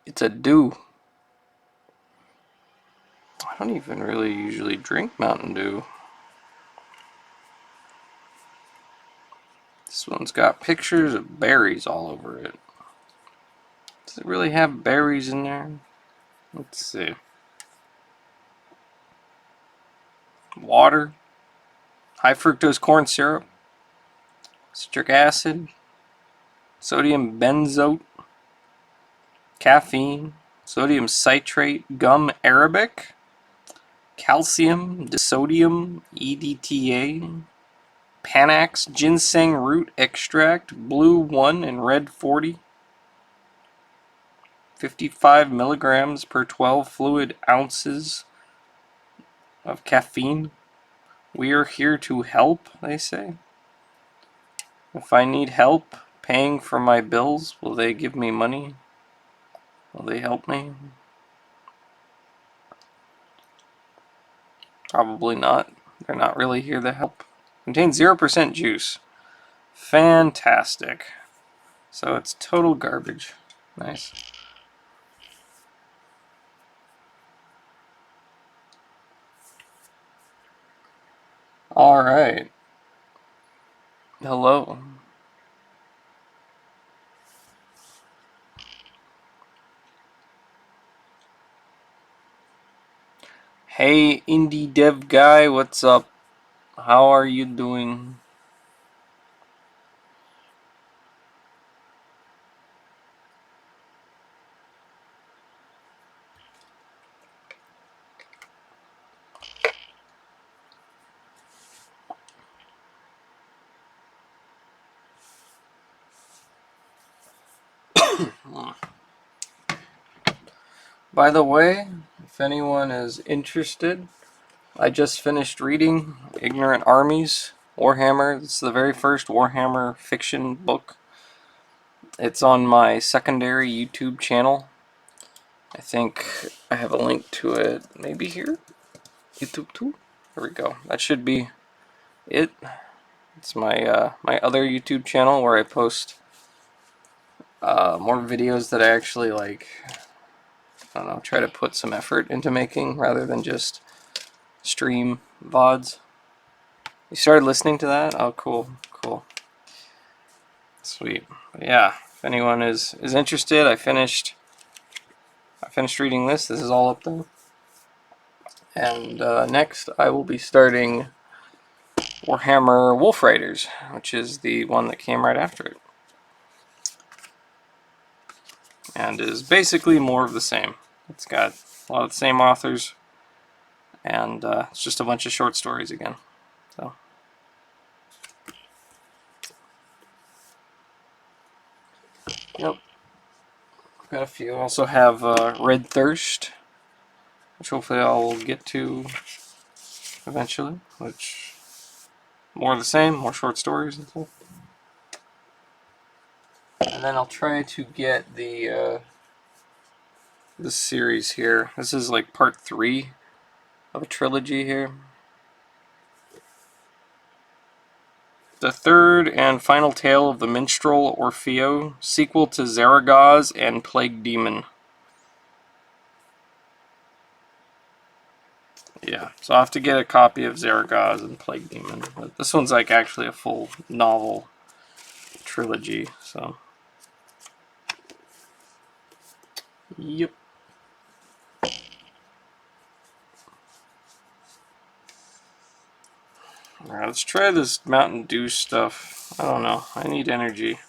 It's a Dew. I don't even really usually drink Mountain Dew. This one's got pictures of berries all over it. Does it really have berries in there? Let's see. Water, high fructose corn syrup, citric acid, sodium benzoate, caffeine, sodium citrate, gum arabic, calcium, disodium, EDTA, Panax, ginseng root extract, blue 1 and red 40, 55 milligrams per 12 fluid ounces of caffeine. We are here to help, they say. If I need help paying for my bills, will they give me money? Will they help me? Probably not. They're not really here to help. Contains 0% juice. Fantastic. So it's total garbage. Nice. Alright. Hello. Hey, indie dev guy, what's up? How are you doing? By the way, if anyone is interested, I just finished reading Ignorant Armies, Warhammer. It's the very first Warhammer fiction book. It's on my secondary YouTube channel. I think I have a link to it maybe here. YouTube too. There we go. That should be it. It's my my other YouTube channel where I post more videos that I actually like. I don't know, try to put some effort into making rather than just stream VODs. You started listening to that? Oh, cool, cool, sweet. But yeah, if anyone is interested, I finished reading this. This is all up there. And next, I will be starting Warhammer Wolf Riders, which is the one that came right after it, and is basically more of the same. It's got a lot of the same authors, and it's just a bunch of short stories again. So. Yep. Got a few. Also have Red Thirst, which hopefully I'll get to eventually, which more of the same, more short stories and stuff. And then I'll try to get the this series here. This is like part 3 of a trilogy here. The third and final tale of the minstrel Orfeo, sequel to Zaragoz and Plague Demon. Yeah, so I'll have to get a copy of Zaragoz and Plague Demon. But this one's like actually a full novel trilogy, so. Yep. Alright, let's try this Mountain Dew stuff. I don't know. I need energy.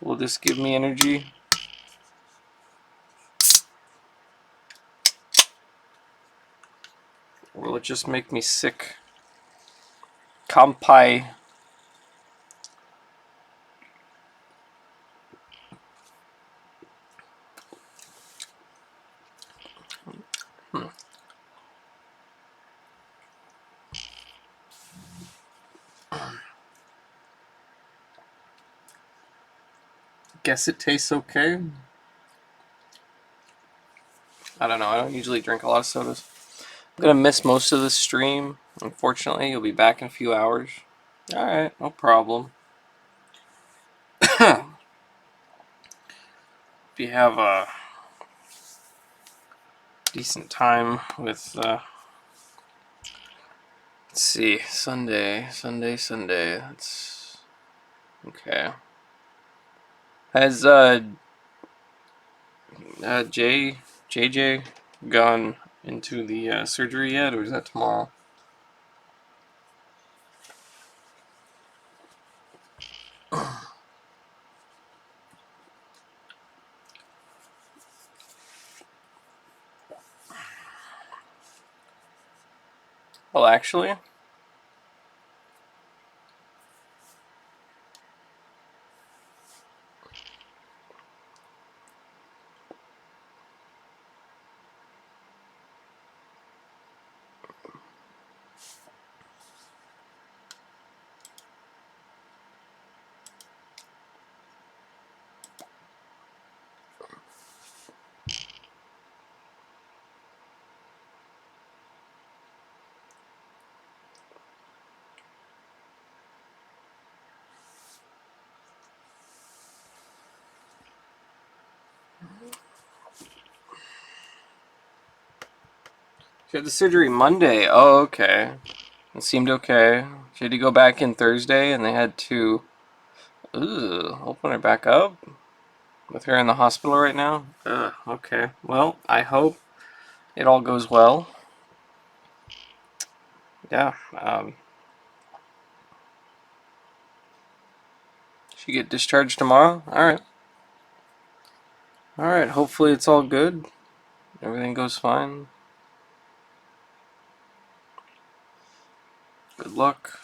Will this give me energy? Or will it just make me sick? Kampai. Guess it tastes okay. I don't know. I don't usually drink a lot of sodas. I'm gonna miss most of the stream. Unfortunately, you'll be back in a few hours. Alright, no problem. you have a decent time with, let's see, Sunday. That's okay. Has JJ gone into the surgery yet, or is that tomorrow? Well, actually, she had the surgery Monday. Oh, okay. It seemed okay. She had to go back in Thursday, and they had to open her back up with her in the hospital right now. Okay. Well, I hope it all goes well. Yeah. She get discharged tomorrow. All right. All right. Hopefully it's all good. Everything goes fine. Good luck.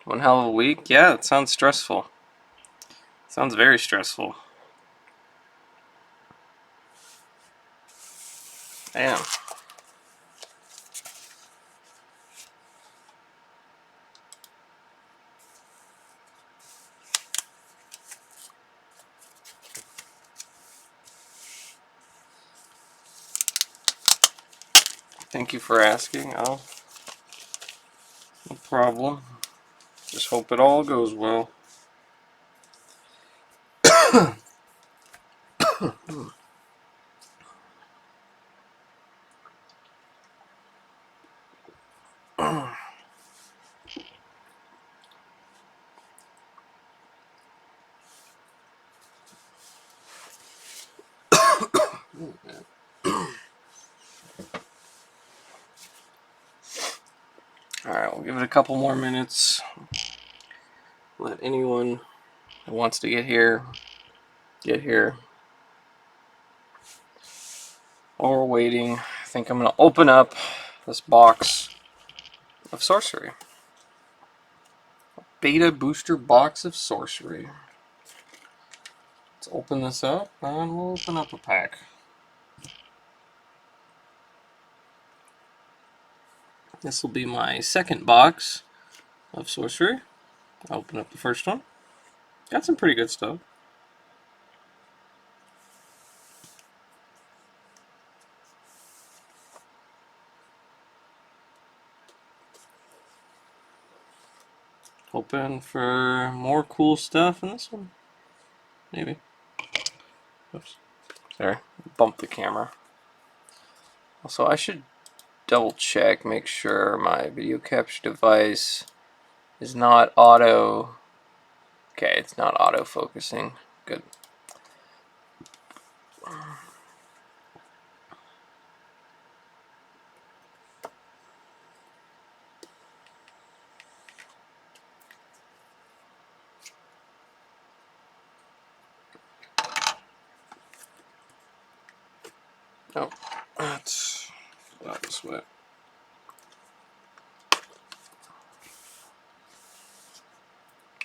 One hell of a week. Yeah, it sounds stressful. Sounds very stressful. Damn. Thank you for asking. Oh, no problem. Just hope it all goes well. Alright, we'll give it a couple more minutes. Let anyone who wants to get here, get here. While we're waiting, I think I'm going to open up this box of sorcery. Beta booster box of sorcery. Let's open this up, and we'll open up a pack. This will be my second box of sorcery. I'll open up the first one. Got some pretty good stuff. Hoping for more cool stuff in this one. Maybe. Oops. Sorry. Bumped the camera. Also, I should double check, make sure my video capture device is not auto. Okay, it's not auto focusing. Good. Oh, that's this way.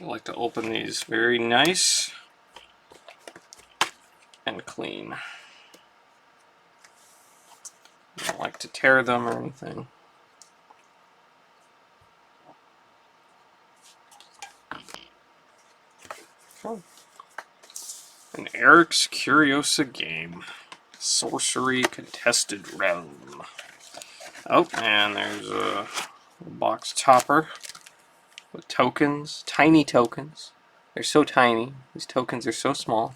I like to open these very nice and clean. I don't like to tear them or anything. Oh. An Eric's Curiosa game. Sorcery Contested Realm. Oh, and there's a box topper with tokens, tiny tokens. They're so tiny. These tokens are so small.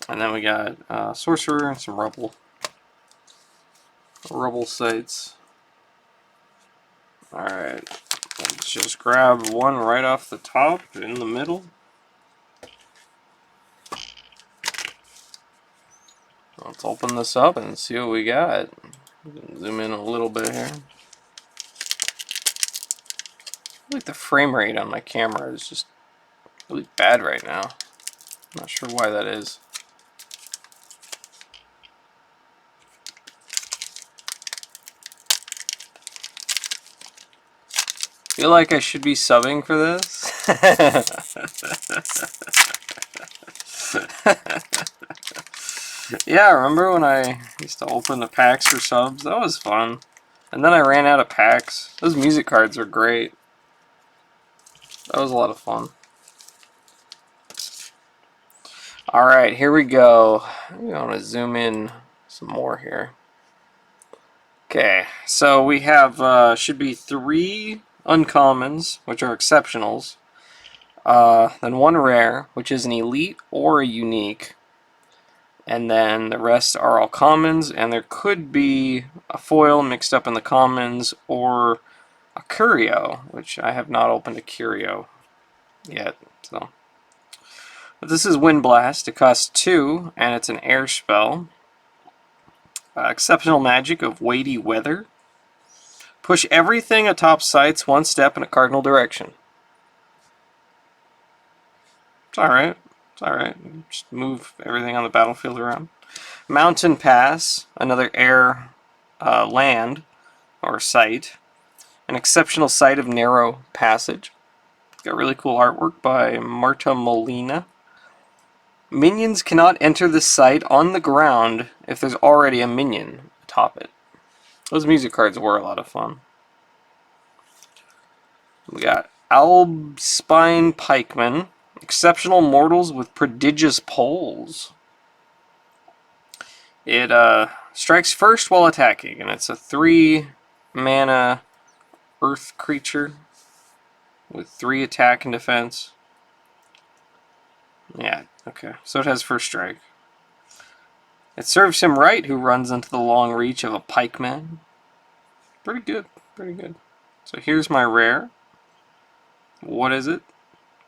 And then we got Sorcerer and some Rubble sites. Alright, let's just grab one right off the top in the middle. Let's open this up and see what we got. Zoom in a little bit here. I like the frame rate on my camera is just really bad right now. I'm not sure why that is. Feel like I should be subbing for this. Yeah, remember when I used to open the packs for subs? That was fun. And then I ran out of packs. Those music cards are great. That was a lot of fun. Alright, here we go. I'm going to zoom in some more here. Okay, so we have, should be 3 uncommons, which are exceptionals. Then 1 rare, which is an elite or a unique. And then the rest are all commons, and there could be a foil mixed up in the commons or a curio, which I have not opened a curio yet. So, but this is Wind Blast. It costs 2, and it's an air spell. Exceptional magic of Weighty Weather. Push everything atop sights 1 step in a cardinal direction. It's alright. It's alright. Just move everything on the battlefield around. Mountain Pass, another air land or site. An exceptional site of Narrow Passage. It's got really cool artwork by Marta Molina. Minions cannot enter the site on the ground if there's already a minion atop it. Those music cards were a lot of fun. We got Albspine Pikeman. Exceptional mortals with prodigious poles. It strikes first while attacking, and it's a 3 mana earth creature with 3 attack and defense. Yeah, okay. So it has first strike. It serves him right who runs into the long reach of a pikeman. Pretty good, pretty good. So here's my rare. What is it?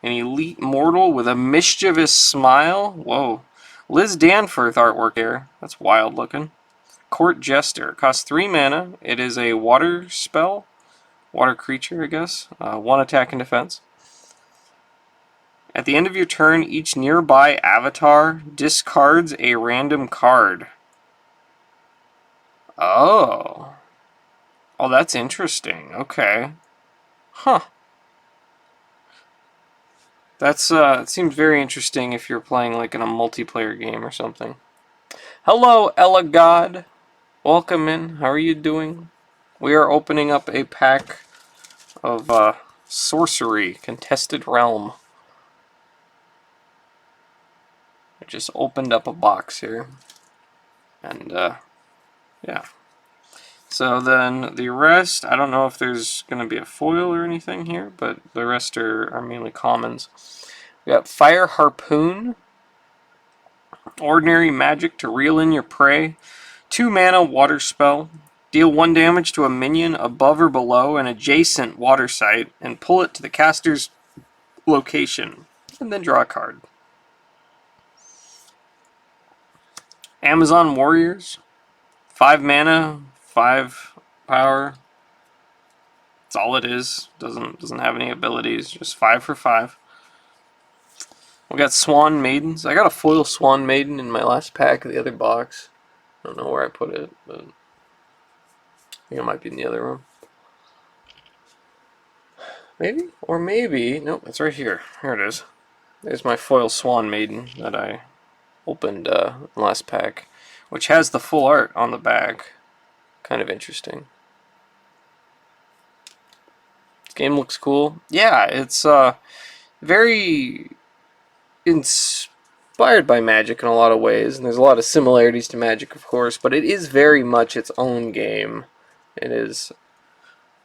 An elite mortal with a mischievous smile. Whoa. Liz Danforth artwork here. That's wild looking. Court Jester. It costs 3 mana. It is a water spell. Water creature, I guess. 1 attack and defense. At the end of your turn, each nearby avatar discards a random card. Oh. Oh, that's interesting. Okay. Huh. That's it seems very interesting if you're playing like in a multiplayer game or something. Hello, Ella God. Welcome in. How are you doing? We are opening up a pack of Sorcery Contested Realm. I just opened up a box here. And yeah. So then the rest, I don't know if there's going to be a foil or anything here, but the rest are mainly commons. We got Fire Harpoon. Ordinary magic to reel in your prey. 2 mana water spell. Deal 1 damage to a minion above or below an adjacent water site and pull it to the caster's location. And then draw a card. Amazon Warriors. 5 mana, 5 power. That's all it is. Doesn't have any abilities. Just 5 for 5. We got Swan Maidens. I got a foil Swan Maiden in my last pack of the other box. I don't know where I put it, but I think it might be in the other room. Maybe? Or maybe... Nope, it's right here. Here it is. There's my foil Swan Maiden that I opened in the last pack, which has the full art on the back. Kind of interesting. This game looks cool. Yeah, it's very inspired by Magic in a lot of ways, and there's a lot of similarities to Magic, of course, but it is very much its own game. It is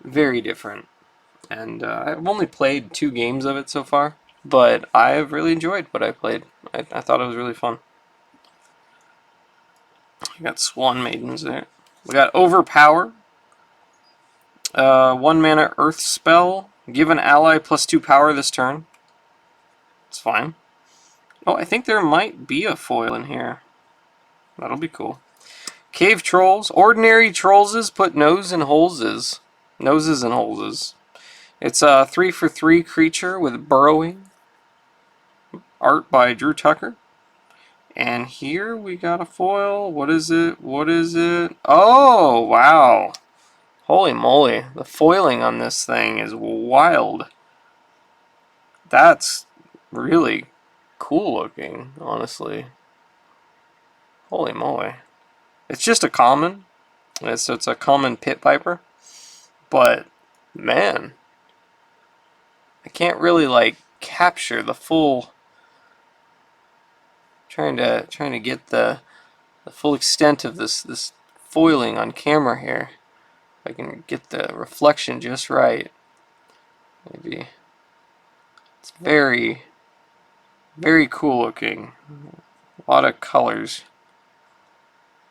very different, and I've only played 2 games of it so far, but I've really enjoyed what I played. I thought it was really fun. We got Swan Maidens there. We got Overpower. 1 mana Earth spell. Give an ally +2 power this turn. It's fine. Oh, I think there might be a foil in here. That'll be cool. Cave Trolls. Ordinary Trollses put nose in holeses. Noses and holeses. It's a 3/3 creature with burrowing. Art by Drew Tucker. And here we got a foil. What is it? What is it? Oh, wow. Holy moly. The foiling on this thing is wild. That's really cool looking, honestly. Holy moly. It's just a common. It's a common Pit Viper. But, man. I can't really, like, capture the full... Trying to get the full extent of this foiling on camera here. If I can get the reflection just right. Maybe. It's very, very cool looking. A lot of colors.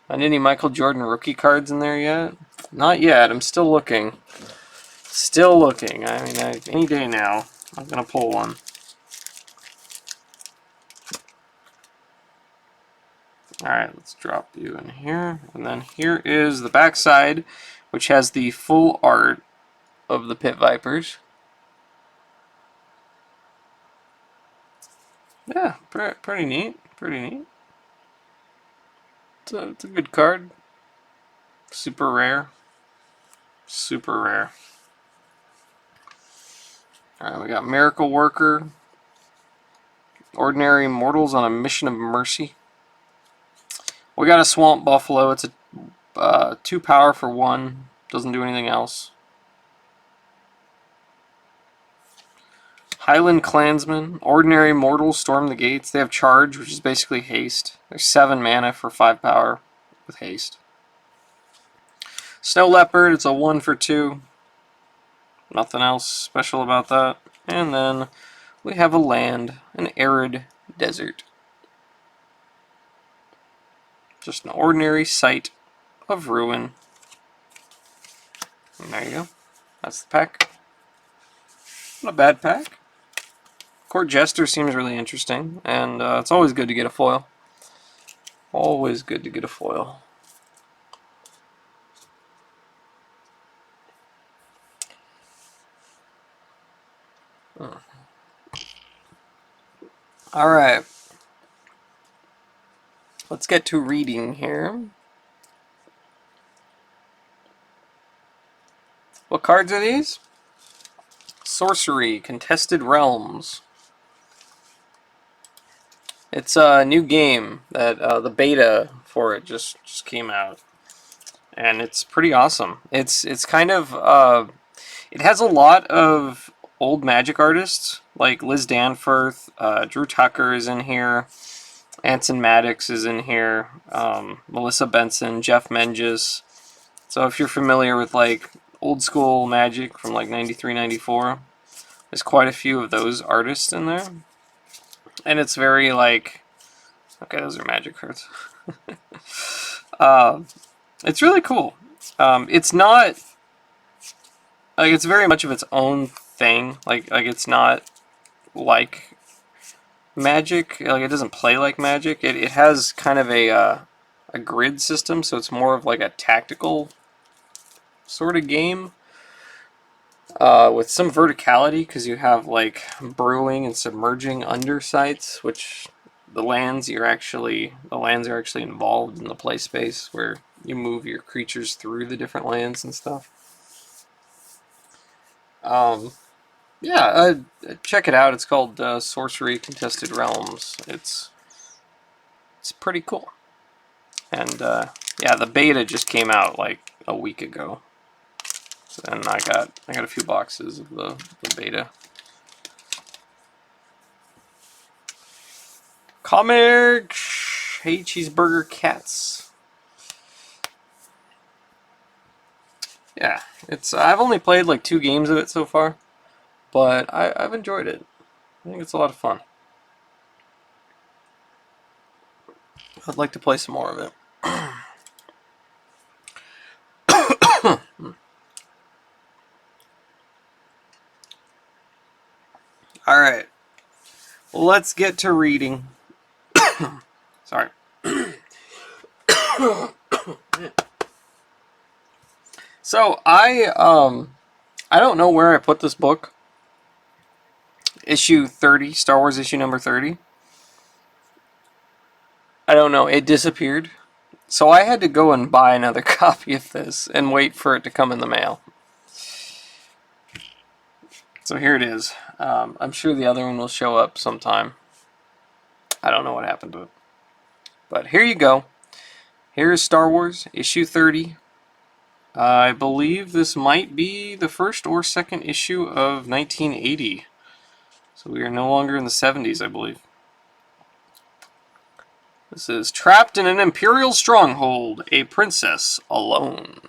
Find any Michael Jordan rookie cards in there yet? Not yet. I'm still looking. Still looking. I mean, any day now, I'm going to pull one. Alright, let's drop you in here. And then here is the backside, which has the full art of the Pit Vipers. Yeah, pretty neat. Pretty neat. It's a good card. Super rare. Super rare. Alright, we got Miracle Worker. Ordinary Mortals on a Mission of Mercy. We got a Swamp Buffalo. It's a 2 power for 1. Doesn't do anything else. Highland Clansman. Ordinary Mortals storm the gates. They have Charge, which is basically haste. There's 7 mana for 5 power with haste. Snow Leopard. It's a 1 for 2. Nothing else special about that. And then we have a land, an arid desert. Just an ordinary site of ruin. And there you go. That's the pack. Not a bad pack. Court Jester seems really interesting, and it's always good to get a foil. Always good to get a foil. Alright. Let's get to reading here. What cards are these? Sorcery, Contested Realms. It's a new game that the beta for it just came out, and it's pretty awesome. It's kind of it has a lot of old Magic artists like Liz Danforth, Drew Tucker is in here, Anson Maddox is in here, Melissa Benson, Jeff Menges. So if you're familiar with like old school Magic from like 93, 94, there's quite a few of those artists in there. And it's very like, okay, those are Magic cards. It's really cool. It's not like, it's very much of its own thing. Like it's not like Magic. Like it doesn't play like Magic. It has kind of a grid system, so it's more of like a tactical sort of game. With some verticality, because you have like brewing and submerging undersites, which the lands are actually involved in the play space where you move your creatures through the different lands and stuff. Yeah, check it out. It's called Sorcery Contested Realms. It's pretty cool. And yeah, the beta just came out like a week ago. And I got a few boxes of the beta. Comic. Hey, Cheeseburger Cats. Yeah, it's. I've only played like 2 games of it so far, but I've enjoyed it. I think it's a lot of fun. I'd like to play some more of it. Alright. Let's get to reading. Sorry. So I don't know where I put this book. Issue 30, Star Wars issue number 30. I don't know, it disappeared. So I had to go and buy another copy of this and wait for it to come in the mail. So here it is. I'm sure the other one will show up sometime. I don't know what happened to it. But here you go. Here is Star Wars issue 30. I believe this might be the first or second issue of 1980. So we are no longer in the 70s, I believe. This is Trapped in an Imperial Stronghold, a Princess Alone.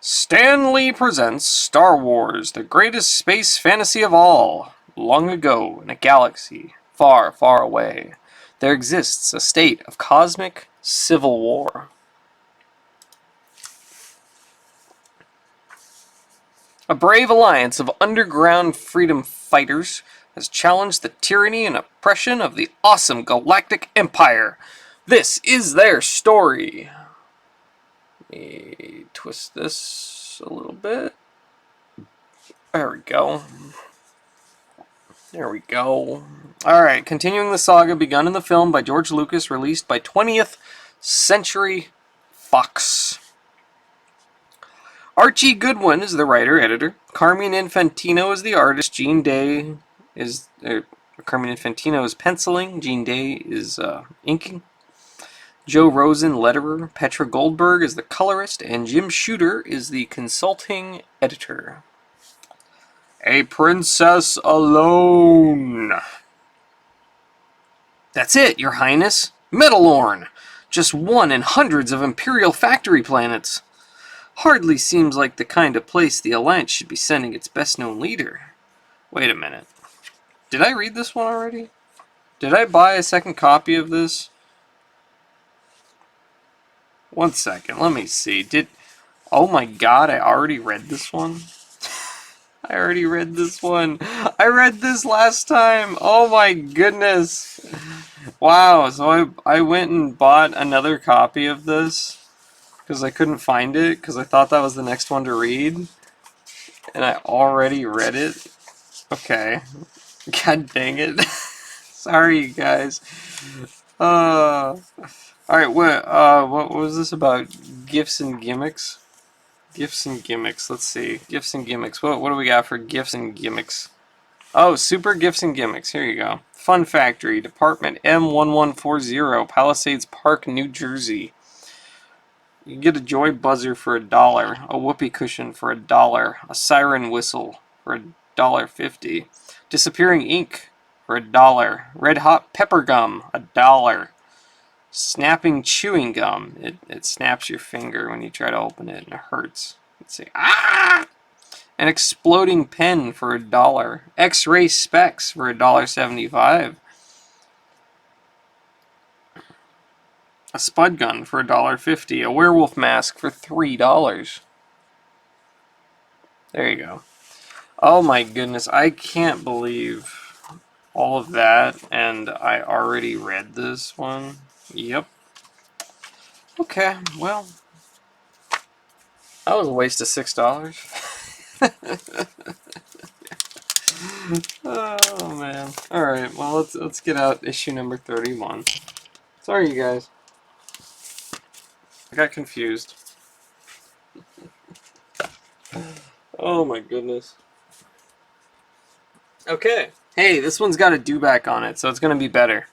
Stan Lee presents Star Wars, the greatest space fantasy of all. Long ago, in a galaxy far, far away, there exists a state of cosmic civil war. A brave alliance of underground freedom fighters has challenged the tyranny and oppression of the awesome galactic empire. This is their story. Let me twist this a little bit. There we go. There we go. Alright, continuing the saga begun in the film by George Lucas, released by 20th Century Fox. Archie Goodwin is the writer-editor. Carmine Infantino is the artist. Carmine Infantino is penciling. Gene Day is inking. Joe Rosen, letterer. Petra Goldberg is the colorist. And Jim Shooter is the consulting editor. A Princess Alone. That's it, Your Highness. Metalorn. Just one in hundreds of Imperial factory planets. Hardly seems like the kind of place the Alliance should be sending its best-known leader. Wait a minute. Did I read this one already? Did I buy a second copy of this? One second, let me see. Oh my god, I already read this one? I already read this one. I read this last time. Oh my goodness. Wow, so I went and bought another copy of this because I couldn't find it because I thought that was the next one to read. And I already read it. Okay. God dang it. Sorry, you guys. Alright, what was this about? Gifts and gimmicks? Gifts and gimmicks. Let's see. Gifts and gimmicks. What do we got for gifts and gimmicks? Oh, super gifts and gimmicks. Here you go. Fun Factory, Department M1140, Palisades Park, New Jersey. You can get a joy buzzer for $1, a whoopee cushion for $1, a siren whistle for $1.50, disappearing ink for $1, red hot pepper gum, $1, snapping chewing gum. It snaps your finger when you try to open it and it hurts. Let's see. Ah! An exploding pen for $1, X-ray specs for $1.75. A spud gun for $1.50. A werewolf mask for $3. There you go. Oh my goodness, I can't believe all of that, and I already read this one. Yep. Okay, well, that was a waste of $6. Oh man. Alright, well let's get out issue number 31. Sorry you guys. I got confused. Oh my goodness. Okay. Hey, this one's got a dewback on it, so it's gonna be better.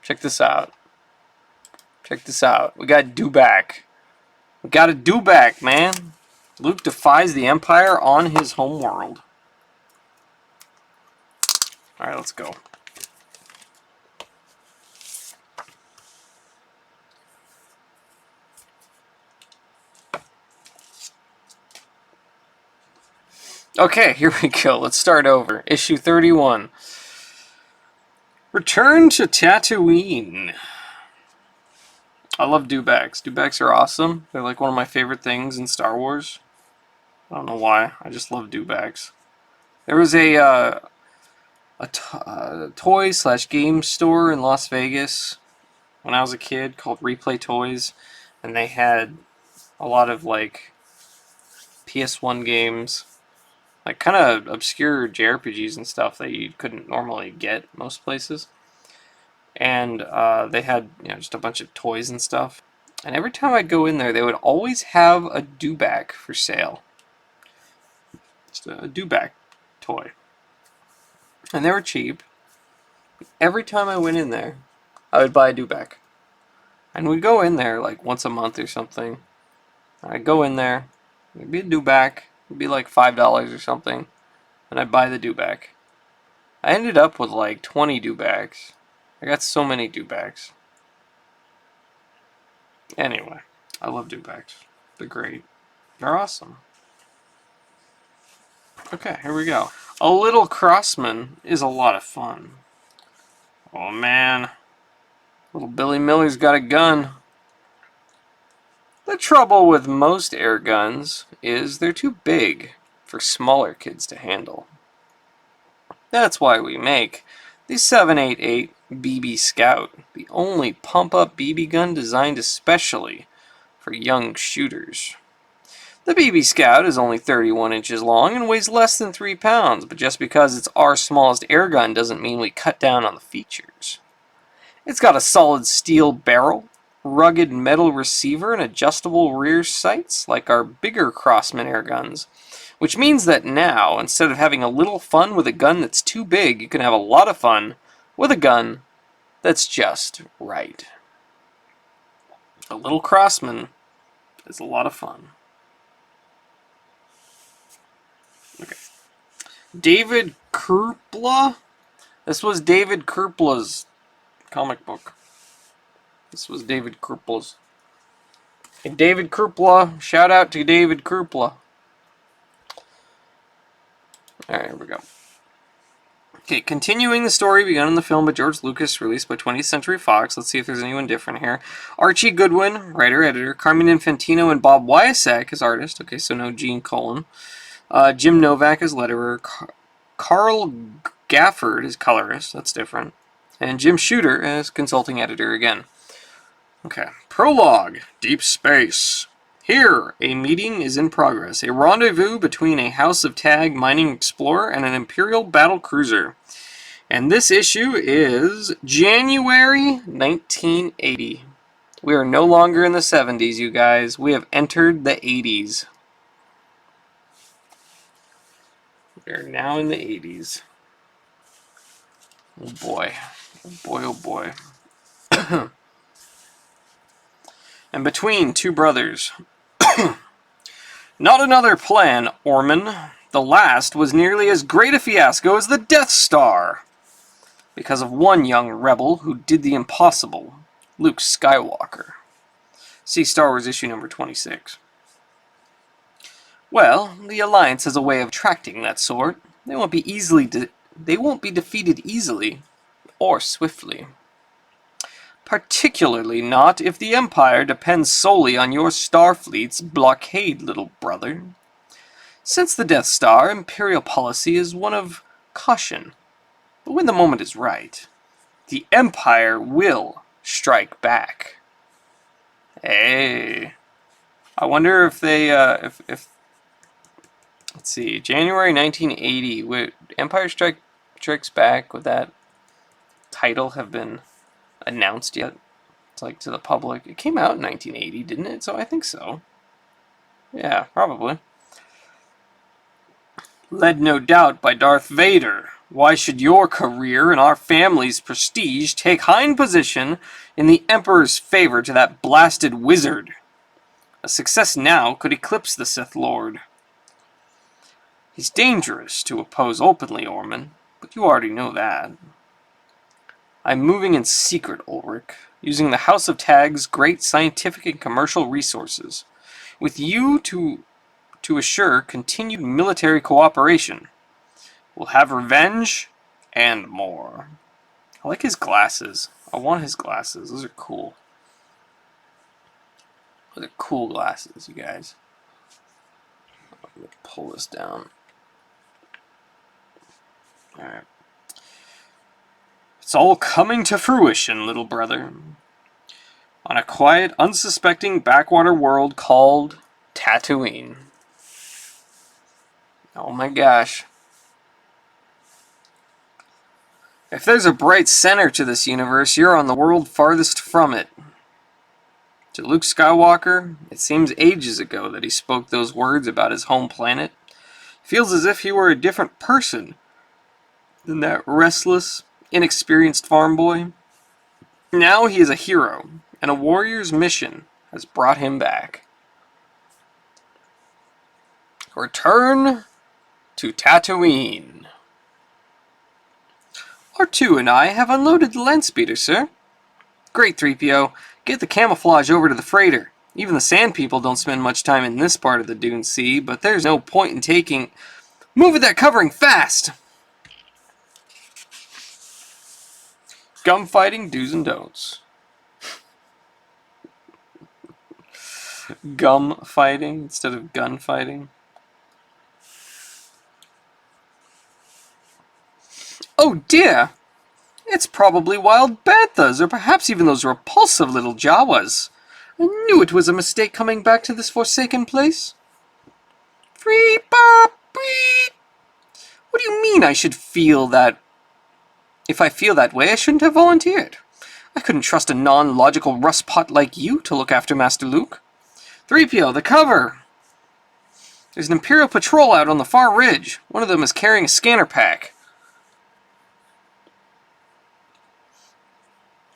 Check this out. Check this out. We got dewback. We got a dewback, man. Luke defies the Empire on his homeworld. Alright, let's go. Okay, here we go. Let's start over. Issue 31. Return to Tatooine. I love dewbacks. Dewbacks are awesome. They're like one of my favorite things in Star Wars. I don't know why. I just love dewbacks. There was a toy slash game store in Las Vegas when I was a kid called Replay Toys, and they had a lot of like PS1 games, like kind of obscure JRPGs and stuff that you couldn't normally get most places. And they had just a bunch of toys and stuff. And every time I'd go in there, they would always have a dewback for sale. Just a dewback toy. And they were cheap. Every time I went in there, I would buy a dewback. And we'd go in there like once a month or something. I'd go in there, it'd be a dewback, it'd be like $5 or something, and I'd buy the dewback. I ended up with like 20 dewbacks. I got so many dewbacks. Anyway, I love dewbacks. They're great. They're awesome. Okay, here we go. A Little Crossman is a lot of fun. Oh man, little Billy Miller's got a gun. The trouble with most air guns is they're too big for smaller kids to handle. That's why we make the 788 BB Scout, the only pump-up BB gun designed especially for young shooters. The BB Scout is only 31 inches long and weighs less than 3 pounds, but just because it's our smallest air gun doesn't mean we cut down on the features. It's got a solid steel barrel, rugged metal receiver, and adjustable rear sights like our bigger Crossman air guns, which means that now, instead of having a little fun with a gun that's too big, you can have a lot of fun with a gun that's just right. A Little Crossman is a lot of fun. Okay. David Krupla? This was David Krupla's comic book. This was David Krupla's. Hey, David Krupla. Shout out to David Krupla. Alright, here we go. Okay, continuing the story begun in the film by George Lucas, released by 20th Century Fox. Let's see if there's anyone different here. Archie Goodwin, writer, editor. Carmen Infantino and Bob Wiacek as artist. Okay, so no Gene Colan. Jim Novak as letterer. Carl Gafford as colorist. That's different. And Jim Shooter as consulting editor again. Okay. Prologue. Deep Space. Here, a meeting is in progress. A rendezvous between a House of Tag mining explorer and an Imperial battle cruiser. And this issue is January 1980. We are no longer in the 70s, you guys. We have entered the 80s. We are now in the 80s. Oh boy. Oh boy, oh boy. And between two brothers. Not another plan, Orman. The last was nearly as great a fiasco as the Death Star. Because of one young rebel who did the impossible, Luke Skywalker. See Star Wars issue number 26. Well, the Alliance has a way of attracting that sort. They won't be defeated easily or swiftly. Particularly not if the Empire depends solely on your Starfleet's blockade, little brother. Since the Death Star, Imperial policy is one of caution. But when the moment is right, the Empire will strike back. Hey. I wonder if they, let's see, January 1980, would Empire Strikes Back, would that title have been announced yet? It's like to the public. It came out in 1980, didn't it? So I think so. Yeah, probably. Led no doubt by Darth Vader. Why should your career and our family's prestige take hind position in the Emperor's favor to that blasted wizard? A success now could eclipse the Sith Lord. He's dangerous to oppose openly, Orman, but you already know that. I'm moving in secret, Ulrich, using the House of Tag's great scientific and commercial resources. With you to to assure continued military cooperation. We'll have revenge and more. I like his glasses. I want his glasses. Those are cool. Those are cool glasses, you guys. Let me pull this down. Alright. It's all coming to fruition, little brother. On a quiet, unsuspecting backwater world called Tatooine. Oh my gosh. If there's a bright center to this universe, you're on the world farthest from it. To Luke Skywalker, it seems ages ago that he spoke those words about his home planet. Feels as if he were a different person than that restless, inexperienced farm boy. Now he is a hero, and a warrior's mission has brought him back. Return to Tatooine. R2 and I have unloaded the land speeder, sir. Great, 3PO. Get the camouflage over to the freighter. Even the sand people don't spend much time in this part of the Dune Sea, but there's no point in taking... Move with that covering fast! Gum-fighting do's and don'ts. Gum-fighting instead of gun-fighting. Oh dear! It's probably wild banthas, or perhaps even those repulsive little Jawas. I knew it was a mistake coming back to this forsaken place. Free bop beep. What do you mean I should feel that? If I feel that way, I shouldn't have volunteered. I couldn't trust a non-logical rustpot like you to look after Master Luke. 3PO, the cover! There's an Imperial patrol out on the far ridge. One of them is carrying a scanner pack.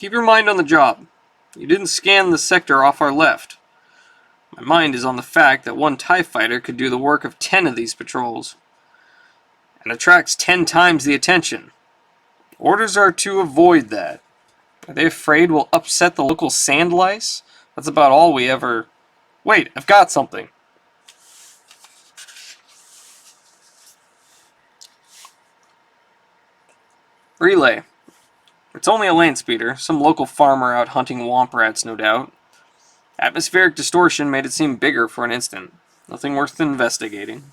Keep your mind on the job. You didn't scan the sector off our left. My mind is on the fact that one TIE fighter could do the work of 10 of these patrols, and attracts 10 times the attention. Orders are to avoid that. Are they afraid we'll upset the local sand lice? That's about all we ever... Wait, I've got something. Relay. It's only a land speeder, some local farmer out hunting womp rats, no doubt. Atmospheric distortion made it seem bigger for an instant. Nothing worth investigating.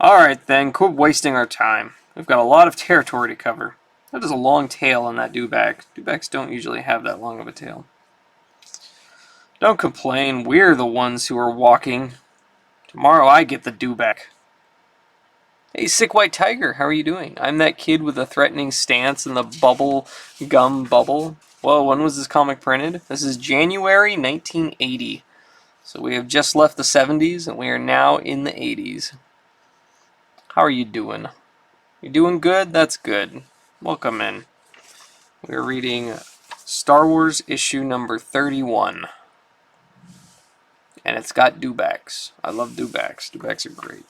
Alright then, quit wasting our time. We've got a lot of territory to cover. That is a long tail on that dewback. Dewbacks don't usually have that long of a tail. Don't complain, we're the ones who are walking. Tomorrow I get the dewback. Hey, Sick White Tiger, how are you doing? I'm that kid with the threatening stance and the bubble gum bubble. Well, when was this comic printed? This is January 1980. So we have just left the 70s and we are now in the 80s. How are you doing? You doing good? That's good. Welcome in. We're reading Star Wars issue number 31. And it's got dewbacks. I love dewbacks. Dewbacks are great.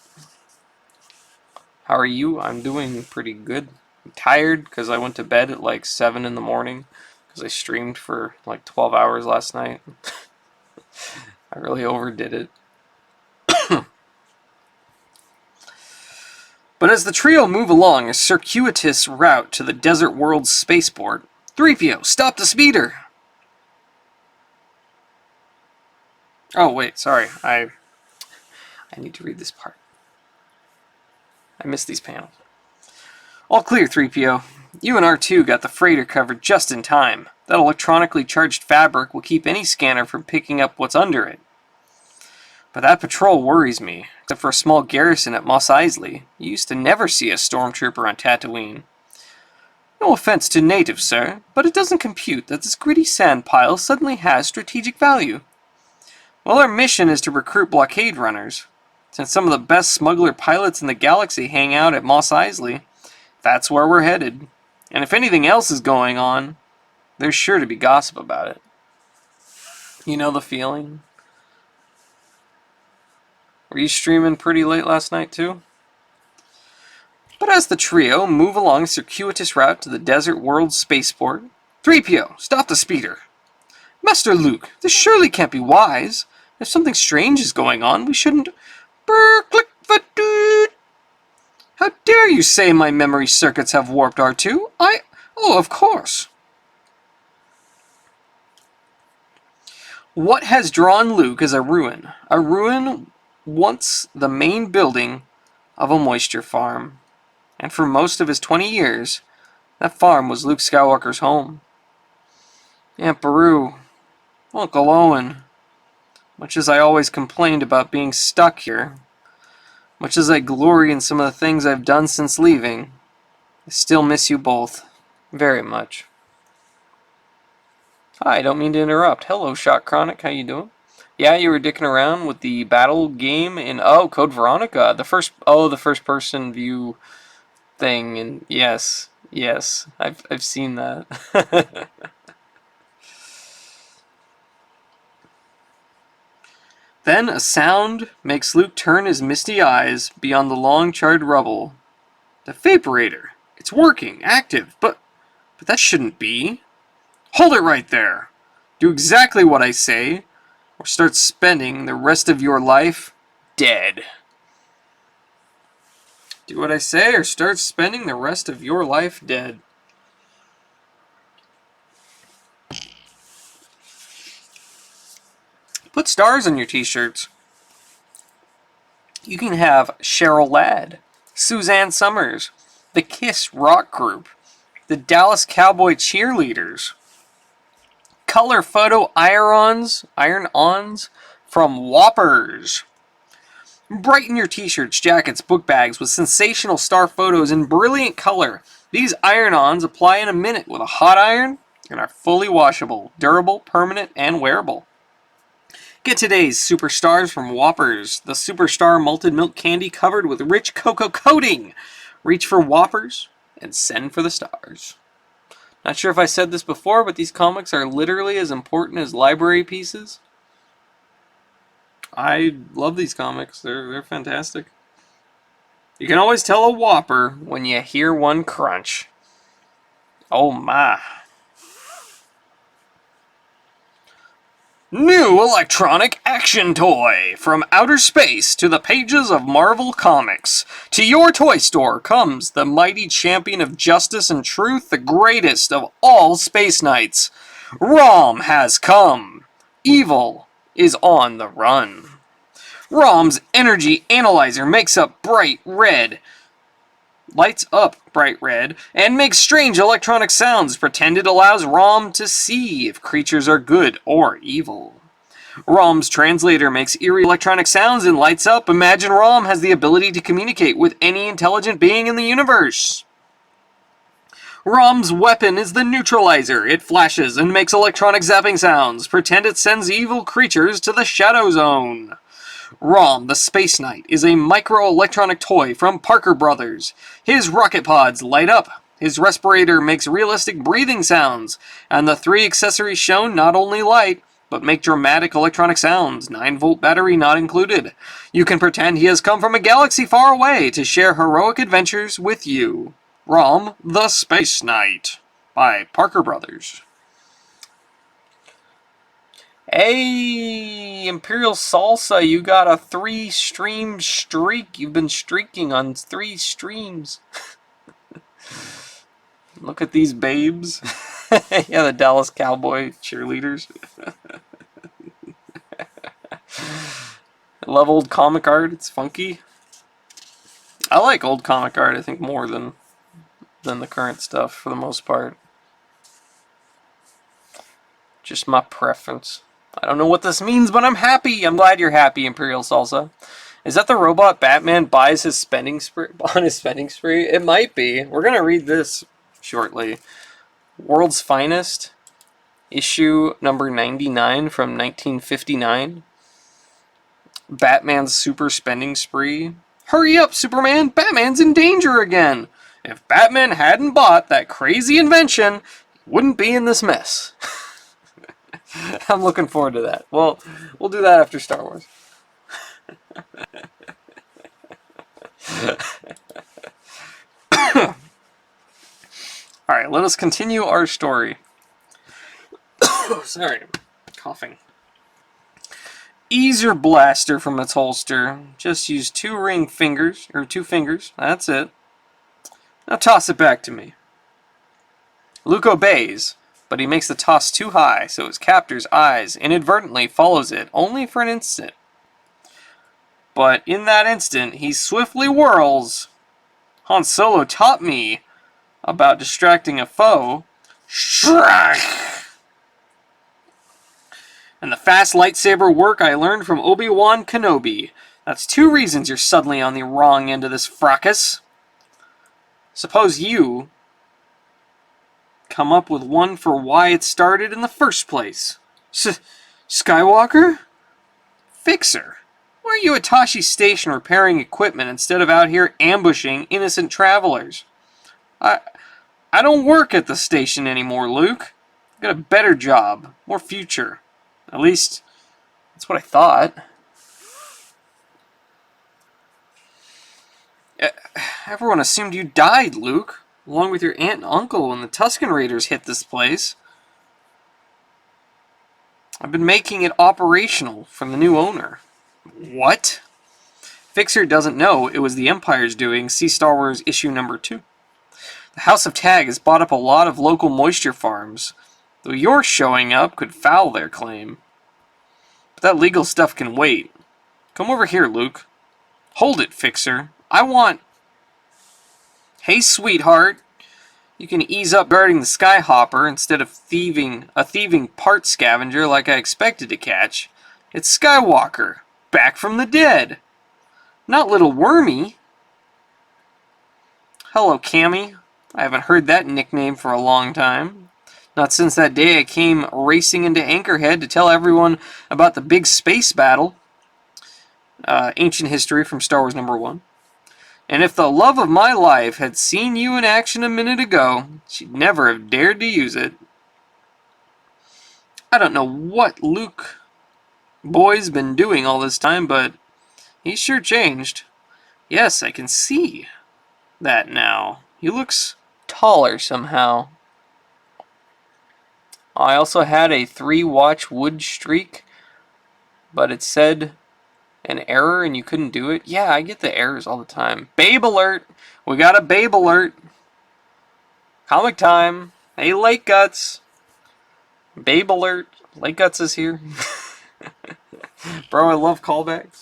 How are you? I'm doing pretty good. I'm tired because I went to bed at like 7 in the morning because I streamed for like 12 hours last night. I really overdid it. But as the trio move along a circuitous route to the Desert World spaceport, 3PO, stop the speeder! Oh, wait, sorry. I need to read this part. I missed these panels. All clear, 3PO. You and R2 got the freighter covered just in time. That electronically charged fabric will keep any scanner from picking up what's under it. But that patrol worries me. Except for a small garrison at Mos Eisley, you used to never see a stormtrooper on Tatooine. No offense to natives, sir, but it doesn't compute that this gritty sand pile suddenly has strategic value. Well, our mission is to recruit blockade runners. Since some of the best smuggler pilots in the galaxy hang out at Mos Eisley, that's where we're headed. And if anything else is going on, there's sure to be gossip about it. You know the feeling? Were you streaming pretty late last night too? But as the trio move along a circuitous route to the Desert World spaceport, 3PO, stop the speeder. Master Luke, this surely can't be wise. If something strange is going on, we shouldn't... Brr-click-va-doot! How dare you say my memory circuits have warped, R2? Oh, of course. What has drawn Luke is a ruin? A ruin once the main building of a moisture farm. And for most of his 20 years, that farm was Luke Skywalker's home. Aunt Beru, Uncle Owen, much as I always complained about being stuck here, much as I glory in some of the things I've done since leaving, I still miss you both very much. Hi, don't mean to interrupt. Hello, Shock Chronic. How you doing? Yeah, you were dicking around with the battle game in Code Veronica, the first person view thing, and yes, I've seen that. Then a sound makes Luke turn his misty eyes beyond the long charred rubble. The vaporator. It's working, active, but that shouldn't be. Hold it right there. Do exactly what I say, or start spending the rest of your life dead. Do what I say, or start spending the rest of your life dead. Put stars on your t-shirts. You can have Cheryl Ladd, Suzanne Summers, the Kiss Rock Group, the Dallas Cowboy Cheerleaders, color photo iron-ons from Whoppers. Brighten your t-shirts, jackets, book bags with sensational star photos in brilliant color. These iron-ons apply in a minute with a hot iron and are fully washable, durable, permanent, and wearable. Get today's Superstars from Whoppers, the Superstar malted milk candy covered with rich cocoa coating. Reach for Whoppers and send for the stars. Not sure if I said this before, but these comics are literally as important as library pieces. I love these comics. They're fantastic. You can always tell a Whopper when you hear one crunch. Oh my. New electronic action toy! From outer space to the pages of Marvel Comics. To your toy store comes the mighty champion of justice and truth, the greatest of all Space Knights. Rom has come. Evil is on the run. Rom's energy analyzer lights up bright red, and makes strange electronic sounds. Pretend it allows Rom to see if creatures are good or evil. Rom's translator makes eerie electronic sounds and lights up. Imagine Rom has the ability to communicate with any intelligent being in the universe. Rom's weapon is the neutralizer. It flashes and makes electronic zapping sounds. Pretend it sends evil creatures to the Shadow Zone. Rom, the Space Knight, is a micro-electronic toy from Parker Brothers. His rocket pods light up, his respirator makes realistic breathing sounds, and the 3 accessories shown not only light, but make dramatic electronic sounds, 9-volt battery not included. You can pretend he has come from a galaxy far away to share heroic adventures with you. Rom, the Space Knight, by Parker Brothers. Hey, Imperial Salsa, you got a 3-stream streak. You've been streaking on 3 streams. Look at these babes. Yeah, the Dallas Cowboy cheerleaders. I love old comic art. It's funky. I like old comic art, I think, more than the current stuff for the most part. Just my preference. I don't know what this means, but I'm happy. I'm glad you're happy, Imperial Salsa. Is that the robot Batman buys his spending spree on his spending spree? It might be. We're gonna read this shortly. World's Finest, issue number 99 from 1959. Batman's super spending spree. Hurry up, Superman! Batman's in danger again! If Batman hadn't bought that crazy invention, he wouldn't be in this mess. I'm looking forward to that. Well, we'll do that after Star Wars. Alright, let us continue our story. Sorry, coughing. ease your blaster from its holster. Just use two fingers. That's it. Now toss it back to me. Luke obeys, but he makes the toss too high, so his captor's eyes inadvertently follows it only for an instant. But in that instant, he swiftly whirls. Han Solo taught me about distracting a foe. Shrek! And the fast lightsaber work I learned from Obi-Wan Kenobi. That's 2 reasons you're suddenly on the wrong end of this fracas. Suppose you come up with one for why it started in the first place. Skywalker? Fixer. Why are you at Tashi Station repairing equipment instead of out here ambushing innocent travelers? I don't work at the station anymore, Luke. I've got a better job, more future. At least, that's what I thought. Everyone assumed you died, Luke, along with your aunt and uncle when the Tusken Raiders hit this place. I've been making it operational from the new owner. What? Fixer doesn't know it was the Empire's doing. See Star Wars issue number 2. The House of Tag has bought up a lot of local moisture farms, though your showing up could foul their claim. But that legal stuff can wait. Come over here, Luke. Hold it, Fixer. I want... Hey, sweetheart. You can ease up guarding the Skyhopper instead of a thieving part scavenger like I expected to catch. It's Skywalker, back from the dead. Not little Wormy. Hello, Cammy. I haven't heard that nickname for a long time. Not since that day I came racing into Anchorhead to tell everyone about the big space battle. Ancient history from Star Wars number 1. And if the love of my life had seen you in action a minute ago, she'd never have dared to use it. I don't know what Luke boy's been doing all this time, but he's sure changed. Yes, I can see that now. He looks taller somehow. I also had a 3-watch wood streak, but it said an error and you couldn't do it. Yeah, I get the errors all the time. Babe alert! We got a babe alert! Comic time! Hey, Lake Guts! Babe alert! Lake Guts is here. Bro, I love callbacks.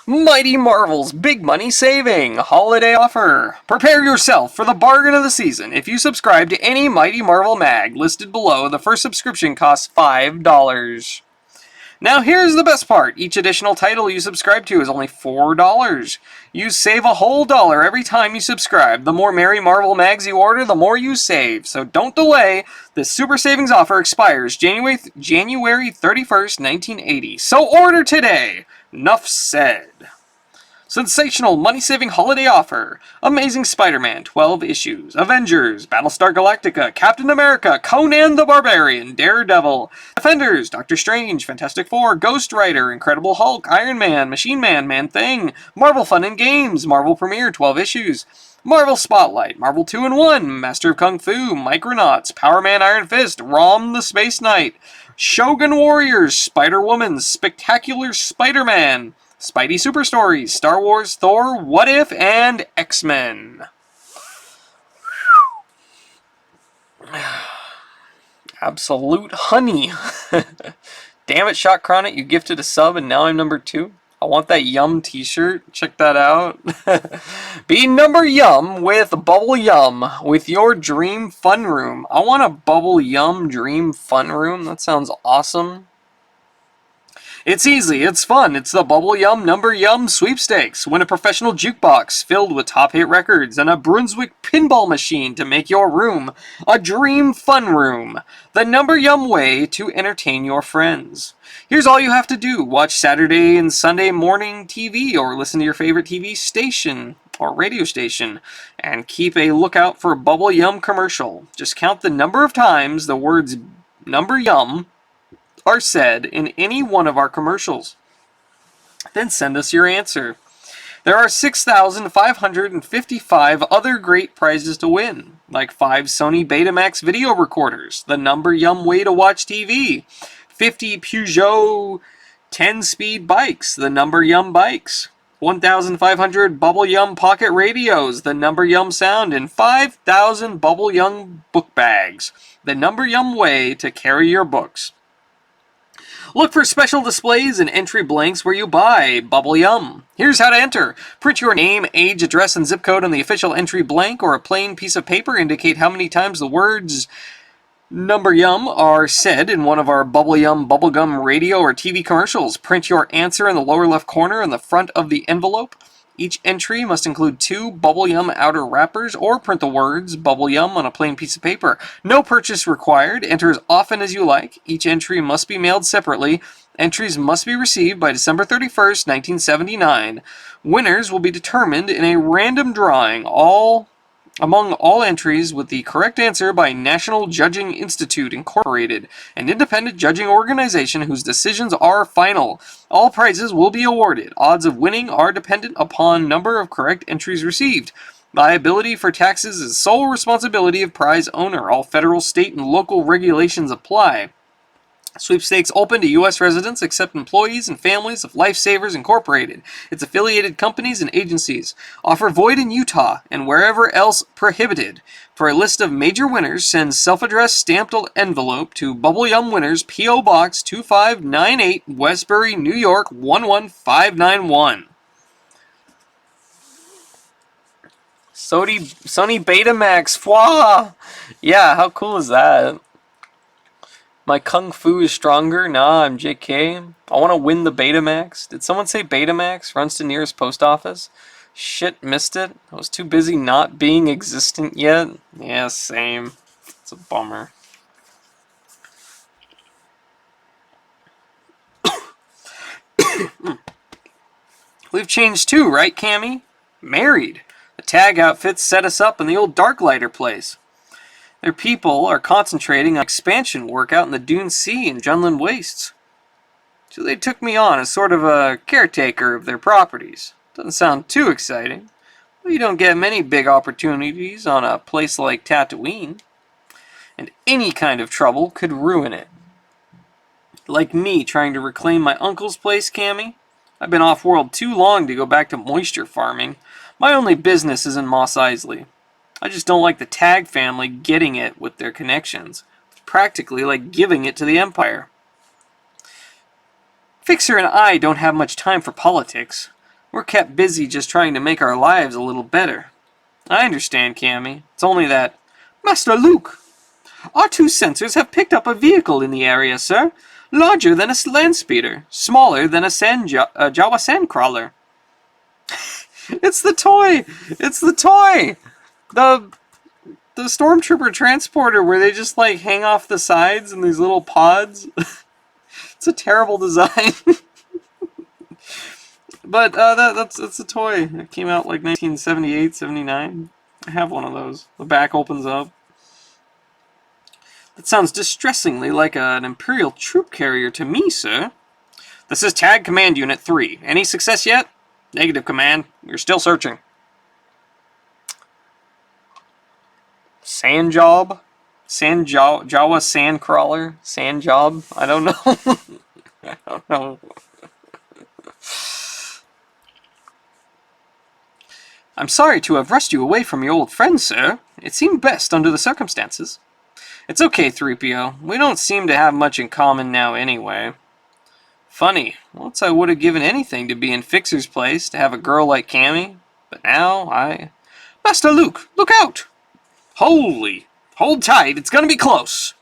Mighty Marvel's Big Money Saving Holiday Offer. Prepare yourself for the bargain of the season. If you subscribe to any Mighty Marvel mag listed below, the first subscription costs $5. Now here's the best part. Each additional title you subscribe to is only $4. You save a whole dollar every time you subscribe. The more Merry Marvel mags you order, the more you save. So don't delay. This super savings offer expires January 31st, 1980. So order today. Nuff said. Sensational money-saving holiday offer. Amazing Spider-Man, 12 issues. Avengers, Battlestar Galactica, Captain America, Conan the Barbarian, Daredevil, Defenders, Doctor Strange, Fantastic Four, Ghost Rider, Incredible Hulk, Iron Man, Machine Man, Man-Thing, Marvel Fun and Games, Marvel Premiere, 12 issues. Marvel Spotlight, Marvel 2-in-1, Master of Kung Fu, Micronauts, Power Man Iron Fist, Rom the Space Knight, Shogun Warriors, Spider-Woman, Spectacular Spider-Man, Spidey Super Stories, Star Wars, Thor, What If, and X-Men. Absolute honey. Damn it, Shot Chronic, you gifted a sub and now I'm number 2. I want that Yum t-shirt. Check that out. Be number Yum with Bubble Yum with your dream fun room. I want a Bubble Yum dream fun room. That sounds awesome. It's easy, it's fun, it's the Bubble Yum Number Yum sweepstakes. Win a professional jukebox filled with top hit records and a Brunswick pinball machine to make your room a dream fun room. The Number Yum way to entertain your friends. Here's all you have to do. Watch Saturday and Sunday morning TV or listen to your favorite TV station or radio station and keep a lookout for a Bubble Yum commercial. Just count the number of times the words Number Yum are said in any one of our commercials. Then send us your answer. There are 6,555 other great prizes to win. like 5 Sony Betamax video recorders, the number yum way to watch TV, 50 Peugeot 10-speed bikes, the number yum bikes, 1,500 Bubble Yum pocket radios, the number yum sound, and 5,000 Bubble Yum book bags, the number yum way to carry your books. Look for special displays and entry blanks where you buy Bubble Yum. Here's how to enter. Print your name, age, address, and zip code on the official entry blank or a plain piece of paper. Indicate how many times the words number yum are said in one of our Bubble Yum bubblegum radio or TV commercials. Print your answer in the lower left corner in the front of the envelope. Each entry must include 2 Bubble Yum outer wrappers or print the words Bubble Yum on a plain piece of paper. No purchase required. Enter as often as you like. Each entry must be mailed separately. Entries must be received by December 31st, 1979. Winners will be determined in a random drawing among all entries with the correct answer by National Judging Institute, Incorporated, an independent judging organization whose decisions are final. All prizes will be awarded. Odds of winning are dependent upon number of correct entries received. Liability for taxes is sole responsibility of prize owner. All federal, state, and local regulations apply. Sweepstakes open to U.S. residents except employees and families of Lifesavers Incorporated, its affiliated companies and agencies. Offer void in Utah and wherever else prohibited. For a list of major winners, send self-addressed stamped envelope to Bubble Yum Winners, P.O. Box 2598, Westbury, New York 11591. Sony Betamax, fwah! Yeah, how cool is that? My kung fu is stronger. Nah, I'm JK. I want to win the Betamax. Did someone say Betamax? Runs to nearest post office. Shit, missed it. I was too busy not being existent yet. Yeah, same. It's a bummer. We've changed too, right, Cammy? Married. The tag outfits set us up in the old Darklighter place. Their people are concentrating on expansion work out in the Dune Sea and Junland Wastes. So they took me on as sort of a caretaker of their properties. Doesn't sound too exciting, but you don't get many big opportunities on a place like Tatooine. And any kind of trouble could ruin it. Like me trying to reclaim my uncle's place, Cammy. I've been off-world too long to go back to moisture farming. My only business is in Mos Eisley. I just don't like the Tag family getting it with their connections. It's practically like giving it to the Empire. Fixer and I don't have much time for politics. We're kept busy just trying to make our lives a little better. I understand, Cammy. It's only that... Master Luke! Our 2 sensors have picked up a vehicle in the area, sir. Larger than a land speeder. Smaller than a Jawa sandcrawler. It's the toy! It's the toy! The Stormtrooper transporter where they just like hang off the sides in these little pods. It's a terrible design. But that's a toy. It came out like 1978, 79. I have one of those. The back opens up. That sounds distressingly like an Imperial troop carrier to me, sir. This is Tag Command Unit 3. Any success yet? Negative, Command. We're still searching. Sand job? Jawa sandcrawler? Sand job? I don't know. I don't know. I'm sorry to have rushed you away from your old friends, sir. It seemed best under the circumstances. It's okay, 3PO. We don't seem to have much in common now anyway. Funny. Once I would have given anything to be in Fixer's place, to have a girl like Cammy. But now, Master Luke, look out! Holy! Hold tight, it's gonna be close!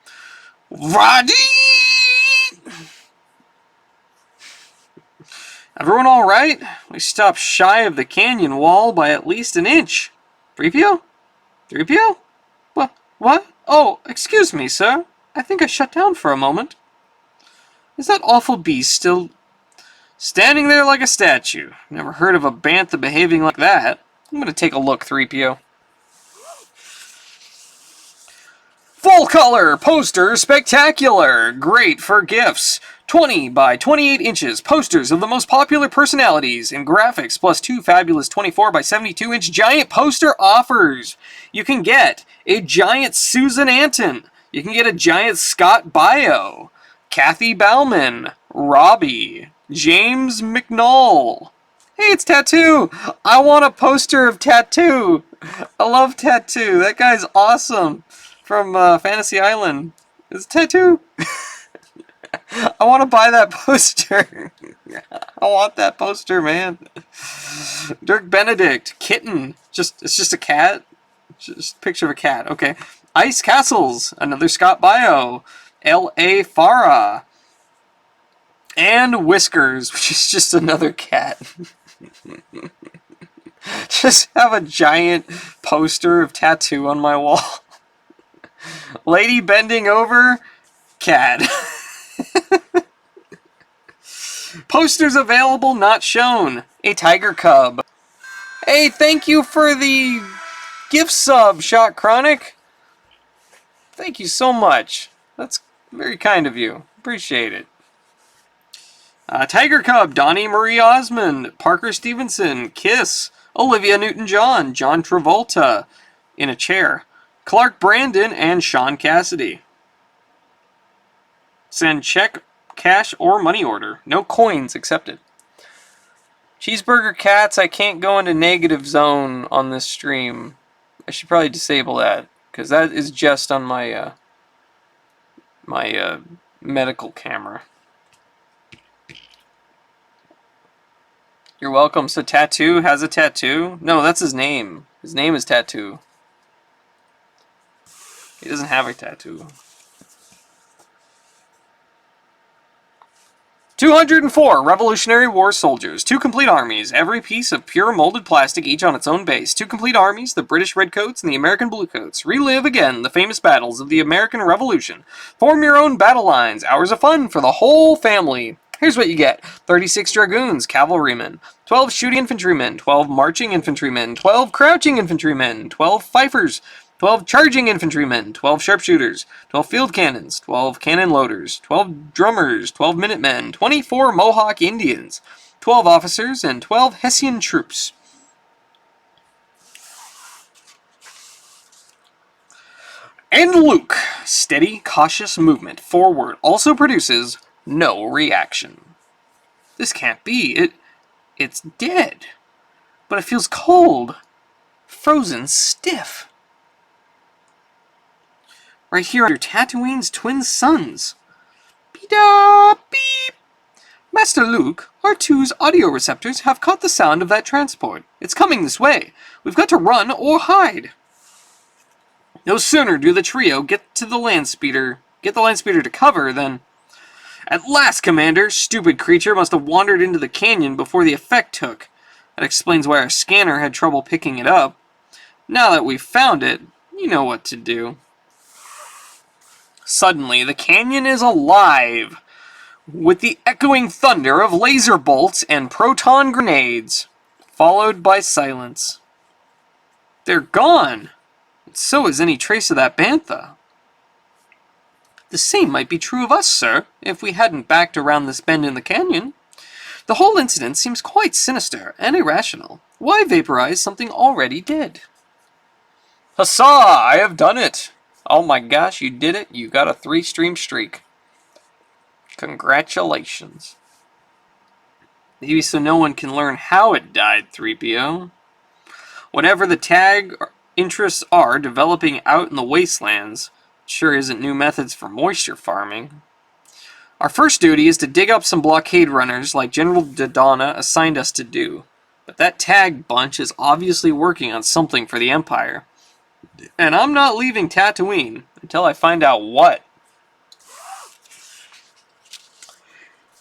Roddy! Everyone alright? We stopped shy of the canyon wall by at least an inch. 3PO? 3PO? What? Oh, excuse me, sir. I think I shut down for a moment. Is that awful beast still standing there like a statue? Never heard of a bantha behaving like that. I'm gonna take a look, 3PO. Full color poster spectacular. Great for gifts. 20 by 28 inches posters of the most popular personalities in graphics, plus 2 fabulous 24 by 72 inch giant poster offers. You can get a giant Susan Anton. You can get a giant Scott Bio, Kathy Bauman, Robbie, James McNull. Hey, it's Tattoo. I want a poster of Tattoo. I love Tattoo. That guy's awesome. From Fantasy Island. It's Tattoo. I want to buy that poster. I want that poster, man. Dirk Benedict, kitten. It's just a cat. Just a picture of a cat. Okay. Ice Castles, another Scott Bio. L.A. Farah. And Whiskers, which is just another cat. Just have a giant poster of Tattoo on my wall. Lady bending over, cat. Posters available, not shown. A tiger cub. Hey, thank you for the gift sub, Shot Chronic. Thank you so much. That's very kind of you. Appreciate it. Tiger Cub, Donnie Marie Osmond, Parker Stevenson, Kiss, Olivia Newton-John, John Travolta in a chair, Clark Brandon, and Sean Cassidy. Send check, cash, or money order. No coins accepted. Cheeseburger Cats, I can't go into negative zone on this stream. I should probably disable that, because that is just on my medical camera. You're welcome. So Tattoo has a tattoo? No, that's his name. His name is Tattoo. He doesn't have a tattoo. 204 Revolutionary War soldiers, 2 complete armies, every piece of pure molded plastic, each on its own base. 2 complete armies, the British Redcoats and the American Bluecoats. Relive again the famous battles of the American Revolution. Form your own battle lines, hours of fun for the whole family. Here's what you get. 36 Dragoons, Cavalrymen, 12 Shooting Infantrymen, 12 Marching Infantrymen, 12 Crouching Infantrymen, 12 Fifers, 12 Charging Infantrymen, 12 Sharpshooters, 12 Field Cannons, 12 Cannon Loaders, 12 Drummers, 12 Minutemen, 24 Mohawk Indians, 12 Officers, and 12 Hessian Troops. And Luke, steady, cautious movement forward, also produces no reaction. This can't be. It's dead. But it feels cold. Frozen stiff. Right here under Tatooine's twin suns. Beep-da, beep. Master Luke, R2's audio receptors have caught the sound of that transport. It's coming this way. We've got to run or hide. No sooner do the trio get the land speeder to cover than... At last, Commander! Stupid creature must have wandered into the canyon before the effect took. That explains why our scanner had trouble picking it up. Now that we've found it, you know what to do. Suddenly, the canyon is alive with the echoing thunder of laser bolts and proton grenades, followed by silence. They're gone! So is any trace of that bantha. The same might be true of us, sir, if we hadn't backed around this bend in the canyon. The whole incident seems quite sinister and irrational. Why vaporize something already dead? Huzzah! I have done it! Oh my gosh, you did it. You got a 3-stream streak. Congratulations. Maybe so no one can learn how it died, 3PO. Whatever the tag interests are developing out in the wastelands, sure isn't new methods for moisture farming. Our first duty is to dig up some blockade runners like General Dodonna assigned us to do. But that tag bunch is obviously working on something for the Empire. And I'm not leaving Tatooine until I find out what.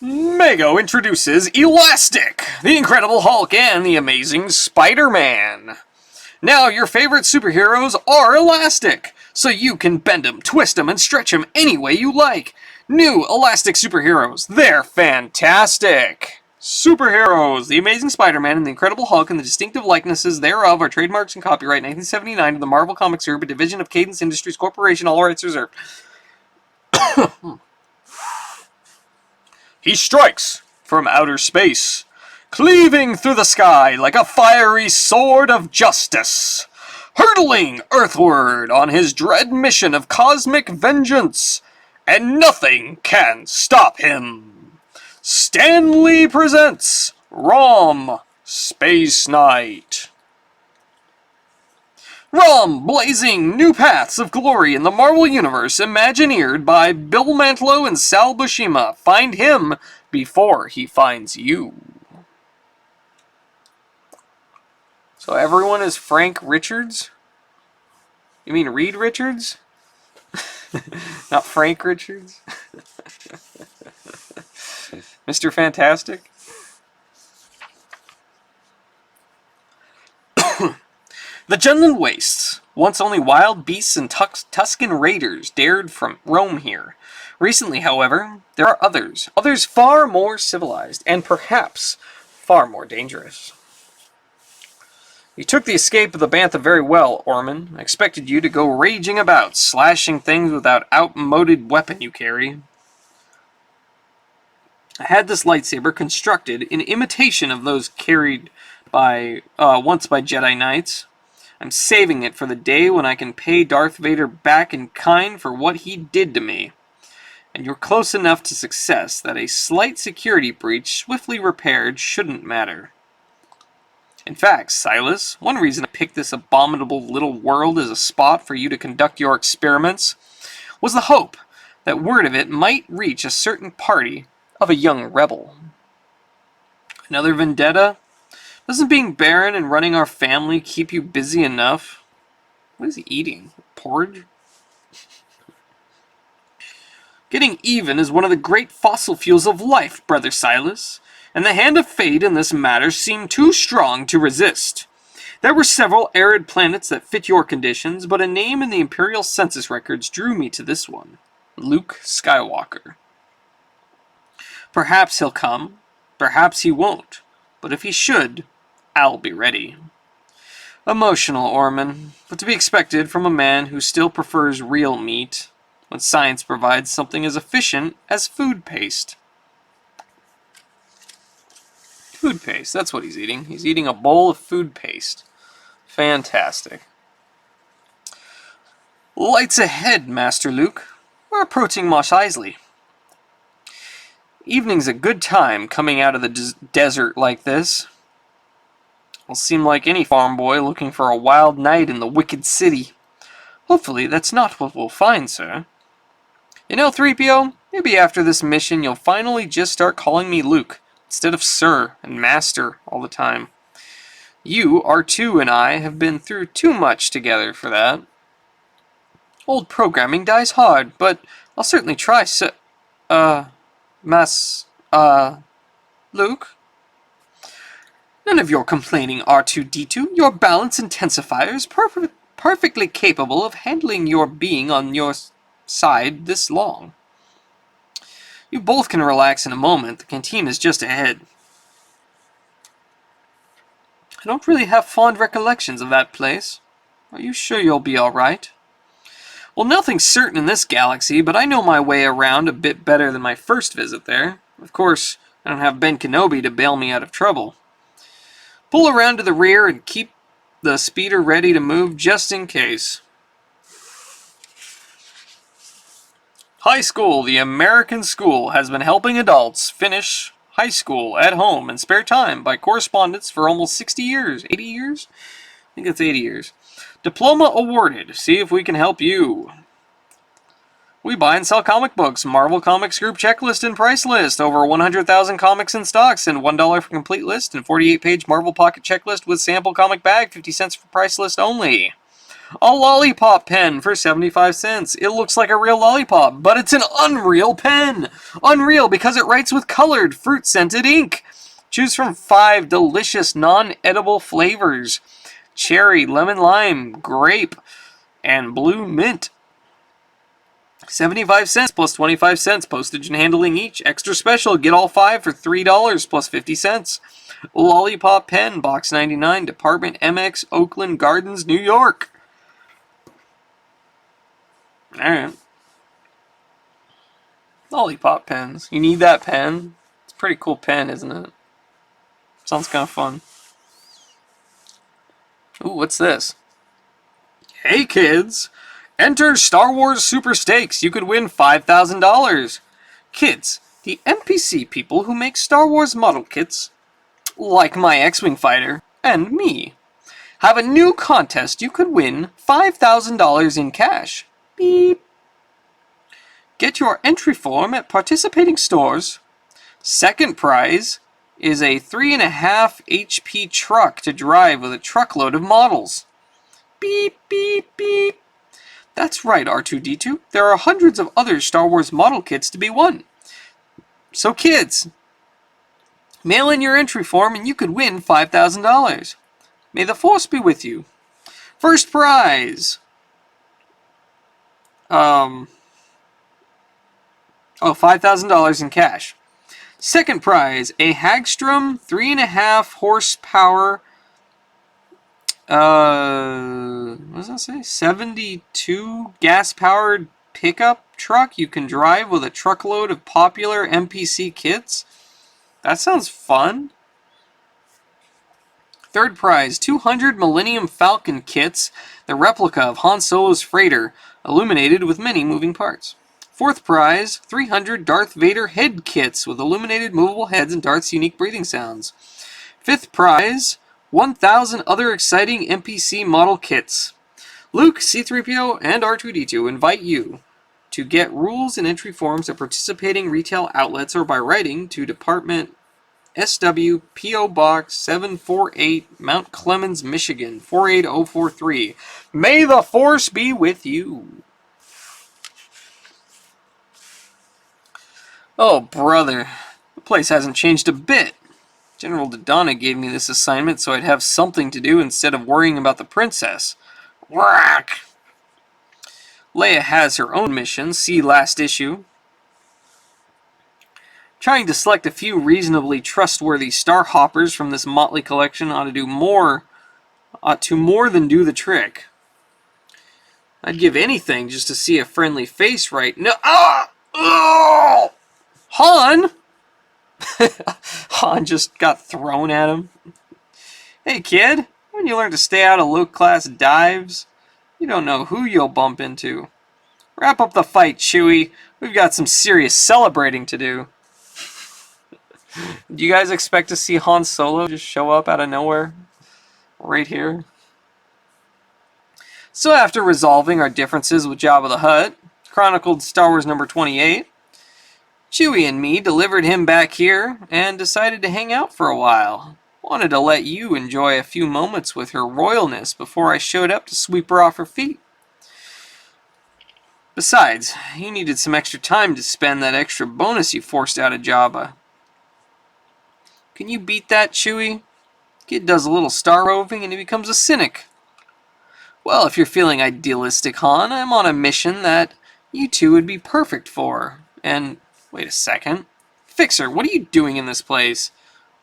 Mego introduces Elastic, the Incredible Hulk, and the Amazing Spider-Man. Now your favorite superheroes are elastic, so you can bend them, twist them, and stretch them any way you like. New elastic superheroes, they're fantastic. Superheroes! The Amazing Spider-Man and the Incredible Hulk and the distinctive likenesses thereof are trademarks and copyright 1979 of the Marvel Comics Group, a division of Cadence Industries Corporation, all rights reserved. He strikes from outer space, cleaving through the sky like a fiery sword of justice, hurtling earthward on his dread mission of cosmic vengeance, and nothing can stop him. Stan Lee presents ROM Space Knight. ROM, blazing new paths of glory in the Marvel Universe, imagineered by Bill Mantlo and Sal Buscema. Find him before he finds you. So everyone is Frank Richards? You mean Reed Richards? Not Frank Richards? Mr. Fantastic? The Junland Wastes. Once only wild beasts and Tuscan raiders dared roam here. Recently, however, there are others far more civilized, and perhaps far more dangerous. You took the escape of the Bantha very well, Orman. I expected you to go raging about, slashing things with that outmoded weapon you carry. I had this lightsaber constructed in imitation of those carried by once by Jedi Knights. I'm saving it for the day when I can pay Darth Vader back in kind for what he did to me. And you're close enough to success that a slight security breach, swiftly repaired, shouldn't matter. In fact, Silas, one reason I picked this abominable little world as a spot for you to conduct your experiments was the hope that word of it might reach a certain party of a young rebel. Another vendetta? Doesn't being barren and running our family keep you busy enough? What is he eating? Porridge? Getting even is one of the great fossil fuels of life, Brother Silas, and the hand of fate in this matter seemed too strong to resist. There were several arid planets that fit your conditions, but a name in the Imperial Census records drew me to this one. Luke Skywalker. Perhaps he'll come, perhaps he won't, but if he should, I'll be ready. Emotional, Orman, but to be expected from a man who still prefers real meat, when science provides something as efficient as food paste. Food paste, that's what he's eating. He's eating a bowl of food paste. Fantastic. Lights ahead, Master Luke. We're approaching Mos Eisley. Evening's a good time coming out of the desert like this. Will seem like any farm boy looking for a wild night in the wicked city. Hopefully that's not what we'll find, sir. You know, 3PO, maybe after this mission you'll finally just start calling me Luke, instead of Sir and Master all the time. You, R2, and I have been through too much together for that. Old programming dies hard, but I'll certainly try, Luke? None of your complaining, R2-D2. Your balance intensifier is perfectly capable of handling your being on your side this long. You both can relax in a moment. The canteen is just ahead. I don't really have fond recollections of that place. Are you sure you'll be all right? Well, nothing's certain in this galaxy, but I know my way around a bit better than my first visit there. Of course, I don't have Ben Kenobi to bail me out of trouble. Pull around to the rear and keep the speeder ready to move just in case. High school, the American school, has been helping adults finish high school at home in spare time by correspondence for almost 60 years. 80 years? I think it's 80 years. Diploma awarded. See if we can help you. We buy and sell comic books. Marvel Comics Group checklist and price list. Over 100,000 comics in stocks and $1 for complete list. And 48-page Marvel Pocket checklist with sample comic bag. 50 cents for price list only. A lollipop pen for 75 cents. It looks like a real lollipop, but it's an Unreal pen. Unreal because it writes with colored, fruit-scented ink. Choose from 5 delicious non-edible flavors. Cherry, lemon lime, grape, and blue mint. 75 cents plus 25 cents. Postage and handling each. Extra special. Get all 5 for $3 plus 50 cents. Lollipop pen. Box 99. Department MX. Oakland Gardens, New York. Alright. Lollipop pens. You need that pen. It's a pretty cool pen, isn't it? Sounds kind of fun. Ooh, what's this? Hey kids! Enter Star Wars Super Stakes. You could win $5,000. Kids, the NPC people who make Star Wars model kits, like my X-Wing fighter, and me, have a new contest. You could win $5,000 in cash. Beep. Get your entry form at participating stores. Second prize is a 3.5 HP truck to drive with a truckload of models. Beep, beep, beep. That's right, R2-D2. There are hundreds of other Star Wars model kits to be won. So kids, mail in your entry form and you could win $5,000. May the Force be with you. First prize. $5,000 in cash. Second prize, a Hagstrom 3.5 horsepower, what does that say? 72 gas-powered pickup truck you can drive with a truckload of popular NPC kits. That sounds fun. Third prize, 200 Millennium Falcon kits, the replica of Han Solo's freighter, illuminated with many moving parts. Fourth prize, 300 Darth Vader head kits with illuminated movable heads and Darth's unique breathing sounds. Fifth prize, 1,000 other exciting NPC model kits. Luke, C-3PO, and R2-D2 invite you to get rules and entry forms at participating retail outlets or by writing to Department SW P.O. Box 748, Mount Clemens, Michigan 48043. May the Force be with you. Oh, brother. The place hasn't changed a bit. General Dodonna gave me this assignment so I'd have something to do instead of worrying about the princess. Whack! Leia has her own mission. See last issue. Trying to select a few reasonably trustworthy star hoppers from this motley collection ought to more than do the trick. I'd give anything just to see a friendly face right now. Oh! Han! Han just got thrown at him. Hey kid, when you learn to stay out of low-class dives, you don't know who you'll bump into. Wrap up the fight, Chewie. We've got some serious celebrating to do. Do you guys expect to see Han Solo just show up out of nowhere? Right here? So after resolving our differences with Jabba the Hutt, chronicled Star Wars number 28, Chewie and me delivered him back here and decided to hang out for a while. Wanted to let you enjoy a few moments with her royalness before I showed up to sweep her off her feet. Besides, you needed some extra time to spend that extra bonus you forced out of Jabba. Can you beat that, Chewie? Kid does a little star roving and he becomes a cynic. Well, if you're feeling idealistic, Han, I'm on a mission that you two would be perfect for. And wait a second. Fixer, what are you doing in this place?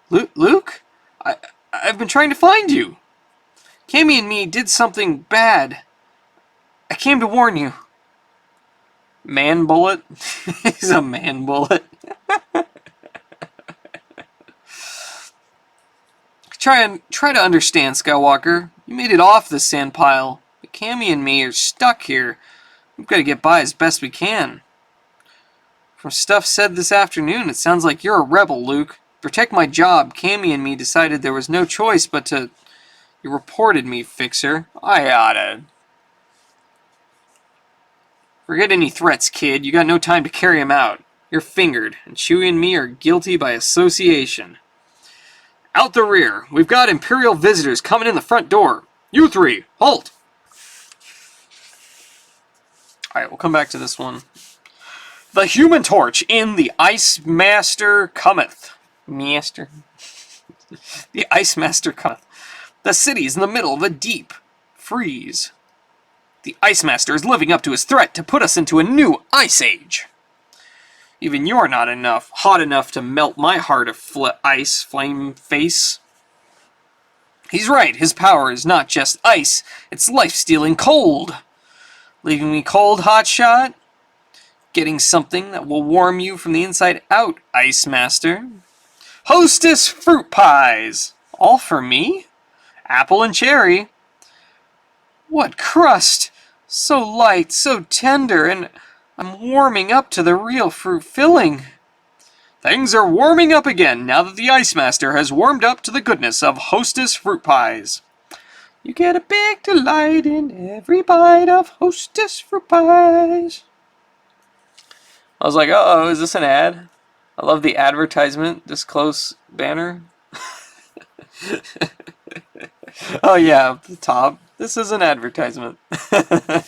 Luke? I've been trying to find you. Cammy and me did something bad. I came to warn you. Man bullet? He's a man bullet. Try to understand, Skywalker. You made it off the sand pile, but Cammy and me are stuck here. We've got to get by as best we can. From stuff said this afternoon, it sounds like you're a rebel, Luke. To protect my job, Cammy and me decided there was no choice but to... You reported me, Fixer. I oughta... Forget any threats, kid. You got no time to carry 'em out. You're fingered, and Chewie and me are guilty by association. Out the rear. We've got Imperial visitors coming in the front door. You three, halt! Alright, we'll come back to this one. The Human Torch in the Ice Master cometh. Master. The Ice Master cometh. The city's in the middle of a deep freeze. The Ice Master is living up to his threat to put us into a new ice age. Even you're not hot enough to melt my heart of ice, flame face. He's right, his power is not just ice, it's life-stealing cold. Leaving me cold, hotshot? Getting something that will warm you from the inside out, Ice Master. Hostess fruit pies! All for me? Apple and cherry. What crust! So light, so tender, and I'm warming up to the real fruit filling. Things are warming up again now that the Ice Master has warmed up to the goodness of Hostess fruit pies. You get a big delight in every bite of Hostess fruit pies. I was like, uh-oh, is this an ad? I love the advertisement, this close banner. Oh yeah, up the top. This is an advertisement. Okay,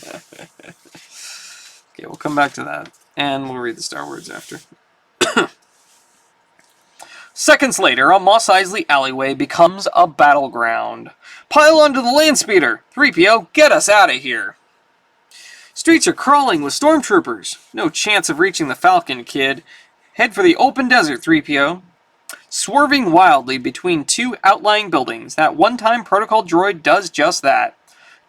we'll come back to that. And we'll read the Star Words after. Seconds later, a Mos Eisley alleyway becomes a battleground. Pile onto the land speeder! 3PO, get us out of here! Streets are crawling with stormtroopers. No chance of reaching the Falcon, kid. Head for the open desert, 3PO. Swerving wildly between two outlying buildings, that one-time protocol droid does just that.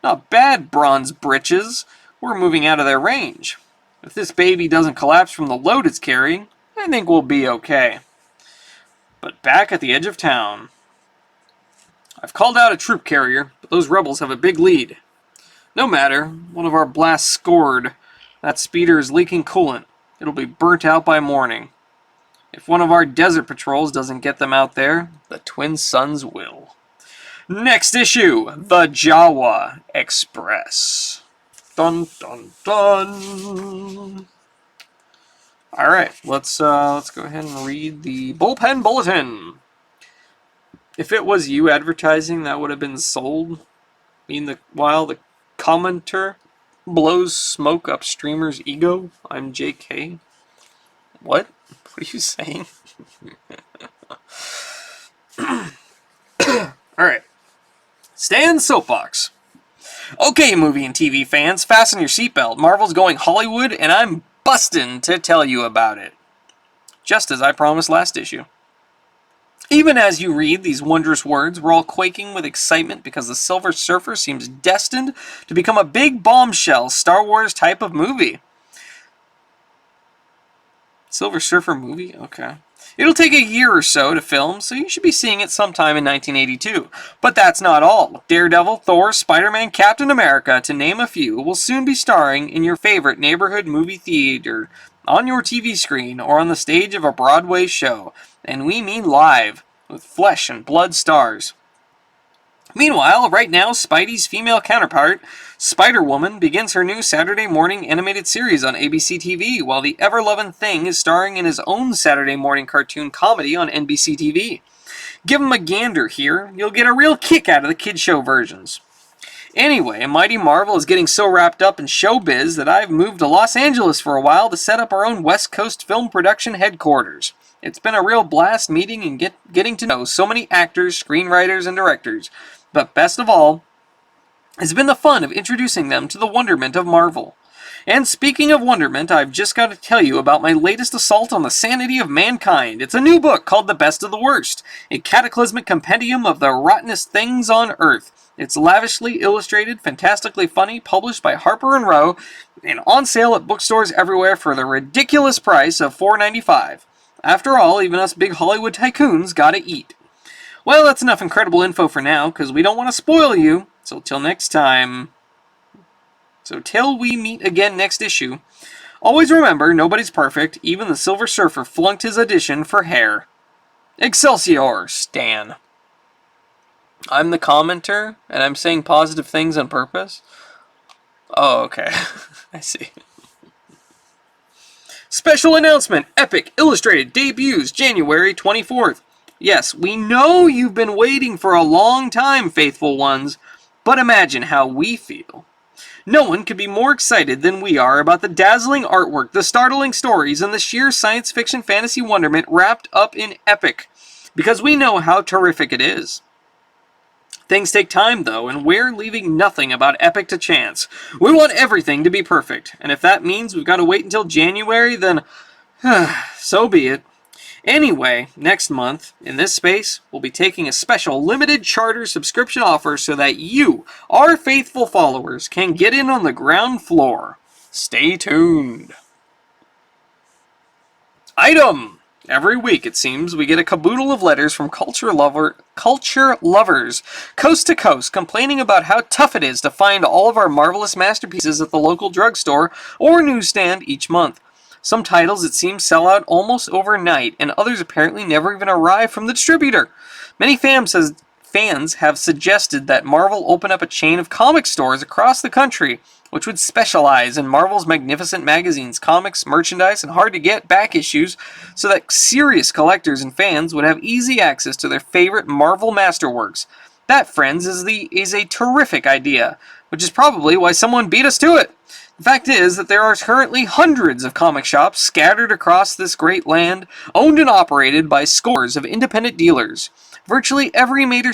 Not bad, bronze britches. We're moving out of their range. If this baby doesn't collapse from the load it's carrying, I think we'll be okay. But back at the edge of town. I've called out a troop carrier, but those rebels have a big lead. No matter, one of our blasts scored. That speeder is leaking coolant. It'll be burnt out by morning. If one of our desert patrols doesn't get them out there, the Twin Suns will. Next issue, The Jawa Express. Dun dun dun. Alright, let's go ahead and read the Bullpen Bulletin. If it was you advertising, that would have been sold. While the commenter blows smoke up streamer's ego, I'm JK. What? What are you saying? Alright. Stan's Soapbox. Okay, movie and TV fans, fasten your seatbelt. Marvel's going Hollywood, and I'm bustin' to tell you about it. Just as I promised last issue. Even as you read these wondrous words, we're all quaking with excitement because the Silver Surfer seems destined to become a big bombshell Star Wars type of movie. Silver Surfer movie? Okay. It'll take a year or so to film, so you should be seeing it sometime in 1982. But that's not all. Daredevil, Thor, Spider-Man, Captain America, to name a few, will soon be starring in your favorite neighborhood movie theater, on your TV screen, or on the stage of a Broadway show. And we mean live, with flesh and blood stars. Meanwhile, right now, Spidey's female counterpart, Spider-Woman, begins her new Saturday morning animated series on ABC TV, while the ever-loving Thing is starring in his own Saturday morning cartoon comedy on NBC TV. Give him a gander here, you'll get a real kick out of the kid show versions. Anyway, Mighty Marvel is getting so wrapped up in showbiz that I've moved to Los Angeles for a while to set up our own West Coast film production headquarters. It's been a real blast meeting and getting to know so many actors, screenwriters, and directors. But best of all, has been the fun of introducing them to the wonderment of Marvel. And speaking of wonderment, I've just got to tell you about my latest assault on the sanity of mankind. It's a new book called The Best of the Worst, a cataclysmic compendium of the rottenest things on Earth. It's lavishly illustrated, fantastically funny, published by Harper & Row, and on sale at bookstores everywhere for the ridiculous price of $4.95. After all, even us big Hollywood tycoons gotta eat. Well, that's enough incredible info for now, because we don't want to spoil you. So till next time. So till we meet again next issue, always remember, nobody's perfect. Even the Silver Surfer flunked his audition for hair. Excelsior, Stan. I'm the commenter, and I'm saying positive things on purpose? Oh, okay. I see. Special announcement! Epic Illustrated debuts January 24th. Yes, we know you've been waiting for a long time, faithful ones, but imagine how we feel. No one could be more excited than we are about the dazzling artwork, the startling stories, and the sheer science fiction fantasy wonderment wrapped up in Epic, because we know how terrific it is. Things take time, though, and we're leaving nothing about epic to chance. We want everything to be perfect, and if that means we've got to wait until January, then so be it. Anyway, next month, in this space, we'll be taking a special limited charter subscription offer so that you, our faithful followers, can get in on the ground floor. Stay tuned. Item! Every week, it seems, we get a caboodle of letters from culture lovers, coast to coast, complaining about how tough it is to find all of our marvelous masterpieces at the local drugstore or newsstand each month. Some titles, it seems, sell out almost overnight, and others apparently never even arrive from the distributor. Many fans have suggested that Marvel open up a chain of comic stores across the country, which would specialize in Marvel's magnificent magazines, comics, merchandise, and hard-to-get back issues, so that serious collectors and fans would have easy access to their favorite Marvel masterworks. That, friends, is a terrific idea, which is probably why someone beat us to it. The fact is that there are currently hundreds of comic shops scattered across this great land, owned and operated by scores of independent dealers. Virtually every major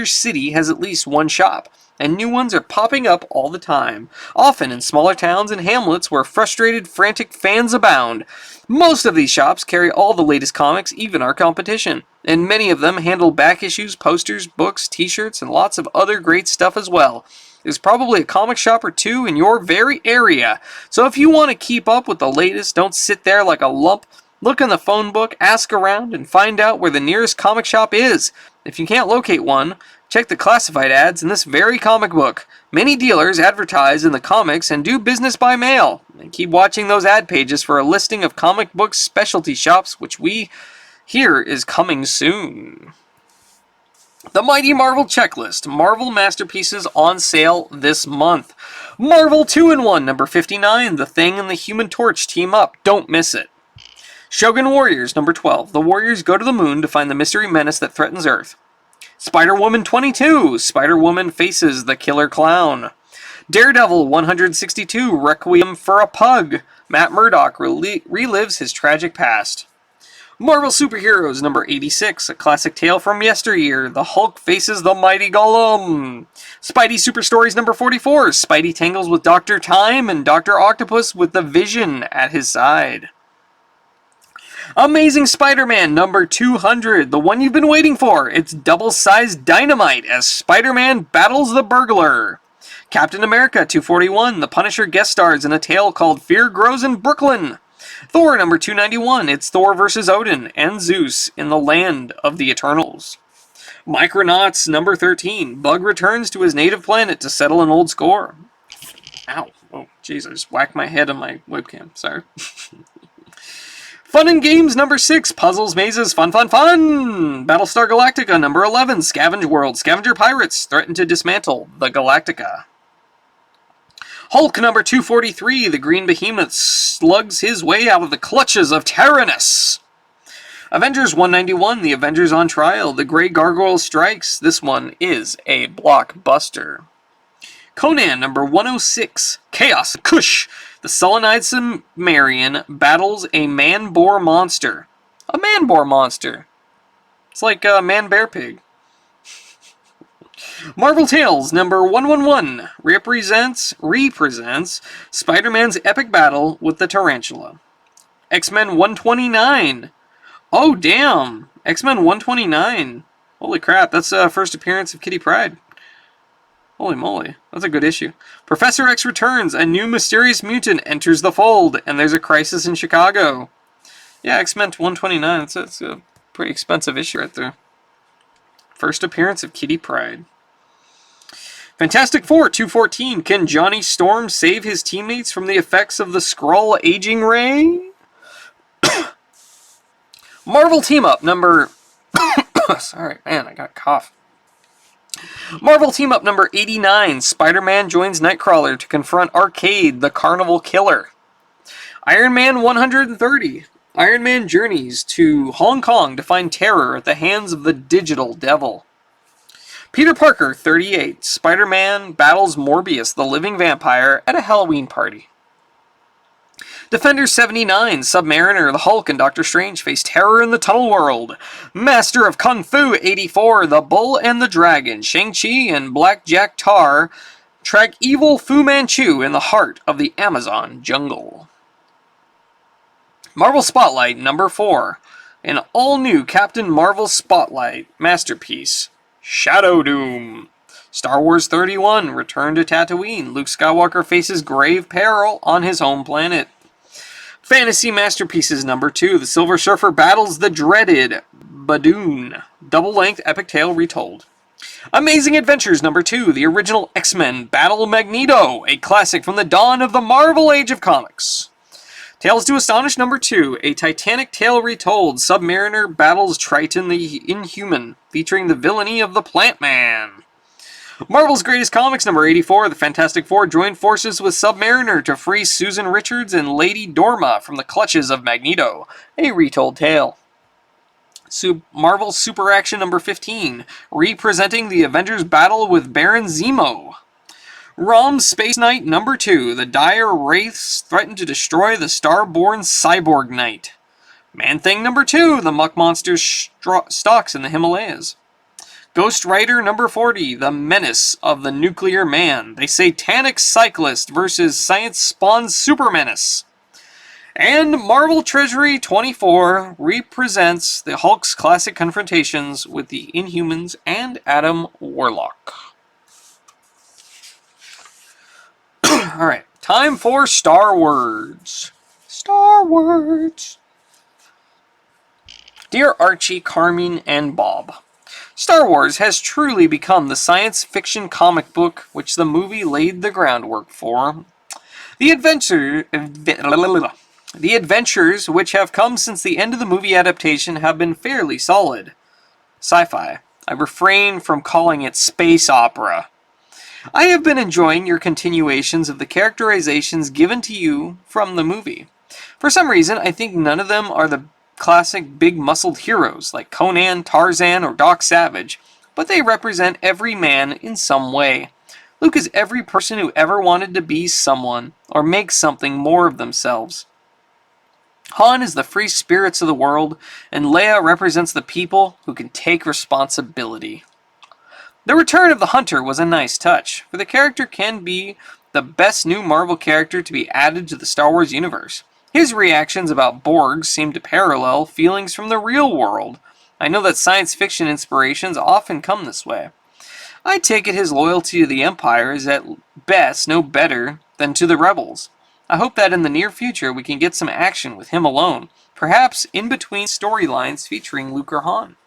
city has at least one shop, and new ones are popping up all the time, often in smaller towns and hamlets where frustrated, frantic fans abound. Most of these shops carry all the latest comics, even our competition, and many of them handle back issues, posters, books, t-shirts, and lots of other great stuff as well. There's probably a comic shop or two in your very area, so if you want to keep up with the latest, don't sit there like a lump. Look in the phone book, ask around, and find out where the nearest comic shop is. If you can't locate one, check the classified ads in this very comic book. Many dealers advertise in the comics and do business by mail. And keep watching those ad pages for a listing of comic book specialty shops, which we hear is coming soon. The Mighty Marvel Checklist. Marvel Masterpieces on sale this month. Marvel 2-in-1, number 59. The Thing and the Human Torch team up. Don't miss it. Shogun Warriors, number 12. The Warriors go to the moon to find the mystery menace that threatens Earth. Spider-Woman 22. Spider-Woman faces the Killer Clown. Daredevil 162. Requiem for a Pug. Matt Murdock relives his tragic past. Marvel Superheroes number 86, a classic tale from yesteryear. The Hulk faces the mighty Gollum. Spidey Super Stories number 44. Spidey tangles with Dr. Time and Dr. Octopus with the Vision at his side. Amazing Spider-Man number 200, the one you've been waiting for. It's double-sized dynamite as Spider-Man battles the burglar. Captain America 241, the Punisher guest stars in a tale called Fear Grows in Brooklyn. Thor number 291, it's Thor vs. Odin and Zeus in the land of the Eternals. Micronauts number 13, Bug returns to his native planet to settle an old score. Ow. Oh, jeez, I just whacked my head on my webcam. Sorry. Fun and Games number 6, Puzzles, Mazes, Fun, Fun, Fun! Battlestar Galactica number 11, Scavenge World, Scavenger Pirates threaten to dismantle the Galactica. Hulk number 243, the Green Behemoth slugs his way out of the clutches of Tyrannus. Avengers 191, the Avengers on Trial, the Grey Gargoyle strikes. This one is a blockbuster. Conan number 106, Chaos Kush, the Sullenized Cimmerian battles a man-boar monster. A man-boar monster. It's like a man-bear-pig. Marvel Tales number 111 represents Spider-Man's epic battle with the Tarantula. X-Men 129. Oh, damn. X-Men 129. Holy crap, that's the first appearance of Kitty Pryde. Holy moly, that's a good issue. Professor X returns. A new mysterious mutant enters the fold, and there's a crisis in Chicago. Yeah, X-Men 129. It's a pretty expensive issue right there. First appearance of Kitty Pryde. Fantastic Four 214. Can Johnny Storm save his teammates from the effects of the Skrull aging ray? Marvel Team Up number... Sorry, man, I got a cough. Marvel Team Up number 89. Spider-Man joins Nightcrawler to confront Arcade, the Carnival Killer. Iron Man 130. Iron Man journeys to Hong Kong to find terror at the hands of the Digital Devil. Peter Parker 38. Spider-Man battles Morbius, the living vampire, at a Halloween party. Defender 79, Submariner, the Hulk, and Doctor Strange face terror in the Tunnel World. Master of Kung Fu 84, The Bull and the Dragon, Shang-Chi, and Black Jack Tar track evil Fu Manchu in the heart of the Amazon jungle. Marvel Spotlight number 4, an all-new Captain Marvel Spotlight masterpiece, Shadow Doom. Star Wars 31, Return to Tatooine. Luke Skywalker faces grave peril on his home planet. Fantasy Masterpieces number 2, The Silver Surfer battles the dreaded Badoon. Double-length epic tale retold. Amazing Adventures number 2, The Original X-Men Battle Magneto, a classic from the dawn of the Marvel Age of Comics. Tales to Astonish number 2, a Titanic tale retold. Submariner battles Triton the Inhuman, featuring the villainy of the Plant Man. Marvel's Greatest Comics number 84, The Fantastic Four join forces with Submariner to free Susan Richards and Lady Dorma from the clutches of Magneto, a retold tale. Marvel Super Action number 15, representing the Avengers battle with Baron Zemo. Rom's Space Knight number 2, the dire wraiths threaten to destroy the star-born Cyborg Knight. Man-Thing number 2, the muck monsters stalks in the Himalayas. Ghost Rider number 40, the menace of the nuclear man, the satanic cyclist versus science-spawned super menace. And Marvel Treasury 24 represents the Hulk's classic confrontations with the Inhumans and Adam Warlock. Alright, time for Star Words. Star Words. Dear Archie, Carmine, and Bob, Star Wars has truly become the science fiction comic book which the movie laid the groundwork for. The adventures which have come since the end of the movie adaptation have been fairly solid. Sci-fi. I refrain from calling it space opera. I have been enjoying your continuations of the characterizations given to you from the movie. For some reason, I think none of them are the classic big-muscled heroes like Conan, Tarzan, or Doc Savage, but they represent every man in some way. Luke is every person who ever wanted to be someone, or make something more of themselves. Han is the free spirits of the world, and Leia represents the people who can take responsibility. The return of the Hunter was a nice touch, for the character can be the best new Marvel character to be added to the Star Wars universe. His reactions about Borgs seem to parallel feelings from the real world. I know that science fiction inspirations often come this way. I take it his loyalty to the Empire is at best no better than to the Rebels. I hope that in the near future we can get some action with him alone, perhaps in between storylines featuring Luke or Han.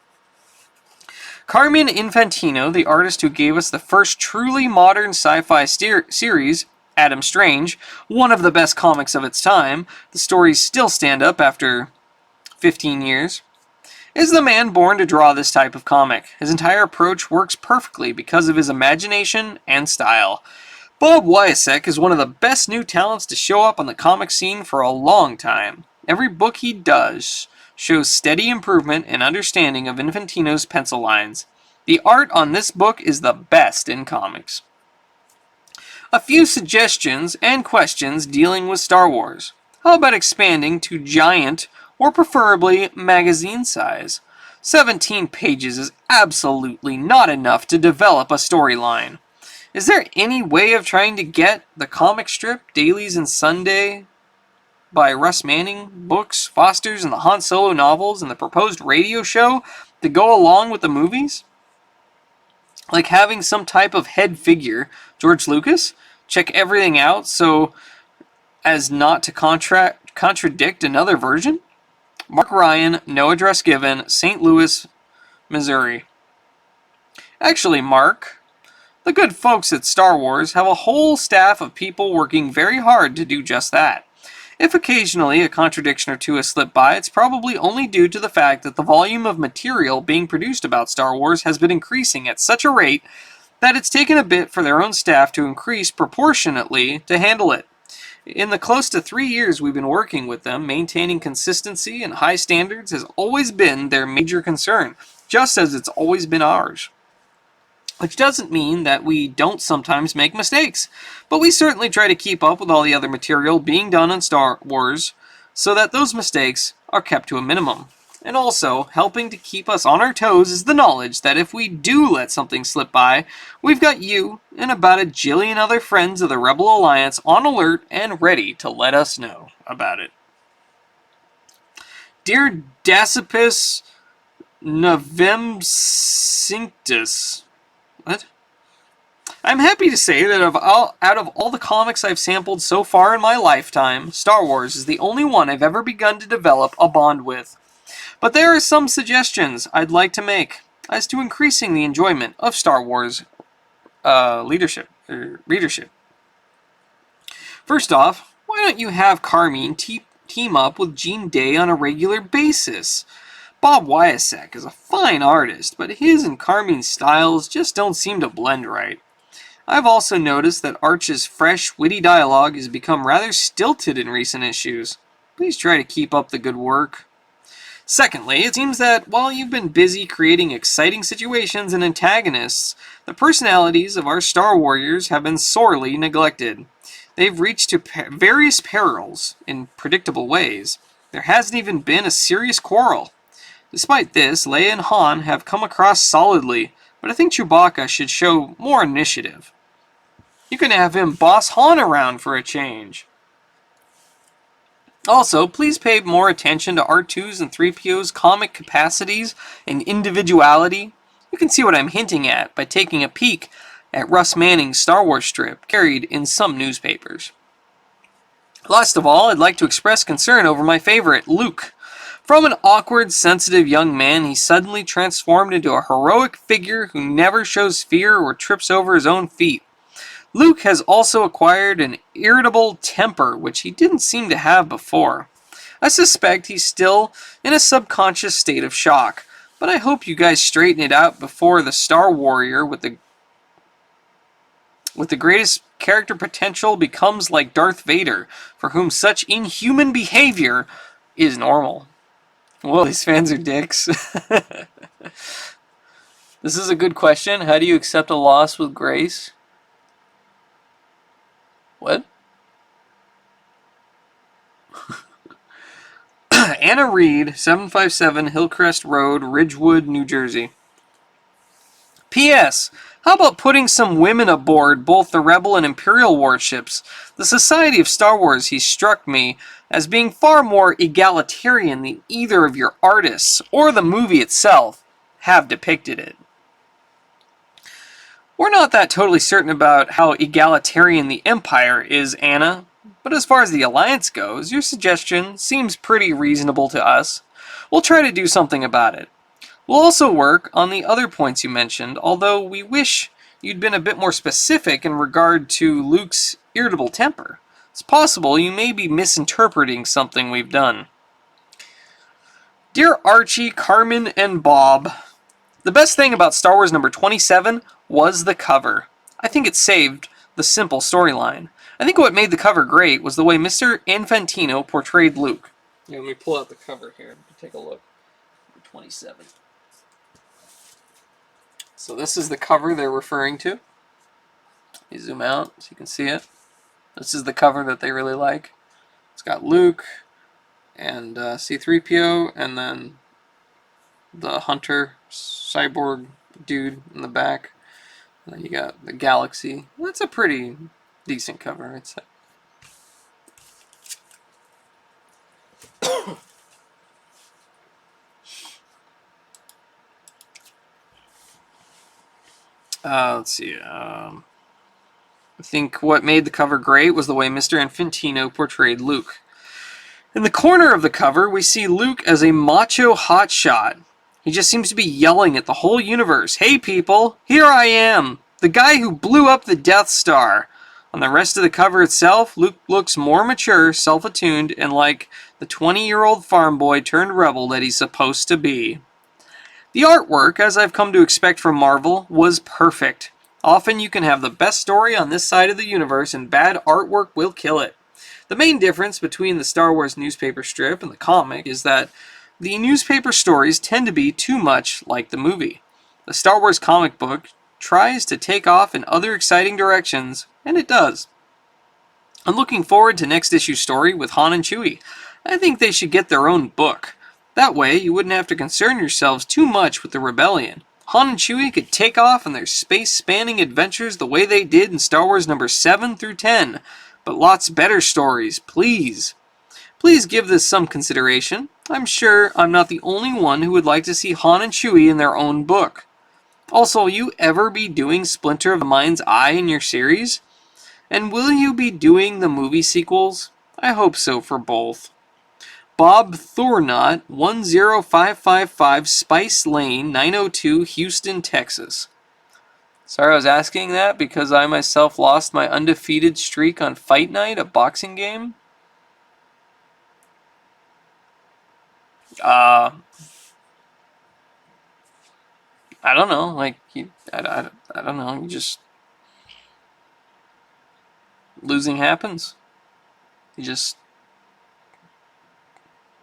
Carmine Infantino, the artist who gave us the first truly modern sci-fi series, Adam Strange, one of the best comics of its time, the stories still stand up after 15 years, is the man born to draw this type of comic. His entire approach works perfectly because of his imagination and style. Bob Wiacek is one of the best new talents to show up on the comic scene for a long time. Every book he does shows steady improvement and understanding of Infantino's pencil lines. The art on this book is the best in comics. A few suggestions and questions dealing with Star Wars. How about expanding to giant, or preferably magazine size? 17 pages is absolutely not enough to develop a storyline. Is there any way of trying to get the comic strip, Dailies and Sunday, by Russ Manning, books, Foster's, and the Han Solo novels, and the proposed radio show to go along with the movies? Like having some type of head figure, George Lucas, check everything out so as not to contradict another version? Mark Ryan, no address given, St. Louis, Missouri. Actually, Mark, the good folks at Star Wars have a whole staff of people working very hard to do just that. If occasionally a contradiction or two has slipped by, it's probably only due to the fact that the volume of material being produced about Star Wars has been increasing at such a rate that it's taken a bit for their own staff to increase proportionately to handle it. In the close to 3 years we've been working with them, maintaining consistency and high standards has always been their major concern, just as it's always been ours. Which doesn't mean that we don't sometimes make mistakes, but we certainly try to keep up with all the other material being done on Star Wars so that those mistakes are kept to a minimum. And also, helping to keep us on our toes is the knowledge that if we do let something slip by, we've got you and about a jillion other friends of the Rebel Alliance on alert and ready to let us know about it. Dear Dacipus Novemcinctus, what? I'm happy to say that out of all the comics I've sampled so far in my lifetime, Star Wars is the only one I've ever begun to develop a bond with. But there are some suggestions I'd like to make as to increasing the enjoyment of Star Wars readership. First off, why don't you have Carmine team up with Gene Day on a regular basis? Bob Wyasek is a fine artist, but his and Carmine's styles just don't seem to blend right. I've also noticed that Arch's fresh, witty dialogue has become rather stilted in recent issues. Please try to keep up the good work. Secondly, it seems that while you've been busy creating exciting situations and antagonists, the personalities of our Star Warriors have been sorely neglected. They've reached to various perils in predictable ways. There hasn't even been a serious quarrel. Despite this, Leia and Han have come across solidly, but I think Chewbacca should show more initiative. You can have him boss Han around for a change. Also, please pay more attention to R2's and 3PO's comic capacities and individuality. You can see what I'm hinting at by taking a peek at Russ Manning's Star Wars strip, carried in some newspapers. Last of all, I'd like to express concern over my favorite, Luke. From an awkward, sensitive young man, he suddenly transformed into a heroic figure who never shows fear or trips over his own feet. Luke has also acquired an irritable temper, which he didn't seem to have before. I suspect he's still in a subconscious state of shock, but I hope you guys straighten it out before the Star Warrior with the greatest character potential becomes like Darth Vader, for whom such inhuman behavior is normal. Well, these fans are dicks. This is a good question. How do you accept a loss with grace? What? Anna Reed, 757 Hillcrest Road, Ridgewood, New Jersey. P.S. How about putting some women aboard both the Rebel and Imperial warships? The Society of Star Wars has struck me as being far more egalitarian than either of your artists or the movie itself have depicted it. We're not that totally certain about how egalitarian the Empire is, Anna, but as far as the Alliance goes, your suggestion seems pretty reasonable to us. We'll try to do something about it. We'll also work on the other points you mentioned, although we wish you'd been a bit more specific in regard to Luke's irritable temper. It's possible you may be misinterpreting something we've done. Dear Archie, Carmen, and Bob, the best thing about Star Wars number 27 was the cover. I think it saved the simple storyline. I think what made the cover great was the way Mr. Infantino portrayed Luke. Yeah, let me pull out the cover here to take a look. 27. So this is the cover they're referring to. You zoom out so you can see it. This is the cover that they really like. It's got Luke and C-3PO and then the hunter cyborg dude in the back. And then you got the galaxy. That's a pretty decent cover, I'd say. Let's see. I think what made the cover great was the way Mr. Infantino portrayed Luke. In the corner of the cover, we see Luke as a macho hotshot. He just seems to be yelling at the whole universe, "Hey people, here I am, the guy who blew up the Death Star." On the rest of the cover itself, Luke looks more mature, self-attuned, and like the 20-year-old farm boy turned rebel that he's supposed to be. The artwork, as I've come to expect from Marvel, was perfect. Often you can have the best story on this side of the universe and bad artwork will kill it. The main difference between the Star Wars newspaper strip and the comic is that the newspaper stories tend to be too much like the movie. The Star Wars comic book tries to take off in other exciting directions, and it does. I'm looking forward to next issue's story with Han and Chewie. I think they should get their own book. That way, you wouldn't have to concern yourselves too much with the rebellion. Han and Chewie could take off on their space-spanning adventures the way they did in Star Wars number 7 through 10. But lots better stories, please. Please give this some consideration. I'm sure I'm not the only one who would like to see Han and Chewie in their own book. Also, will you ever be doing Splinter of the Mind's Eye in your series? And will you be doing the movie sequels? I hope so for both. Bob Thornott, 10555 Spice Lane, 902, Houston, Texas. Sorry I was asking that because I myself lost my undefeated streak on Fight Night, a boxing game. I don't know, like, I don't know, you just, losing happens. You just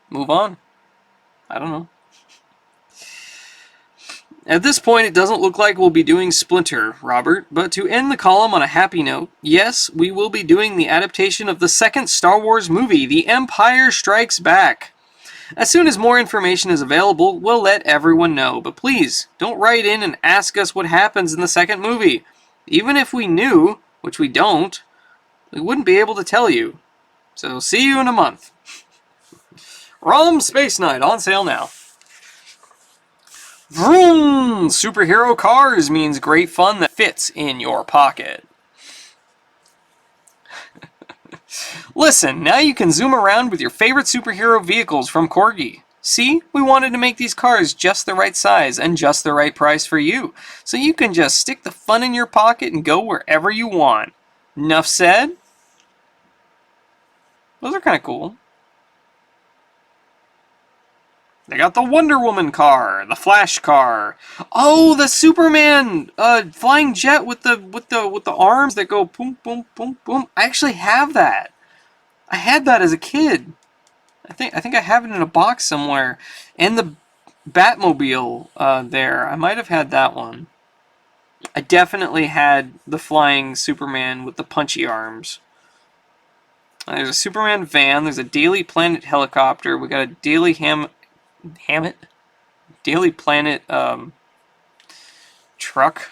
move on. I don't know. At this point, it doesn't look like we'll be doing Splinter, Robert, but to end the column on a happy note, yes, we will be doing the adaptation of the second Star Wars movie, The Empire Strikes Back. As soon as more information is available, we'll let everyone know, but please, don't write in and ask us what happens in the second movie. Even if we knew, which we don't, we wouldn't be able to tell you. So see you in a month. ROM Space Knight on sale now. Vroom! Superhero cars means great fun that fits in your pocket. Listen, now you can zoom around with your favorite superhero vehicles from Corgi. See, we wanted to make these cars just the right size and just the right price for you, so you can just stick the fun in your pocket and go wherever you want. Enough said? Those are kind of cool. They got the Wonder Woman car, the Flash car. Oh, the Superman flying jet with the arms that go boom boom boom boom. I actually have that. I had that as a kid. I think I have it in a box somewhere. And the Batmobile there. I might have had that one. I definitely had the flying Superman with the punchy arms. There's a Superman van. There's a Daily Planet helicopter. We got a Daily Daily Planet truck.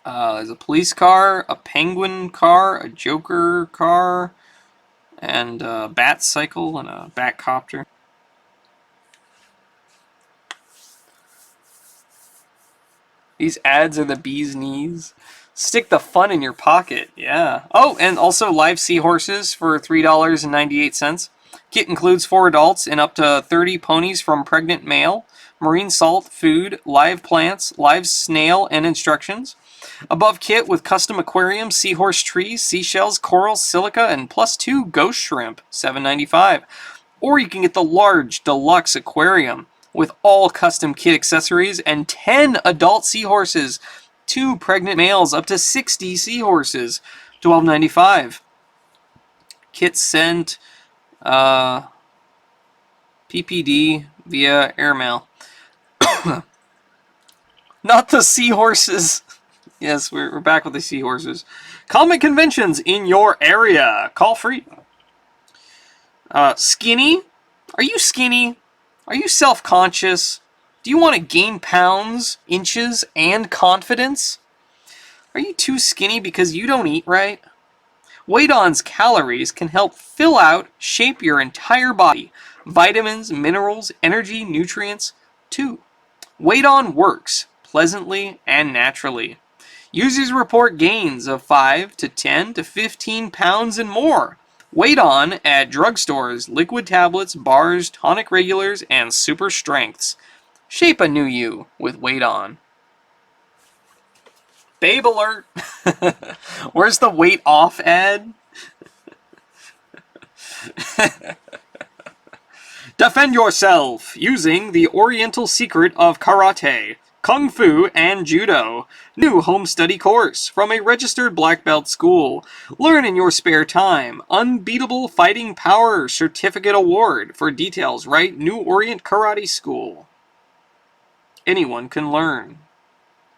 There's a police car, a penguin car, a Joker car, and a bat cycle and a bat copter. These ads are the bee's knees. Stick the fun in your pocket, yeah. Oh, and also live seahorses for $3.98. Kit includes 4 adults and up to 30 ponies from pregnant male, marine salt, food, live plants, live snail, and instructions. Above kit with custom aquarium, seahorse trees, seashells, coral, silica, and +2 ghost shrimp, $7.95. Or you can get the large deluxe aquarium with all custom kit accessories and 10 adult seahorses, 2 pregnant males, up to 60 seahorses, $12.95. Kit sent PPD via airmail. Not the seahorses. Yes, we're back with the seahorses. Comic conventions in your area. Call free. Skinny? Are you skinny? Are you self-conscious? Do you want to gain pounds, inches, and confidence? Are you too skinny because you don't eat right? Weight On's calories can help fill out, shape your entire body. Vitamins, minerals, energy, nutrients, too. Weight On works pleasantly and naturally. Users report gains of 5 to 10 to 15 pounds and more. Weight On at drugstores, liquid tablets, bars, tonic regulars, and super strengths. Shape a new you with Weight On. Babe alert! Where's the weight off ad? Defend yourself using the Oriental Secret of Karate, Kung Fu, and Judo. New home study course from a registered black belt school. Learn in your spare time. Unbeatable Fighting Power Certificate Award. For details, write New Orient Karate School. Anyone can learn.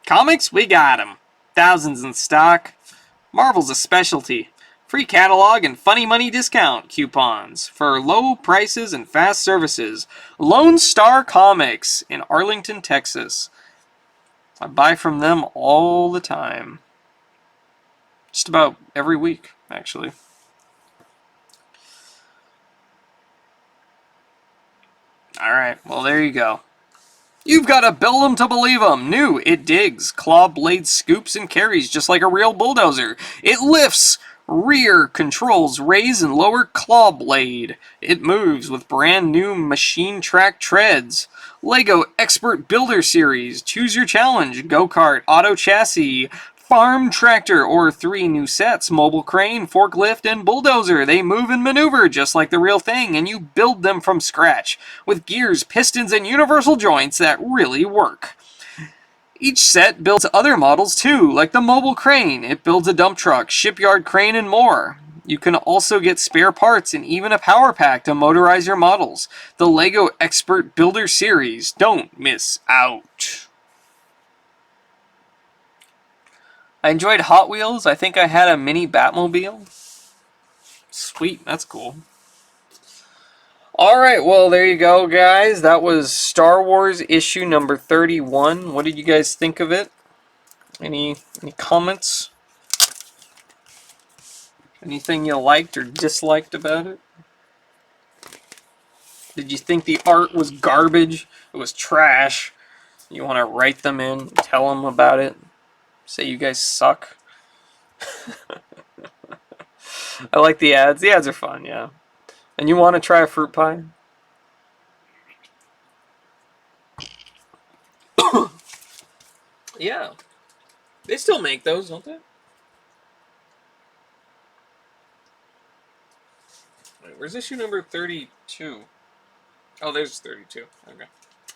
Comics, we got 'em. Thousands in stock. Marvel's a specialty. Free catalog and funny money discount coupons for low prices and fast services. Lone Star Comics in Arlington, Texas. I buy from them all the time. Just about every week, actually. Alright, well there you go. You've got to build them to believe them. New, it digs. Claw blade scoops and carries just like a real bulldozer. It lifts. Rear controls raise and lower claw blade. It moves with brand new machine track treads. Lego Expert Builder Series. Choose your challenge. Go-kart, auto chassis, farm tractor, or 3 new sets. Mobile crane, forklift, and bulldozer. They move and maneuver just like the real thing, and you build them from scratch with gears, pistons, and universal joints that really work. Each set builds other models too, like the mobile crane. It builds a dump truck, shipyard crane, and more. You can also get spare parts and even a power pack to motorize your models. The LEGO Expert Builder Series. Don't miss out. I enjoyed Hot Wheels. I think I had a mini Batmobile. Sweet, that's cool. Alright, well, there you go, guys. That was Star Wars issue number 31. What did you guys think of it? Any comments? Anything you liked or disliked about it? Did you think the art was garbage? It was trash? You want to write them in, tell them about it? Say you guys suck? I like the ads. The ads are fun, yeah. And you want to try a fruit pie? Yeah. They still make those, don't they? Wait, where's issue number 32? Oh, there's 32. Okay.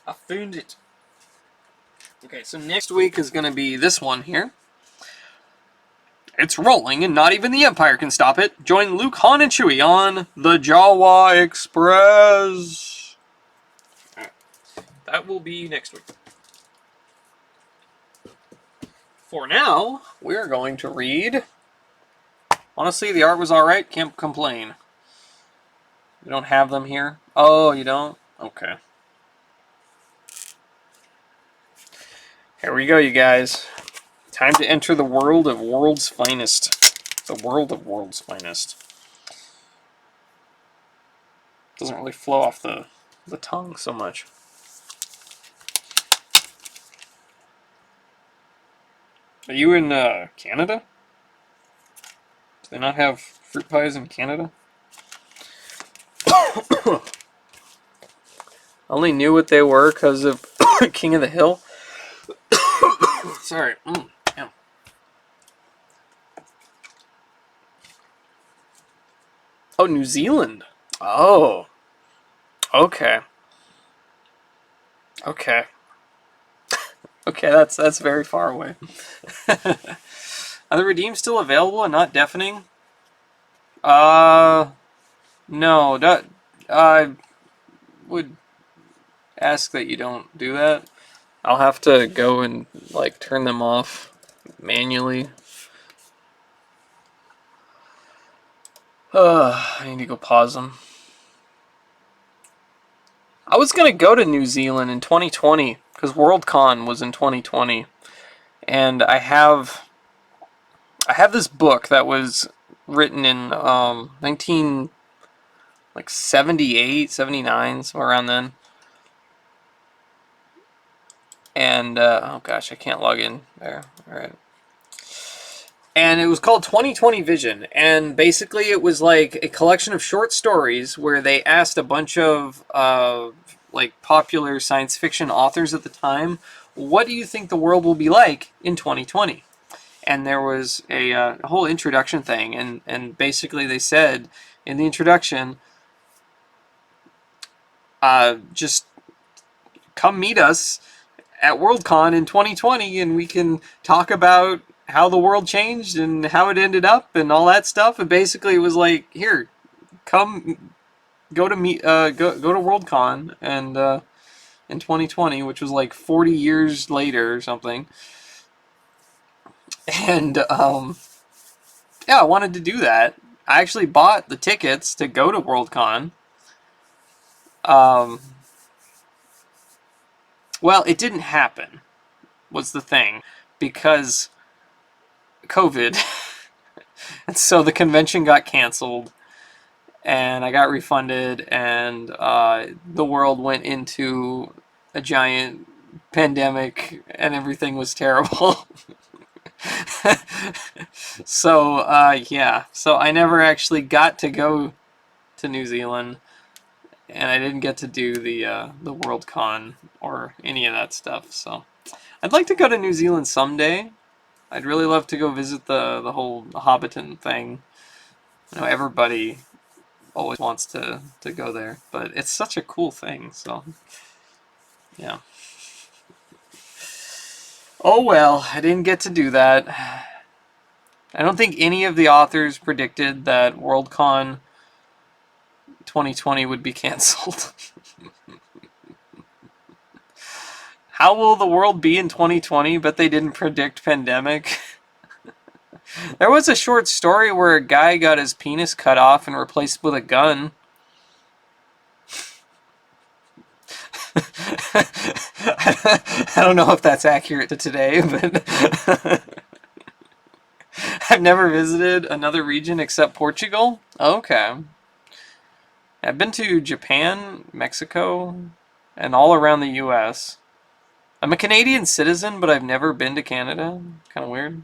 I found it. Okay, so next week is going to be this one here. It's rolling, and not even the Empire can stop it. Join Luke, Han, and Chewie on the Jawa Express. Right. That will be next week. For now, we're going to read... Honestly, the art was alright. Can't complain. We don't have them here. Oh, you don't? Okay. Here we go, you guys. Time to enter the world of world's finest. The world of world's finest. Doesn't really flow off the tongue so much. Are you in Canada? Do they not have fruit pies in Canada? I only knew what they were because of King of the Hill. Sorry. Yeah. Oh, New Zealand. Oh. Okay. Okay. Okay, that's very far away. Are the redeems still available and not deafening? No. That I would ask that you don't do that. I'll have to go and like turn them off manually. I need to go pause them. I was gonna go to New Zealand in 2020 because Worldcon was in 2020, and I have this book that was written in 1978, 79, somewhere around then. And oh gosh, I can't log in there. All right. And it was called 2020 Vision, and basically it was like a collection of short stories where they asked a bunch of like popular science fiction authors at the time, what do you think the world will be like in 2020? And there was a whole introduction thing, and basically they said in the introduction, just come meet us at Worldcon in 2020 and we can talk about how the world changed and how it ended up and all that stuff. And basically it was like, here, come go to Worldcon and in 2020, which was like 40 years later or something. And yeah, I wanted to do that. I actually bought the tickets to go to Worldcon. Um, well, it didn't happen, was the thing, because COVID. And so the convention got canceled, and I got refunded, and the world went into a giant pandemic, and everything was terrible. So yeah, so I never actually got to go to New Zealand, and I didn't get to do the Worldcon or any of that stuff. So I'd like to go to New Zealand someday. I'd really love to go visit the whole Hobbiton thing. You know, everybody always wants to go there, but it's such a cool thing. So yeah. Oh well, I didn't get to do that. I don't think any of the authors predicted that Worldcon 2020 would be canceled. How will the world be in 2020? But they didn't predict pandemic. There was a short story where a guy got his penis cut off and replaced with a gun. I don't know if that's accurate to today, but I've never visited another region except Portugal. Okay. I've been to Japan, Mexico, and all around the US. I'm a Canadian citizen, but I've never been to Canada. Kind of weird.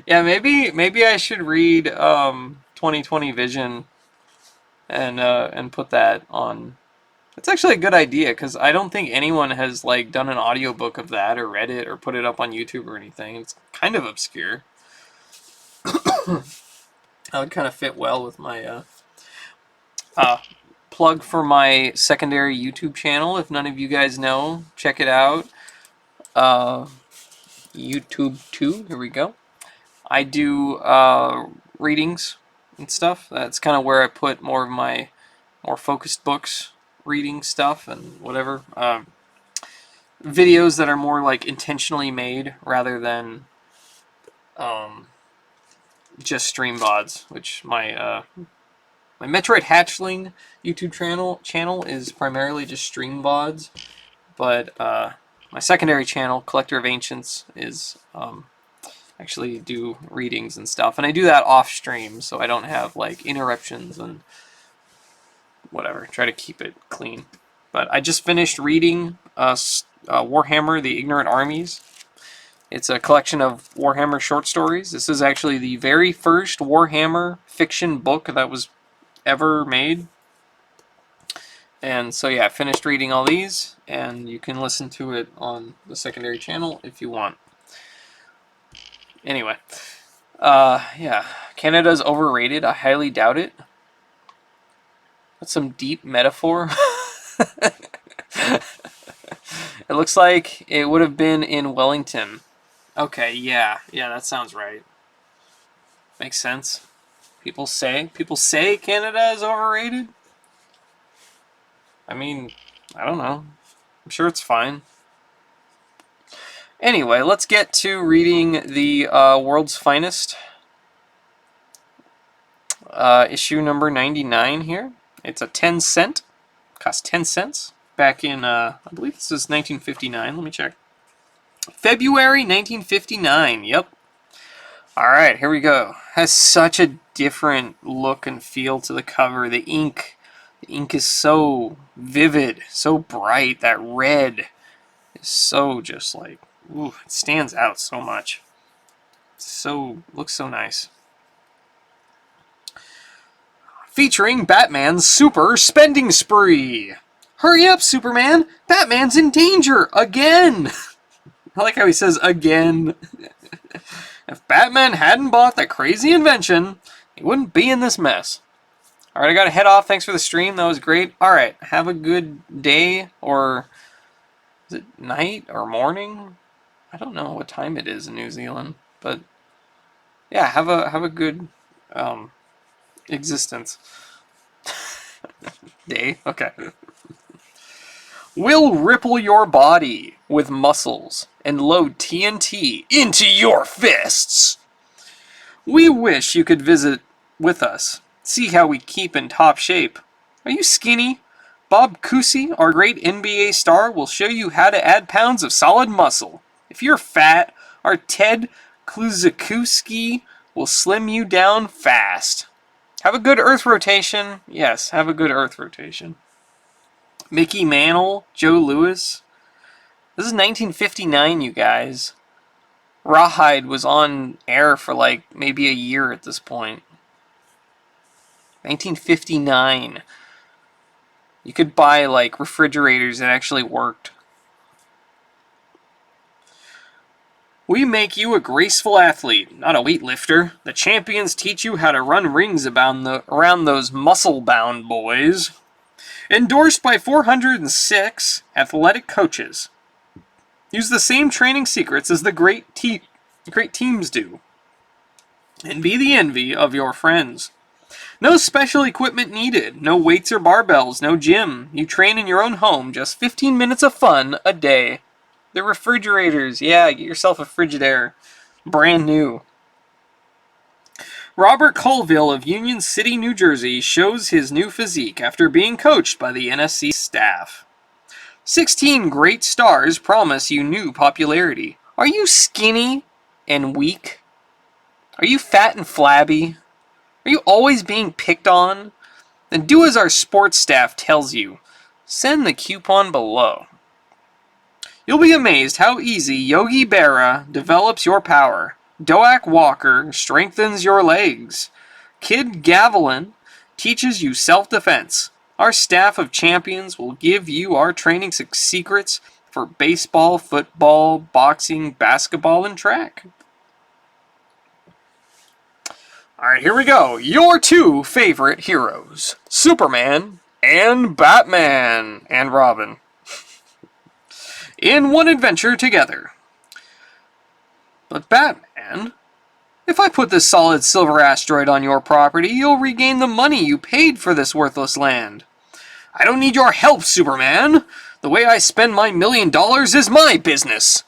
Yeah, maybe I should read 2020 Vision and put that on. It's actually a good idea because I don't think anyone has like done an audiobook of that or read it or put it up on YouTube or anything. It's kind of obscure. That would kind of fit well with my uh, plug for my secondary YouTube channel. If none of you guys know, check it out. YouTube 2. Here we go. I do readings and stuff. That's kind of where I put more of my more focused books, reading stuff, and whatever. Videos that are more like intentionally made rather than just stream VODs, which my Metroid Hatchling YouTube channel is primarily just stream VODs, but my secondary channel, Collector of Ancients, is actually do readings and stuff, and I do that off stream, so I don't have like interruptions and whatever. Try to keep it clean. But I just finished reading Warhammer: The Ignorant Armies. It's a collection of Warhammer short stories. This is actually the very first Warhammer fiction book that was ever made. And so yeah, I finished reading all these, and you can listen to it on the secondary channel if you want. Anyway, yeah, Canada's overrated. I highly doubt it. That's some deep metaphor. It looks like it would have been in Wellington. Okay, yeah, that sounds right. Makes sense. People say Canada is overrated. I mean, I don't know. I'm sure it's fine. Anyway, let's get to reading the World's Finest issue number 99 here. It's a 10-cent. Cost 10 cents. Back in, I believe this is 1959. Let me check. February 1959. Yep. Alright, here we go. Has such a different look and feel to the cover. The ink is so vivid, so bright. That red is so just like, ooh, it stands out so much. Looks so nice. Featuring Batman's super spending spree. Hurry up, Superman! Batman's in danger again! I like how he says again. If Batman hadn't bought that crazy invention, he wouldn't be in this mess. Alright, I gotta head off. Thanks for the stream. That was great. Alright, have a good day, or is it night or morning? I don't know what time it is in New Zealand, but yeah, have a good existence. Day? Okay. We'll ripple your body with muscles and load TNT into your fists. We wish you could visit with us, see how we keep in top shape. Are you skinny? Bob Cousy, our great NBA star, will show you how to add pounds of solid muscle. If you're fat, our Ted Kluzakowski will slim you down fast. Have a good earth rotation. Yes, have a good earth rotation. Mickey Mantle, Joe Louis. This is 1959, you guys. Rawhide was on air for like maybe a year at this point. 1959. You could buy like refrigerators that actually worked. We make you a graceful athlete, not a weightlifter. The champions teach you how to run rings around those muscle-bound boys. Endorsed by 406 athletic coaches. Use the same training secrets as the great teams do. And be the envy of your friends. No special equipment needed. No weights or barbells. No gym. You train in your own home. Just 15 minutes of fun a day. The refrigerators. Yeah, get yourself a Frigidaire. Brand new. Robert Colville of Union City, New Jersey shows his new physique after being coached by the NSC staff. 16 great stars promise you new popularity. Are you skinny and weak? Are you fat and flabby? Are you always being picked on? Then do as our sports staff tells you. Send the coupon below. You'll be amazed how easy Yogi Berra develops your power. Doak Walker strengthens your legs. Kid Gavilan teaches you self-defense. Our staff of champions will give you our training secrets for baseball, football, boxing, basketball, and track. Alright, here we go. Your two favorite heroes. Superman and Batman and Robin. In one adventure together. But Batman, if I put this solid silver asteroid on your property, you'll regain the money you paid for this worthless land. I don't need your help, Superman. The way I spend my $1 million is my business.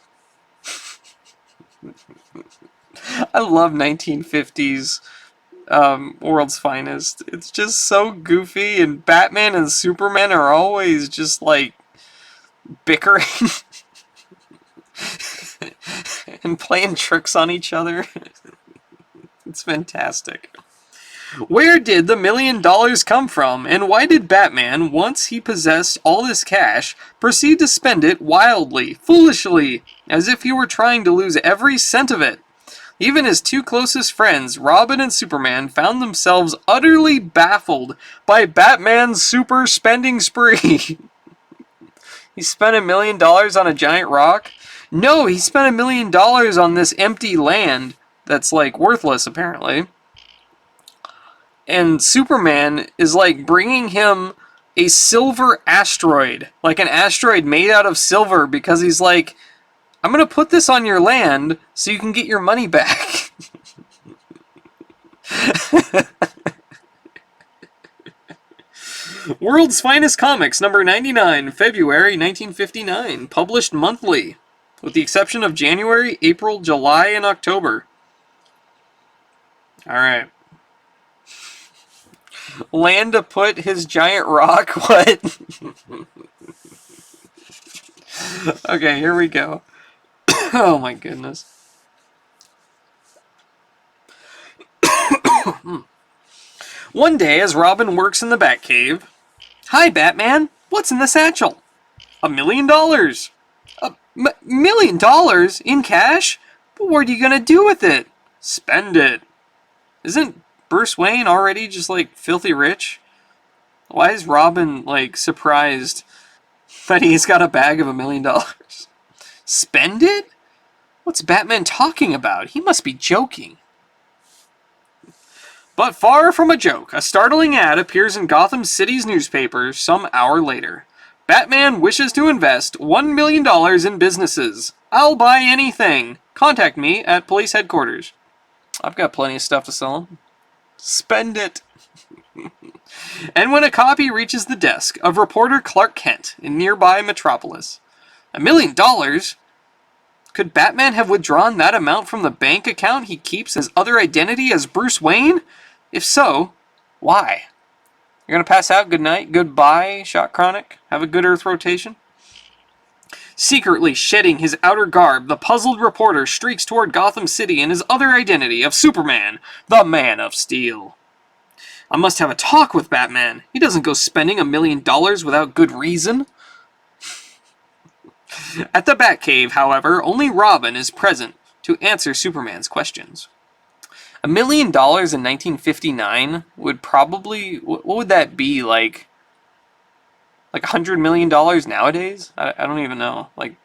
I love 1950s World's Finest. It's just so goofy, and Batman and Superman are always just like bickering and playing tricks on each other. It's fantastic. Where did the $1 million come from, and why did Batman, once he possessed all this cash, proceed to spend it wildly, foolishly, as if he were trying to lose every cent of it? Even his two closest friends, Robin and Superman, found themselves utterly baffled by Batman's super spending spree. He spent $1 million on a giant rock? No, he spent $1 million on this empty land that's, like, worthless, apparently. And Superman is, like, bringing him a silver asteroid. Like, an asteroid made out of silver, because he's like, I'm gonna put this on your land so you can get your money back. World's Finest Comics, number 99, February 1959. Published monthly, with the exception of January, April, July, and October. Alright. Land to put his giant rock? What? Okay, here we go. Oh my goodness. One day, as Robin works in the Batcave, hi, Batman. What's in the satchel? $1 million. $1 million in cash? But what are you gonna do with it? Spend it. Isn't Bruce Wayne already just like filthy rich? Why is Robin like surprised that he's got a bag of $1 million? Spend it? What's Batman talking about? He must be joking. But far from a joke, a startling ad appears in Gotham City's newspaper some hour later. Batman wishes to invest $1 million in businesses. I'll buy anything. Contact me at police headquarters. I've got plenty of stuff to sell. Spend it. And when a copy reaches the desk of reporter Clark Kent in nearby Metropolis, $1 million? Could Batman have withdrawn that amount from the bank account he keeps his other identity as Bruce Wayne? If so, why? You're gonna pass out? Good night. Goodbye, Shock Chronic. Have a good Earth rotation. Secretly shedding his outer garb, the puzzled reporter streaks toward Gotham City in his other identity of Superman, the Man of Steel. I must have a talk with Batman. He doesn't go spending $1 million without good reason. At the Batcave, however, only Robin is present to answer Superman's questions. $1 million in 1959 would probably... What would that be, like $100 million nowadays? I don't even know. Like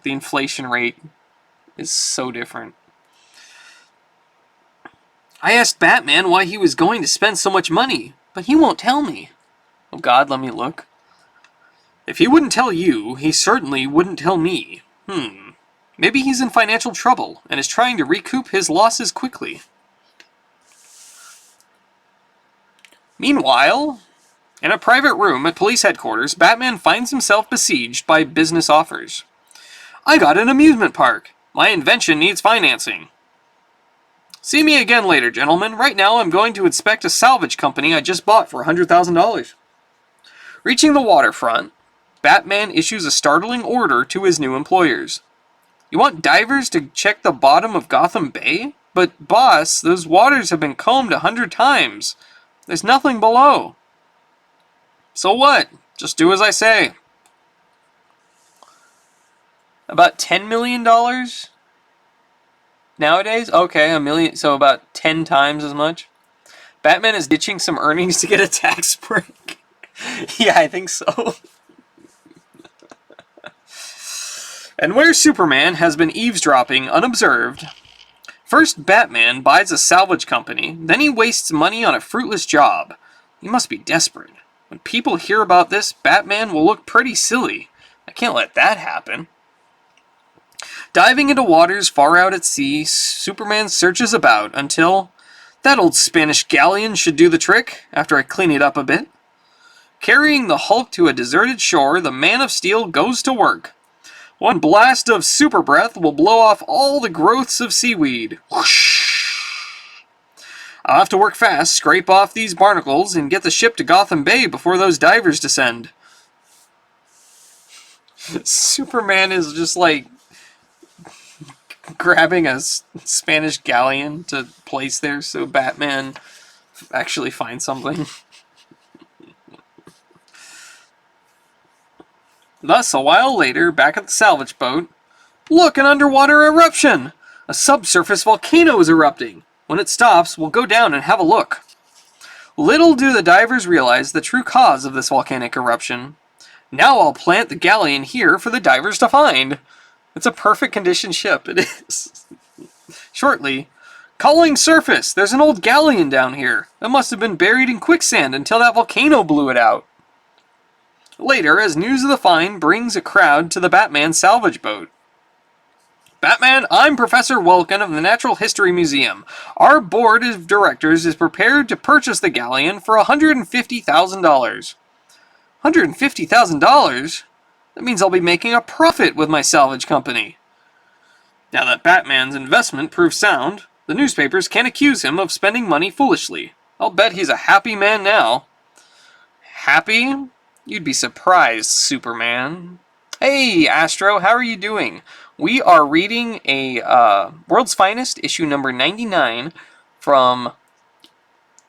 the inflation rate is so different. I asked Batman why he was going to spend so much money, but he won't tell me. Oh God, let me look. If he wouldn't tell you, he certainly wouldn't tell me. Maybe he's in financial trouble and is trying to recoup his losses quickly. Meanwhile, in a private room at police headquarters, Batman finds himself besieged by business offers. I got an amusement park. My invention needs financing. See me again later, gentlemen. Right now I'm going to inspect a salvage company I just bought for $100,000. Reaching the waterfront, Batman issues a startling order to his new employers. You want divers to check the bottom of Gotham Bay? But, boss, those waters have been combed 100 times. There's nothing below. So what? Just do as I say. About $10 million? Nowadays? Okay, $1 million, so about 10 times as much. Batman is ditching some earnings to get a tax break. Yeah, I think so. And where Superman has been eavesdropping unobserved, first Batman buys a salvage company, then he wastes money on a fruitless job. He must be desperate. When people hear about this, Batman will look pretty silly. I can't let that happen. Diving into waters far out at sea, Superman searches about until that old Spanish galleon should do the trick after I clean it up a bit. Carrying the Hulk to a deserted shore, the Man of Steel goes to work. One blast of super breath will blow off all the growths of seaweed. Whoosh! I'll have to work fast, scrape off these barnacles, and get the ship to Gotham Bay before those divers descend. Superman is just like grabbing a Spanish galleon to place there so Batman actually finds something. Thus, a while later, back at the salvage boat, look, an underwater eruption! A subsurface volcano is erupting. When it stops, we'll go down and have a look. Little do the divers realize the true cause of this volcanic eruption. Now I'll plant the galleon here for the divers to find. It's a perfect condition ship, it is. Shortly, calling surface, there's an old galleon down here. It must have been buried in quicksand until that volcano blew it out. Later, as news of the find brings a crowd to the Batman salvage boat. Batman, I'm Professor Welkin of the Natural History Museum. Our board of directors is prepared to purchase the galleon for $150,000. $150,000? That means I'll be making a profit with my salvage company. Now that Batman's investment proves sound, the newspapers can't accuse him of spending money foolishly. I'll bet he's a happy man now. Happy? You'd be surprised, Superman. Hey, Astro, how are you doing? We are reading a World's Finest, issue number 99 from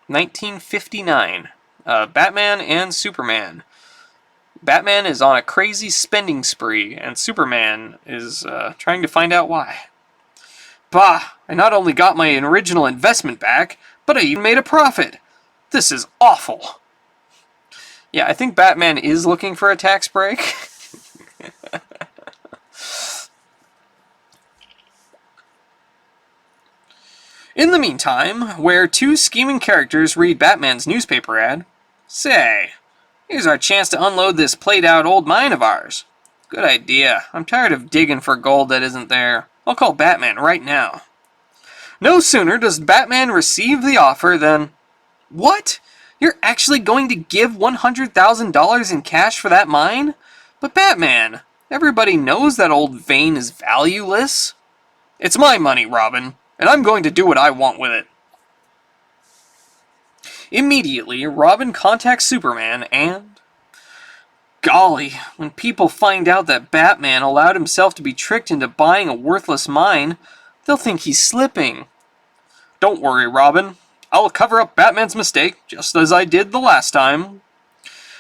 1959. Batman and Superman. Batman is on a crazy spending spree, and Superman is trying to find out why. Bah! I not only got my original investment back, but I even made a profit. This is awful. Yeah, I think Batman is looking for a tax break. In the meantime, where two scheming characters read Batman's newspaper ad, say, here's our chance to unload this played-out old mine of ours. Good idea. I'm tired of digging for gold that isn't there. I'll call Batman right now. No sooner does Batman receive the offer than, "What? You're actually going to give $100,000 in cash for that mine? But Batman, everybody knows that old vein is valueless." "It's my money, Robin, and I'm going to do what I want with it." Immediately, Robin contacts Superman and... golly, when people find out that Batman allowed himself to be tricked into buying a worthless mine, they'll think he's slipping. "Don't worry, Robin. I'll cover up Batman's mistake, just as I did the last time."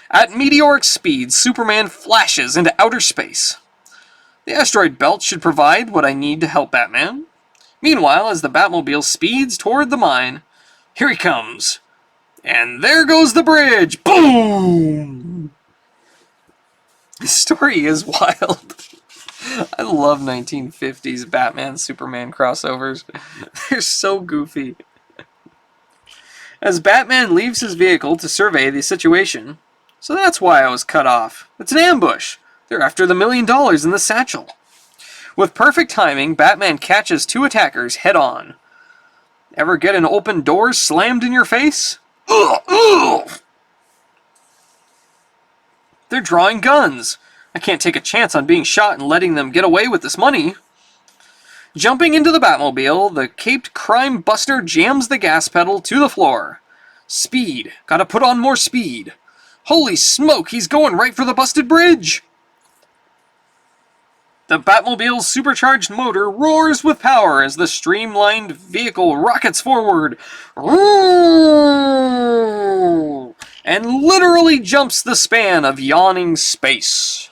At meteoric speed, Superman flashes into outer space. The asteroid belt should provide what I need to help Batman. Meanwhile, as the Batmobile speeds toward the mine, here he comes. And there goes the bridge! Boom! The story is wild. I love 1950s Batman-Superman crossovers. They're so goofy. As Batman leaves his vehicle to survey the situation, "So that's why I was cut off. It's an ambush. They're after the $1 million in the satchel." With perfect timing, Batman catches two attackers head-on. Ever get an open door slammed in your face? Ugh, ugh. They're drawing guns. I can't take a chance on being shot and letting them get away with this money. Jumping into the Batmobile, the caped crime buster jams the gas pedal to the floor. Speed. Gotta put on more speed. Holy smoke, he's going right for the busted bridge! The Batmobile's supercharged motor roars with power as the streamlined vehicle rockets forward. And literally jumps the span of yawning space.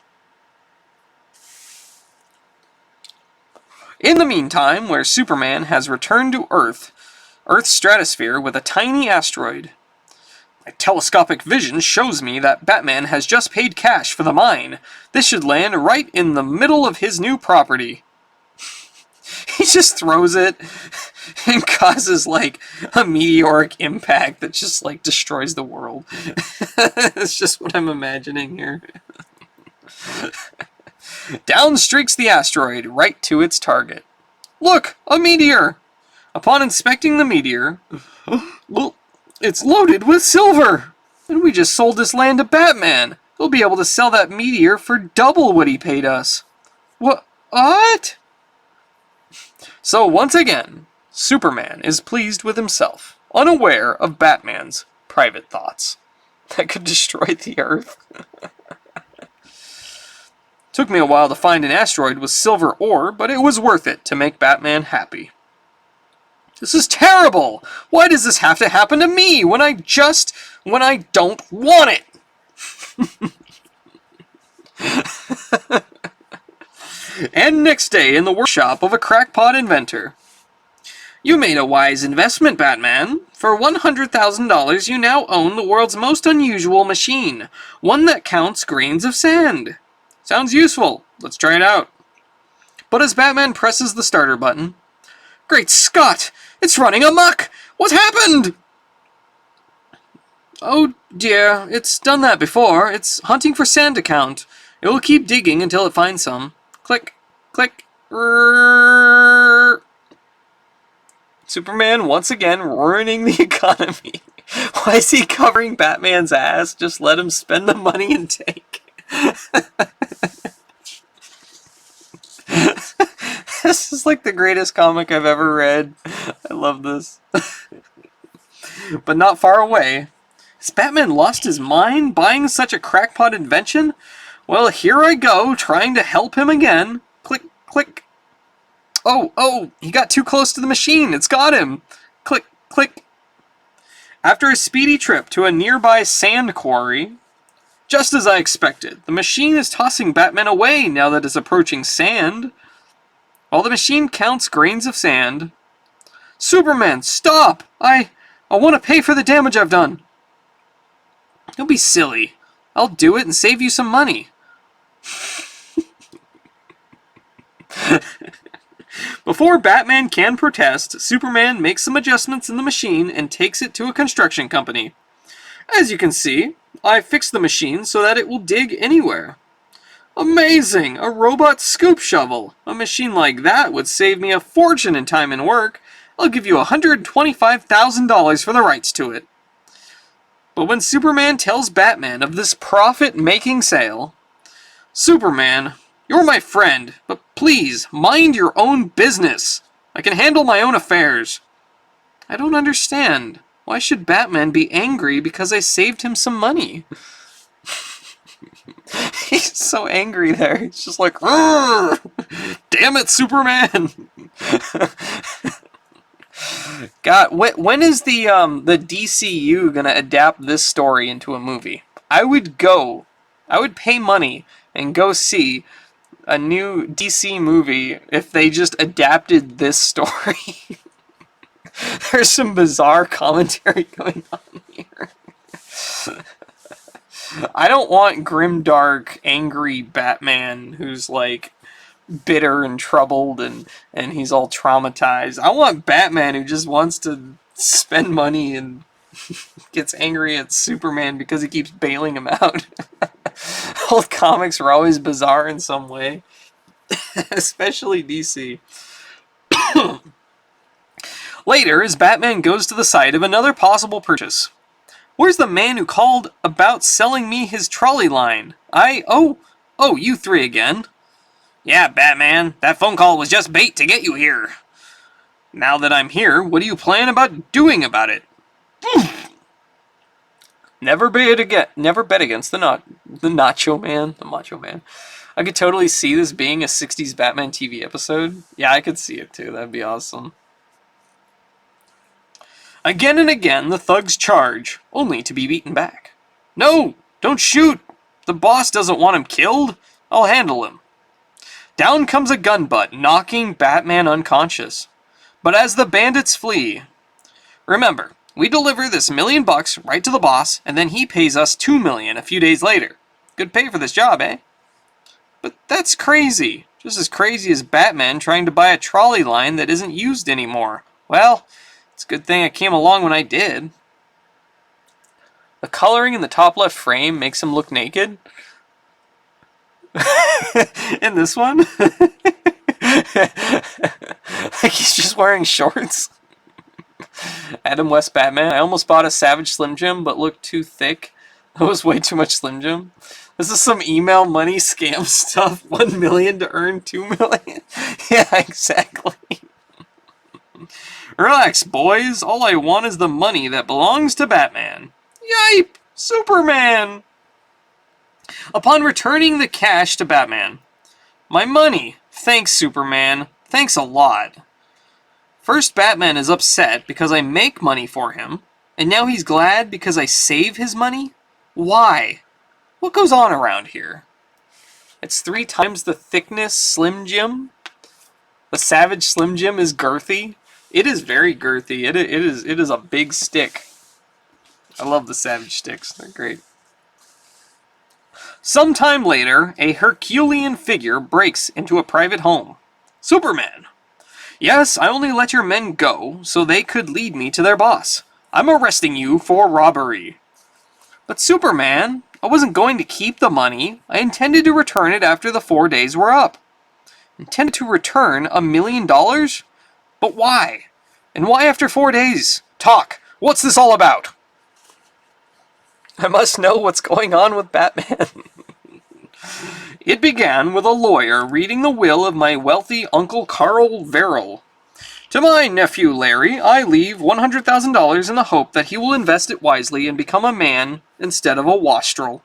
In the meantime, where Superman has returned to Earth's stratosphere with a tiny asteroid, my telescopic vision shows me that Batman has just paid cash for the mine. This should land right in the middle of his new property. He just throws it and causes, like, a meteoric impact that just, like, destroys the world. That's just what I'm imagining here. Down streaks the asteroid right to its target. Look, a meteor! Upon inspecting the meteor, it's loaded with silver! And we just sold this land to Batman! He'll be able to sell that meteor for double what he paid us. What? So once again, Superman is pleased with himself, unaware of Batman's private thoughts that could destroy the Earth. Took me a while to find an asteroid with silver ore, but it was worth it to make Batman happy. This is terrible! Why does this have to happen to me when I don't want it? And next day in the workshop of a crackpot inventor. You made a wise investment, Batman. For $100,000 you now own the world's most unusual machine, one that counts grains of sand. Sounds useful. Let's try it out. But as Batman presses the starter button, great Scott! It's running amok! What happened? Oh dear, it's done that before. It's hunting for sand to count. It will keep digging until it finds some. Click, click, rrrr. Superman once again ruining the economy. Why is he covering Batman's ass? Just let him spend the money and take. This is like the greatest comic I've ever read. I love this. But not far away. Has Batman lost his mind buying such a crackpot invention? Well, here I go, trying to help him again. Click, click. Oh, he got too close to the machine. It's got him. Click, click. After a speedy trip to a nearby sand quarry, just as I expected, the machine is tossing Batman away now that it's approaching sand. While the machine counts grains of sand, Superman, stop! I want to pay for the damage I've done. Don't be silly. I'll do it and save you some money. Before Batman can protest, Superman makes some adjustments in the machine and takes it to a construction company. As you can see, I fixed the machine so that it will dig anywhere. Amazing! A robot scoop shovel! A machine like that would save me a fortune in time and work. I'll give you $125,000 for the rights to it. But when Superman tells Batman of this profit-making sale, Superman, you're my friend, but please, mind your own business. I can handle my own affairs. I don't understand. Why should Batman be angry because I saved him some money? He's so angry there. He's just like, damn it, Superman! God, when is the DCU gonna adapt this story into a movie? I would pay money and go see a new DC movie if they just adapted this story. There's some bizarre commentary going on here. I don't want grimdark, angry Batman who's like bitter and troubled and he's all traumatized. I want Batman who just wants to spend money and gets angry at Superman because he keeps bailing him out. Old comics were always bizarre in some way, especially DC. Later, as Batman goes to the site of another possible purchase. Where's the man who called about selling me his trolley line? Oh, you three again. Yeah, Batman, that phone call was just bait to get you here. Now that I'm here, what do you plan about doing about it? Never bet against the Macho Man. I could totally see this being a 60s Batman TV episode. Yeah, I could see it too. That'd be awesome. Again and again, the thugs charge, only to be beaten back. No! Don't shoot! The boss doesn't want him killed. I'll handle him. Down comes a gun butt, knocking Batman unconscious. But as the bandits flee... Remember, we deliver this $1 million right to the boss, and then he pays us $2 million a few days later. Good pay for this job, eh? But that's crazy. Just as crazy as Batman trying to buy a trolley line that isn't used anymore. Well... it's a good thing I came along when I did. The coloring in the top left frame makes him look naked. In this one? Like he's just wearing shorts. Adam West Batman. I almost bought a Savage Slim Jim, but looked too thick. That was way too much Slim Jim. This is some email money scam stuff. 1 million to earn 2 million. Yeah, exactly. Relax, boys. All I want is the money that belongs to Batman. Yipe! Superman! Upon returning the cash to Batman. My money. Thanks, Superman. Thanks a lot. First, Batman is upset because I make money for him, and now he's glad because I save his money? Why? What goes on around here? It's 3 times the thickness Slim Jim. The Savage Slim Jim is girthy. It is very girthy. It is a big stick. I love the Savage sticks. They're great. Sometime later, a Herculean figure breaks into a private home. Superman. Yes, I only let your men go so they could lead me to their boss. I'm arresting you for robbery. But Superman, I wasn't going to keep the money. I intended to return it after the 4 days were up. Intended to return $1 million? But why? And why after 4 days? Talk! What's this all about? I must know what's going on with Batman. It began with a lawyer reading the will of my wealthy Uncle Carl Verrill. To my nephew Larry, I leave $100,000 in the hope that he will invest it wisely and become a man instead of a wastrel.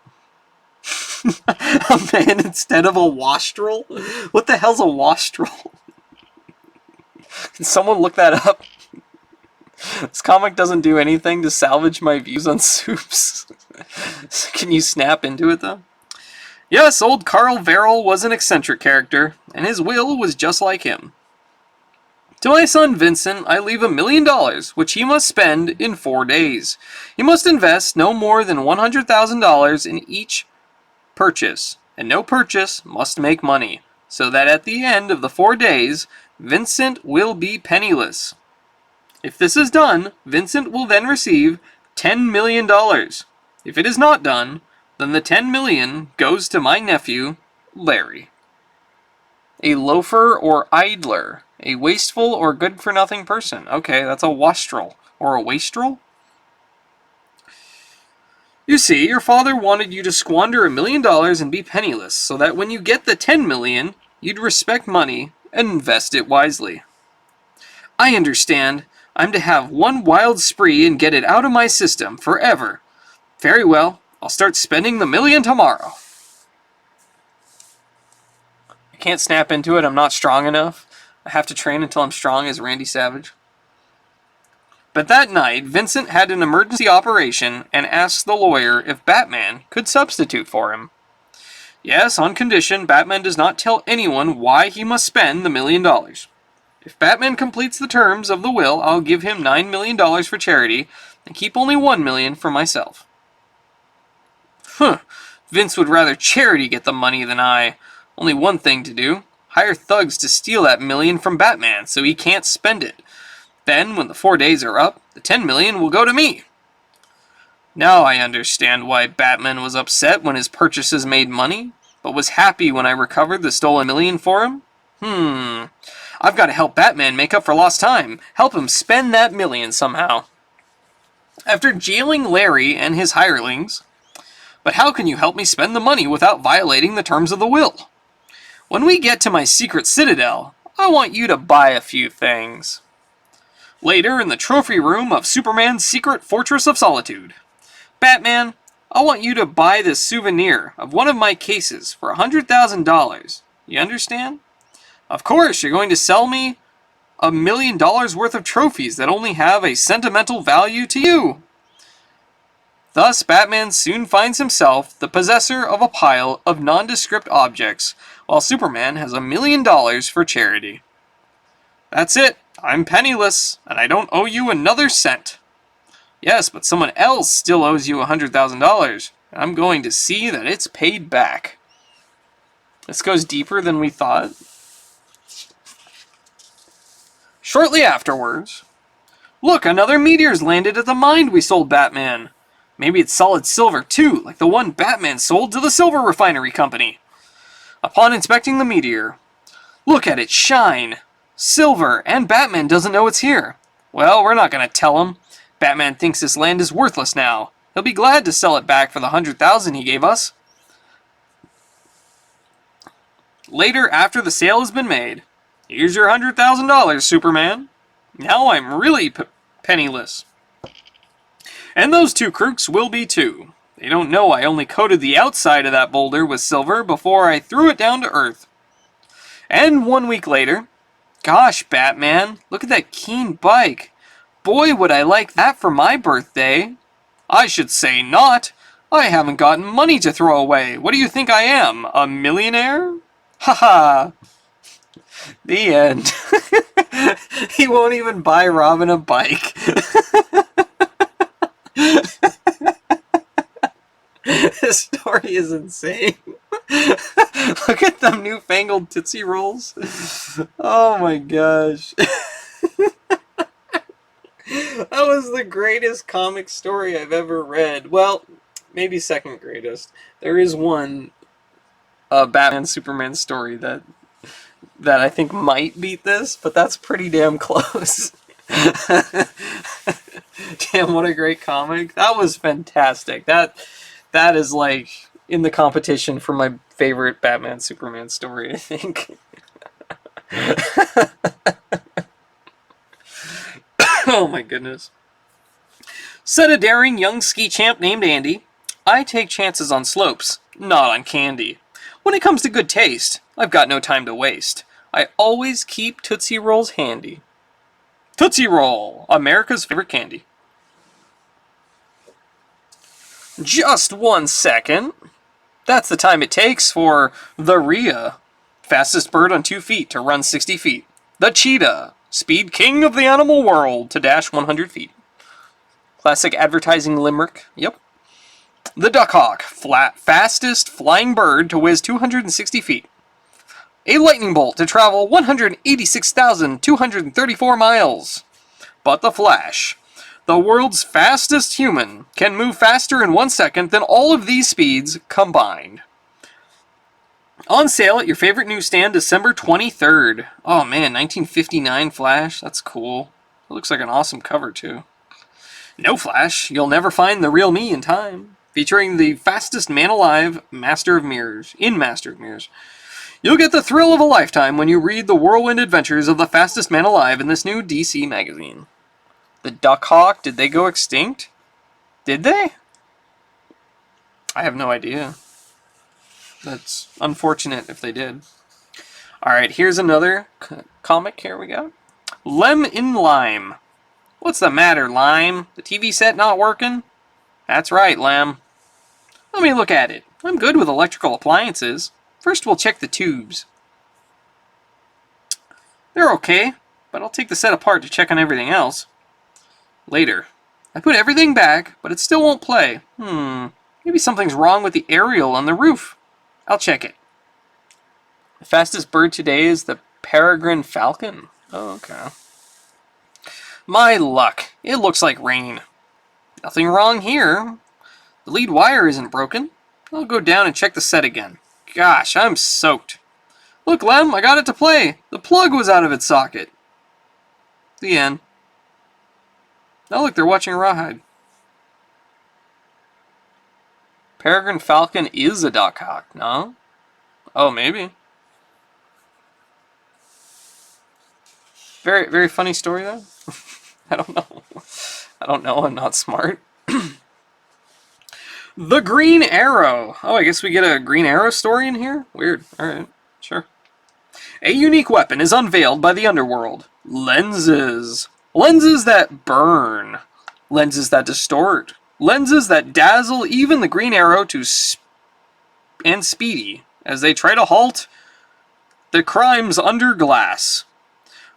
A man instead of a wastrel? What the hell's a wastrel? Can someone look that up? This comic doesn't do anything to salvage my views on Supes. Can you snap into it, though? Yes, old Carl Verrill was an eccentric character, and his will was just like him. To my son Vincent, I leave $1 million, which he must spend in 4 days. He must invest no more than $100,000 in each purchase, and no purchase must make money, so that at the end of the 4 days, Vincent will be penniless. If this is done, Vincent will then receive $10 million. If it is not done, then the $10 million goes to my nephew, Larry. A loafer or idler. A wasteful or good-for-nothing person. Okay, that's a wastrel. Or a wastrel? You see, your father wanted you to squander $1 million and be penniless, so that when you get the 10 million, you'd respect money and invest it wisely. I understand. I'm to have one wild spree and get it out of my system forever. Very well, I'll start spending the million tomorrow. I can't snap into it, I'm not strong enough. I have to train until I'm strong as Randy Savage. But that night, Vincent had an emergency operation and asked the lawyer if Batman could substitute for him. Yes, on condition Batman does not tell anyone why he must spend the $1 million. If Batman completes the terms of the will, I'll give him $9 million for charity and keep only $1 million for myself. Vince would rather charity get the money than I. Only one thing to do. Hire thugs to steal that $1 million from Batman so he can't spend it. Then, when the 4 days are up, the $10 million will go to me. Now I understand why Batman was upset when his purchases made money, but was happy when I recovered the stolen $1 million for him. I've got to help Batman make up for lost time. Help him spend that $1 million somehow. After jailing Larry and his hirelings. But how can you help me spend the money without violating the terms of the will? When we get to my secret citadel, I want you to buy a few things. Later, in the trophy room of Superman's secret fortress of solitude. Batman, I want you to buy this souvenir of one of my cases for $100,000. You understand? Of course, you're going to sell me $1 million worth of trophies that only have a sentimental value to you. Thus, Batman soon finds himself the possessor of a pile of nondescript objects, while Superman has $1 million for charity. That's it. I'm penniless, and I don't owe you another cent. Yes, but someone else still owes you $100,000. I'm going to see that it's paid back. This goes deeper than we thought. Shortly afterwards, look, another meteor's landed at the mine we sold Batman. Maybe it's solid silver, too, like the one Batman sold to the Silver Refinery Company. Upon inspecting the meteor, look at it shine. Silver, and Batman doesn't know it's here. Well, we're not going to tell him. Batman thinks this land is worthless now. He'll be glad to sell it back for the $100,000 he gave us. Later, after the sale has been made, here's your $100,000, Superman. Now I'm really penniless. And those two crooks will be too. They don't know I only coated the outside of that boulder with silver before I threw it down to Earth. And 1 week later, gosh, Batman, look at that keen bike. Boy, would I like that for my birthday. I should say not. I haven't gotten money to throw away. What do you think I am, a millionaire? Haha. The end. He won't even buy Robin a bike. This story is insane. Look at them newfangled Tootsie Rolls. Oh my gosh. That was the greatest comic story I've ever read. Well, maybe second greatest. There is one Batman Superman story that I think might beat this, but that's pretty damn close. Damn, what a great comic. That was fantastic. That is like in the competition for my favorite Batman Superman story, I think. Oh my goodness. Said a daring young ski champ named Andy, I take chances on slopes, not on candy. When it comes to good taste, I've got no time to waste. I always keep Tootsie Rolls handy. Tootsie Roll, America's favorite candy. Just 1 second. That's the time it takes for the Rhea, fastest bird on 2 feet to run 60 feet. The cheetah, speed king of the animal world to dash 100 feet. Classic advertising limerick, yep. The duckhawk, fastest flying bird to whiz 260 feet. A lightning bolt to travel 186,234 miles. But the Flash, the world's fastest human, can move faster in 1 second than all of these speeds combined. On sale at your favorite newsstand December 23rd. Oh man, 1959 Flash. That's cool. It looks like an awesome cover too. No Flash, you'll never find the real me in time. Featuring the fastest man alive, Master of Mirrors. You'll get the thrill of a lifetime when you read the whirlwind adventures of the fastest man alive in this new DC magazine. The Duck Hawk, did they go extinct? Did they? I have no idea. That's unfortunate if they did. Alright, here's another comic. Here we go. Lem in Lime. What's the matter, Lime? The TV set not working? That's right, Lem. Let me look at it. I'm good with electrical appliances. First we'll check the tubes. They're okay, but I'll take the set apart to check on everything else. Later. I put everything back, but it still won't play. Maybe something's wrong with the aerial on the roof. I'll check it. The fastest bird today is the peregrine falcon. Oh, okay. My luck. It looks like rain. Nothing wrong here. The lead wire isn't broken. I'll go down and check the set again. Gosh, I'm soaked. Look, Lem, I got it to play. The plug was out of its socket. The end. Oh, look, they're watching Rawhide. Peregrine falcon is a duck hawk, no? Oh, maybe. Very, very funny story, though. I don't know. I don't know. I'm not smart. The Green Arrow. Oh, I guess we get a Green Arrow story in here? Weird. Alright, sure. A unique weapon is unveiled by the underworld. Lenses. Lenses that burn. Lenses that distort. Lenses that dazzle even the Green Arrow and Speedy as they try to halt the crimes under glass.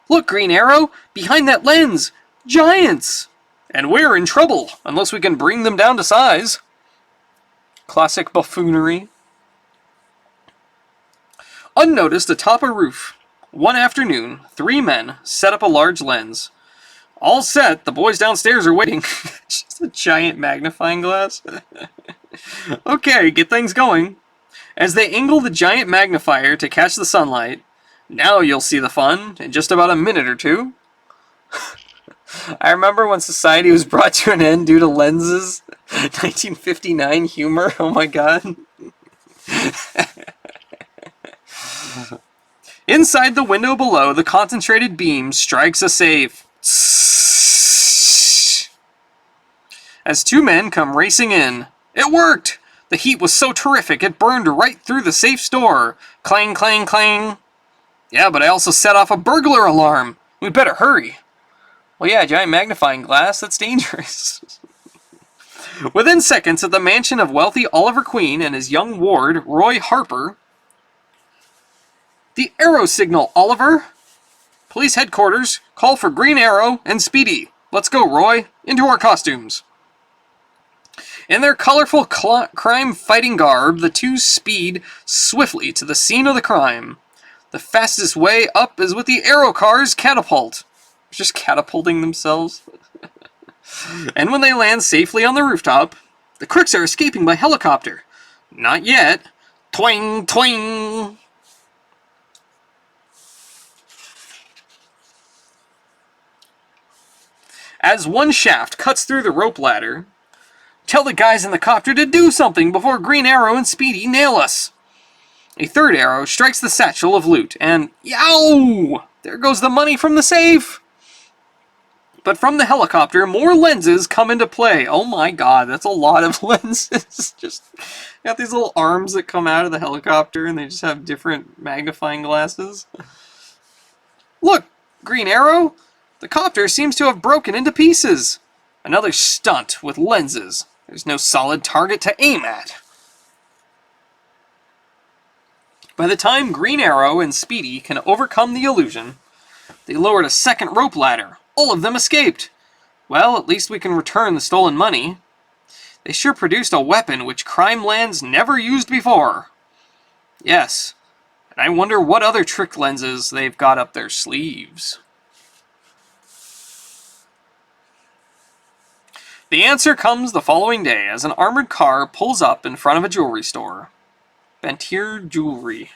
Look, Green Arrow, behind that lens, giants! And we're in trouble, unless we can bring them down to size. Classic buffoonery. Unnoticed atop a roof. One afternoon, 3 men set up a large lens. All set, the boys downstairs are waiting. Just a giant magnifying glass. Okay, get things going. As they angle the giant magnifier to catch the sunlight, now you'll see the fun in just about a minute or two. I remember when society was brought to an end due to lenses. 1959 humor, oh my god. Inside the window below, the concentrated beam strikes a safe. As 2 men come racing in. It worked! The heat was so terrific it burned right through the safe's door. Clang, clang, clang. Yeah, but I also set off a burglar alarm. We'd better hurry. Well, yeah, giant magnifying glass, that's dangerous. Within seconds, at the mansion of wealthy Oliver Queen and his young ward, Roy Harper. The Arrow signal, Oliver. Police headquarters, call for Green Arrow and Speedy. Let's go, Roy. Into our costumes. In their colorful crime-fighting garb, the 2 speed swiftly to the scene of the crime. The fastest way up is with the Arrow car's catapult. Just catapulting themselves. And when they land safely on the rooftop, the crooks are escaping by helicopter. Not yet. Twing, twing. As one shaft cuts through the rope ladder, tell the guys in the copter to do something before Green Arrow and Speedy nail us. A 3rd arrow strikes the satchel of loot, and yow! There goes the money from the safe! But from the helicopter, more lenses come into play. Oh my god, that's a lot of lenses. Just got these little arms that come out of the helicopter, and they just have different magnifying glasses. Look, Green Arrow! The copter seems to have broken into pieces. Another stunt with lenses. There's no solid target to aim at. By the time Green Arrow and Speedy can overcome the illusion, they lowered a 2nd rope ladder. All of them escaped. Well, at least we can return the stolen money. They sure produced a weapon which crime lands never used before. Yes, and I wonder what other trick lenses they've got up their sleeves. The answer comes the following day as an armored car pulls up in front of a jewelry store. Bantier Jewelry.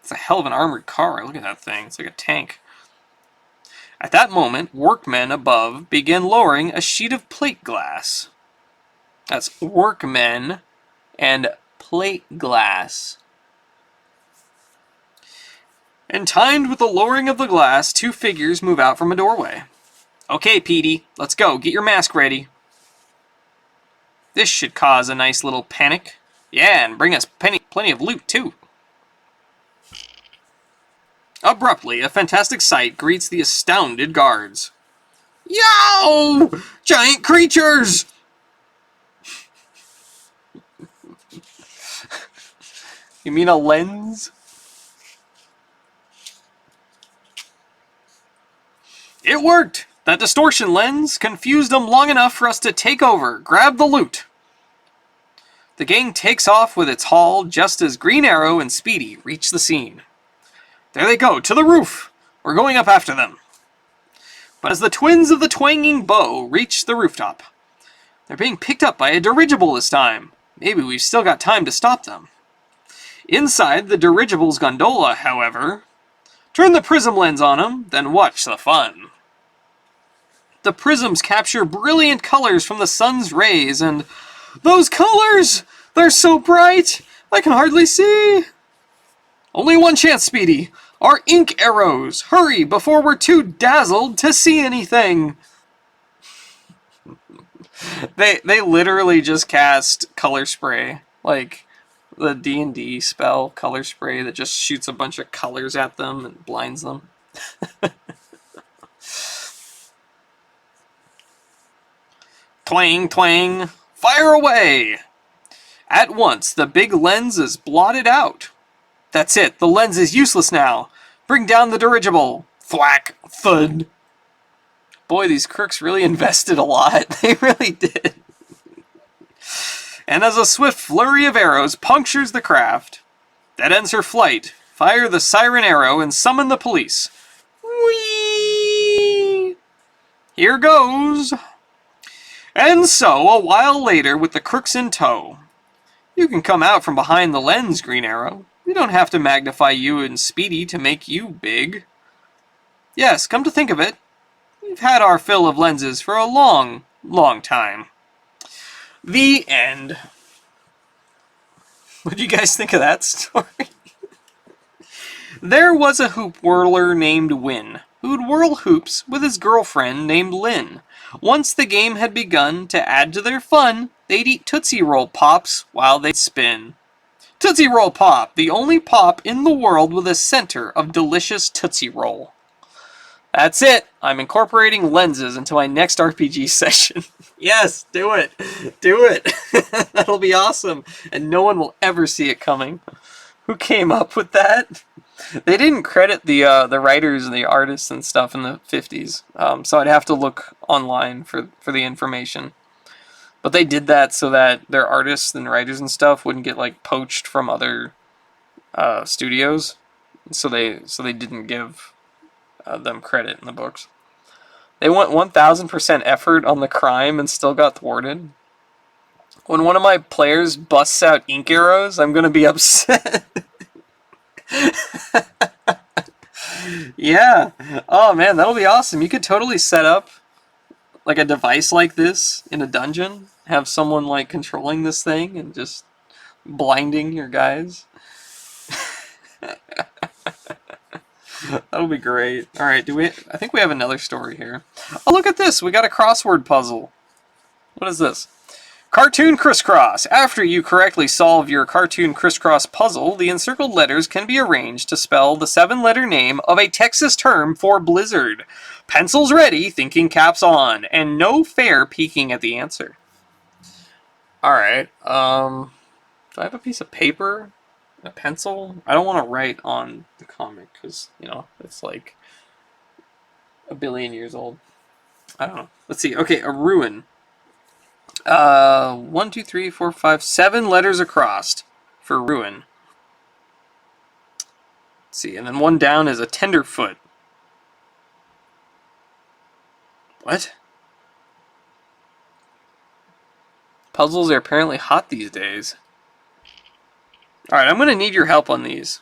It's a hell of an armored car. Look at that thing. It's like a tank. At that moment, workmen above began lowering a sheet of plate glass. That's workmen and plate glass. And timed with the lowering of the glass, two figures move out from a doorway. Okay, Petey, let's go. Get your mask ready. This should cause a nice little panic. Yeah, and bring us plenty of loot, too. Abruptly, a fantastic sight greets the astounded guards. Yo! Giant creatures! You mean a lens? It worked! That distortion lens confused them long enough for us to take over, grab the loot. The gang takes off with its haul just as Green Arrow and Speedy reach the scene. There they go, to the roof! We're going up after them. But as the twins of the Twanging Bow reach the rooftop, they're being picked up by a dirigible this time. Maybe we've still got time to stop them. Inside the dirigible's gondola, however, turn the prism lens on them, then watch the fun. The prisms capture brilliant colors from the sun's rays, and those colors! They're so bright! I can hardly see! Only one chance, Speedy! Our ink arrows! Hurry, before we're too dazzled to see anything! They literally just cast color spray. Like, the D&D spell, color spray, that just shoots a bunch of colors at them and blinds them. Twang, twang! Fire away! At once, the big lens is blotted out. That's it, the lens is useless now. Bring down the dirigible. Thwack, thud. Boy, these crooks really invested a lot. They really did. And as a swift flurry of arrows punctures the craft, that ends her flight. Fire the siren arrow and summon the police. Whee! Here goes. And so, a while later, with the crooks in tow, you can come out from behind the lens, Green Arrow. We don't have to magnify you and Speedy to make you big. Yes, come to think of it, we've had our fill of lenses for a long, long time. The end. What do you guys think of that story? There was a hoop whirler named Win, who'd whirl hoops with his girlfriend named Lynn. Once the game had begun, to add to their fun, they'd eat Tootsie Roll Pops while they'd spin. Tootsie Roll Pop, the only pop in the world with a center of delicious Tootsie Roll. That's it! I'm incorporating lenses into my next RPG session. Yes, do it! Do it! That'll be awesome, and no one will ever see it coming. Who came up with that? They didn't credit the writers and the artists and stuff in the 50s, so I'd have to look online for the information. But they did that so that their artists and writers and stuff wouldn't get like poached from other studios, so they didn't give them credit in the books. They went 1000% effort on the crime and still got thwarted. When one of my players busts out ink arrows, I'm gonna be upset. Yeah. Oh man, that'll be awesome. You could totally set up like a device like this in a dungeon. Have someone like controlling this thing and just blinding your guys. That'll be great. Alright, I think we have another story here. Oh, look at this! We got a crossword puzzle. What is this? Cartoon Crisscross. After you correctly solve your Cartoon Crisscross puzzle, the encircled letters can be arranged to spell the 7-letter name of a Texas term for blizzard. Pencils ready, thinking caps on, and no fair peeking at the answer. Alright, do I have a piece of paper? A pencil? I don't want to write on the comic, because, you know, it's like a billion years old. I don't know. Let's see. Okay, a ruin. 1, 2, 3, 4, 5, 7 letters across for ruin. Let's see, and then one down is a tenderfoot. What? Puzzles are apparently hot these days. Alright, I'm going to need your help on these.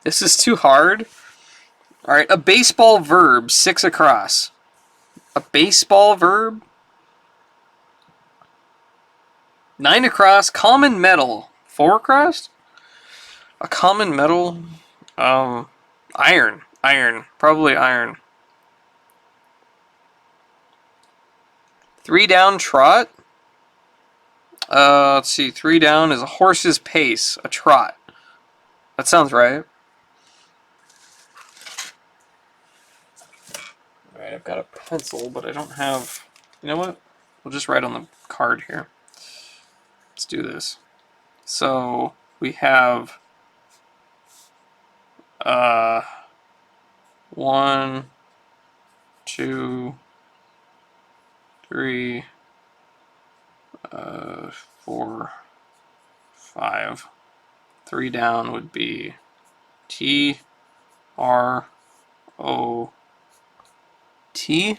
This is too hard. All right, a baseball verb, 6 across. A baseball verb? 9 across. Common metal, 4 across? A common metal? Iron. Iron. Probably iron. 3 down, trot? Let's see. 3 down is a horse's pace. A trot. That sounds right. Alright, I've got a pencil, but I don't have... You know what? We'll just write on the card here. Let's do this. So, we have... 1, 2, 3, 4, 5. 3 down would be T, R, O, T.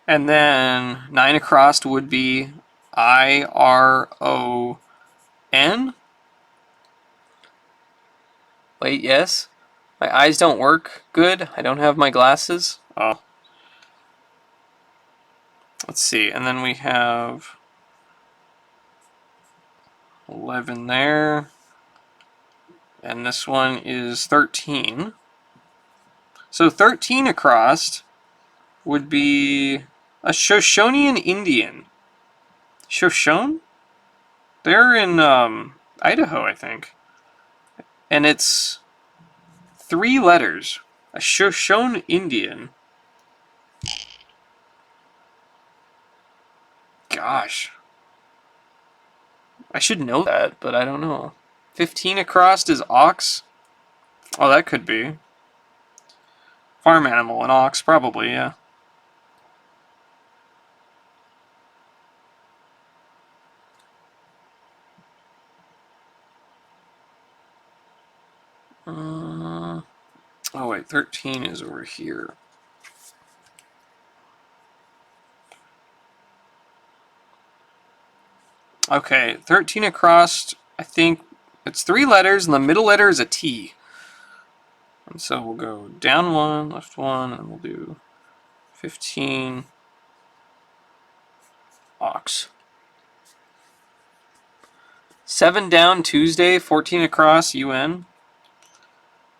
And then 9 across would be I, R, O, N. Wait, yes? My eyes don't work good. I don't have my glasses. Oh. Let's see. And then we have 11 there. And this one is 13. So 13 across would be a Shoshonean Indian. Shoshone? They're in Idaho, I think. And it's 3 letters. A Shoshone Indian. Gosh. I should know that, but I don't know. 15 across is ox. Oh, that could be. Farm animal, an ox, probably, yeah. Oh, wait, 13 is over here. Okay, 13 across, I think it's 3 letters, and the middle letter is a T. And so we'll go down 1, left 1, and we'll do 15 ox. 7 down, Tuesday, 14 across, UN.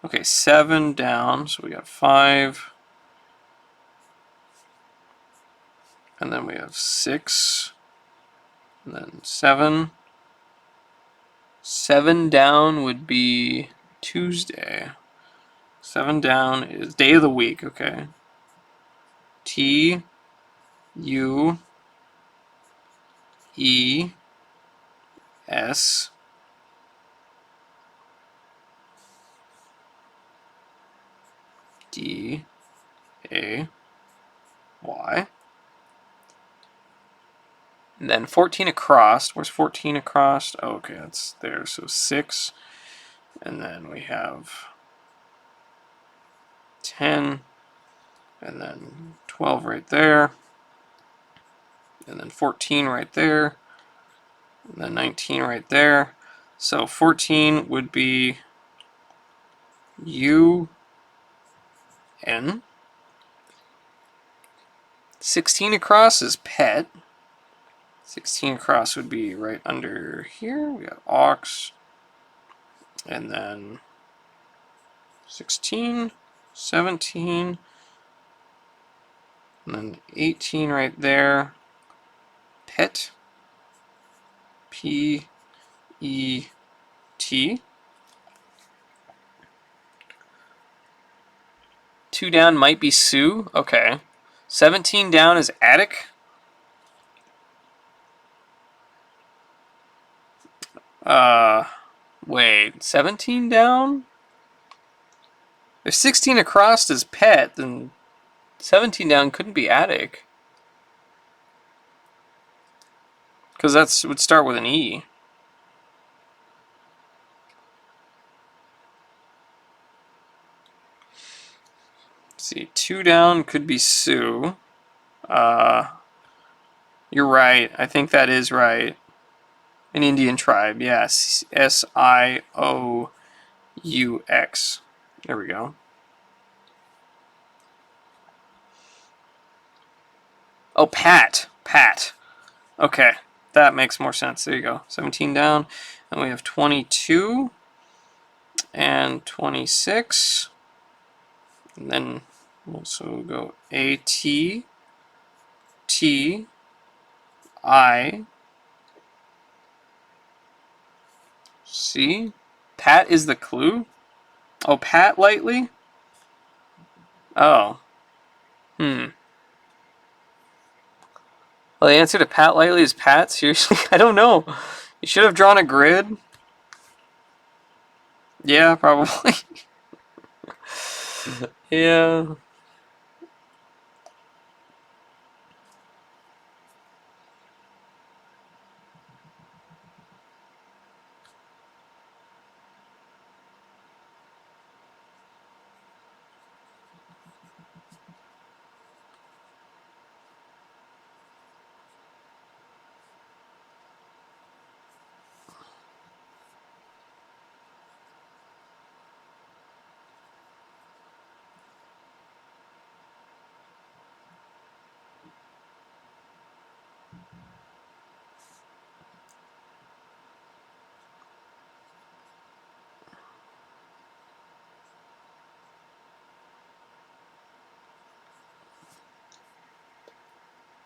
Okay, 7 down, so we got 5. And then we have 6. And then 7. 7 down would be Tuesday. 7 down is day of the week, okay. T, U, E, S, D, A, Y. And then 14 across. Where's 14 across? Oh, okay, that's there. So 6. And then we have 10. And then 12 right there. And then 14 right there. And then 19 right there. So 14 would be U, N. 16 across is pet. 16 across would be right under here. We got ox. And then 16, 17, and then 18 right there. Pet. P, E, T. 2 down might be Sue. Okay. 17 down is attic. Wait. 17 down? If 16 across is pet, then 17 down couldn't be attic. Because that would start with an E. Let's see. 2 down could be Sue. You're right. I think that is right. An Indian tribe, yes. S-I-O-U-X. There we go. Oh, Pat. Pat. Okay, that makes more sense. There you go. 17 down. And we have 22 and 26. And then we'll also go A-T, T, I, C. Pat is the clue? Oh, Pat lightly? Oh. Well, the answer to Pat lightly is Pat? Seriously? I don't know. You should have drawn a grid. Yeah, probably. Yeah.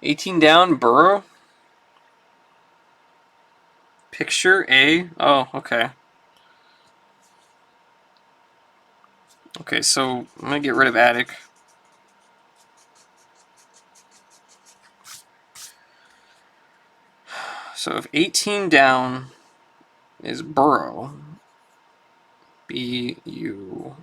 $18 down, Burrow. Picture A. Oh, okay. Okay, so I'm gonna get rid of Attic. So if 18 down is Burrow, B-U-R-R-O,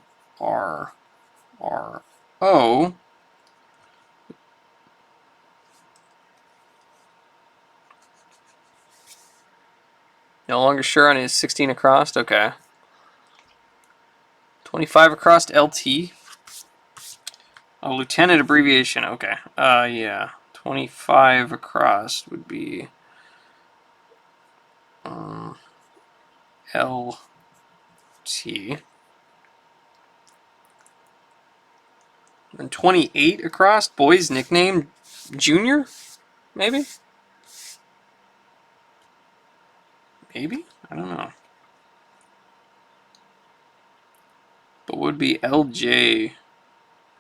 no longer sure on his 16 across? Okay. 25 across LT. Oh, lieutenant abbreviation. Okay. Yeah. 25 across would be LT. And 28 across, boy's nickname, Junior? Maybe? Maybe? I don't know. But would be LJ.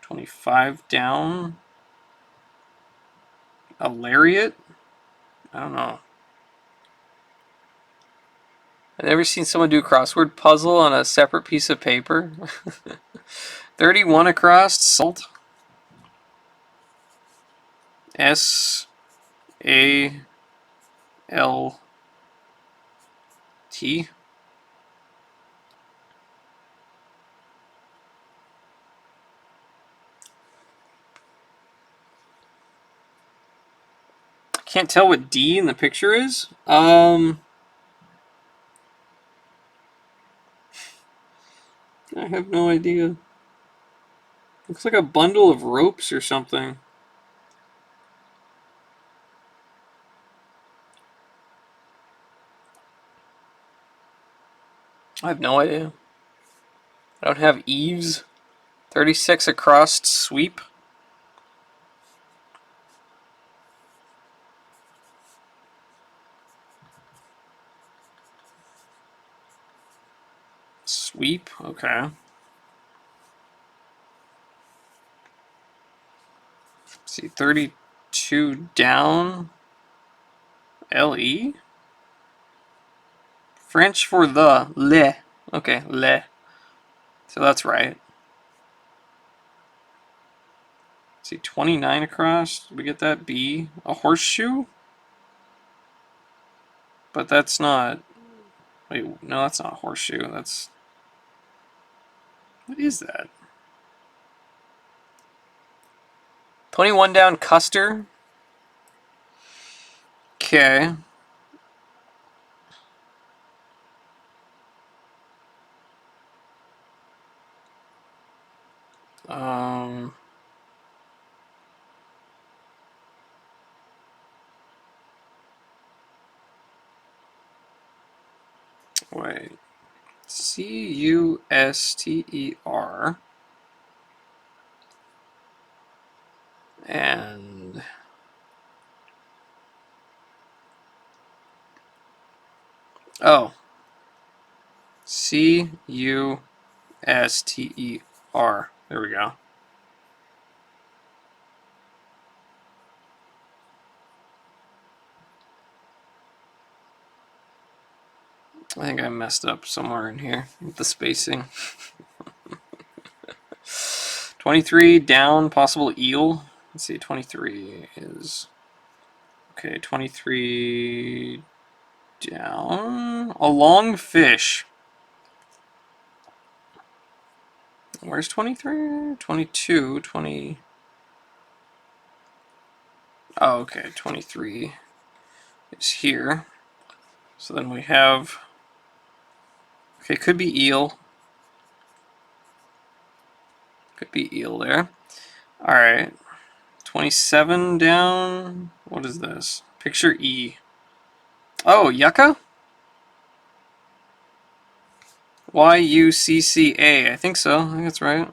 25 down. A lariat? I don't know. I've never seen someone do a crossword puzzle on a separate piece of paper. 31 across, salt. S A L T. Can't tell what D in the picture is. I have no idea. Looks like a bundle of ropes or something. I have no idea. I don't have eaves. 36 across, sweep. Sweep, okay. Let's see, 32 down. LE? French for the, le. Okay, le. So that's right. Let's see, 29 across. Did we get that? B. A horseshoe? But that's not. Wait, no, that's not a horseshoe. That's. What is that? 21 down, Custer. Okay. Um. Wait. C-U-S-T-E-R. And oh, C-U-S-T-E-R. There we go. I think I messed up somewhere in here with the spacing. 23 down, possible eel. Let's see, 23 is... Okay, 23 down. A long fish. Where's 23? 22, 20... Oh, okay, 23 is here. So then we have... Okay, could be eel. Could be eel there. Alright. 27 down. What is this? Picture E. Oh, yucca? Y-U-C-C-A. I think so. I think that's right.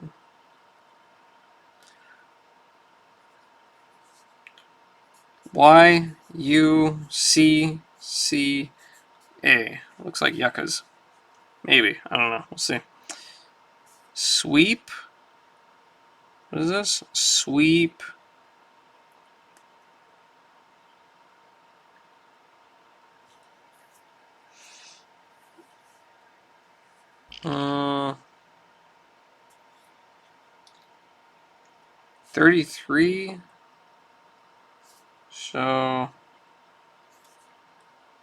Y-U-C-C-A. Looks like yuccas. Maybe. I don't know. We'll see. Sweep. What is this? Sweep. Uh, 33. So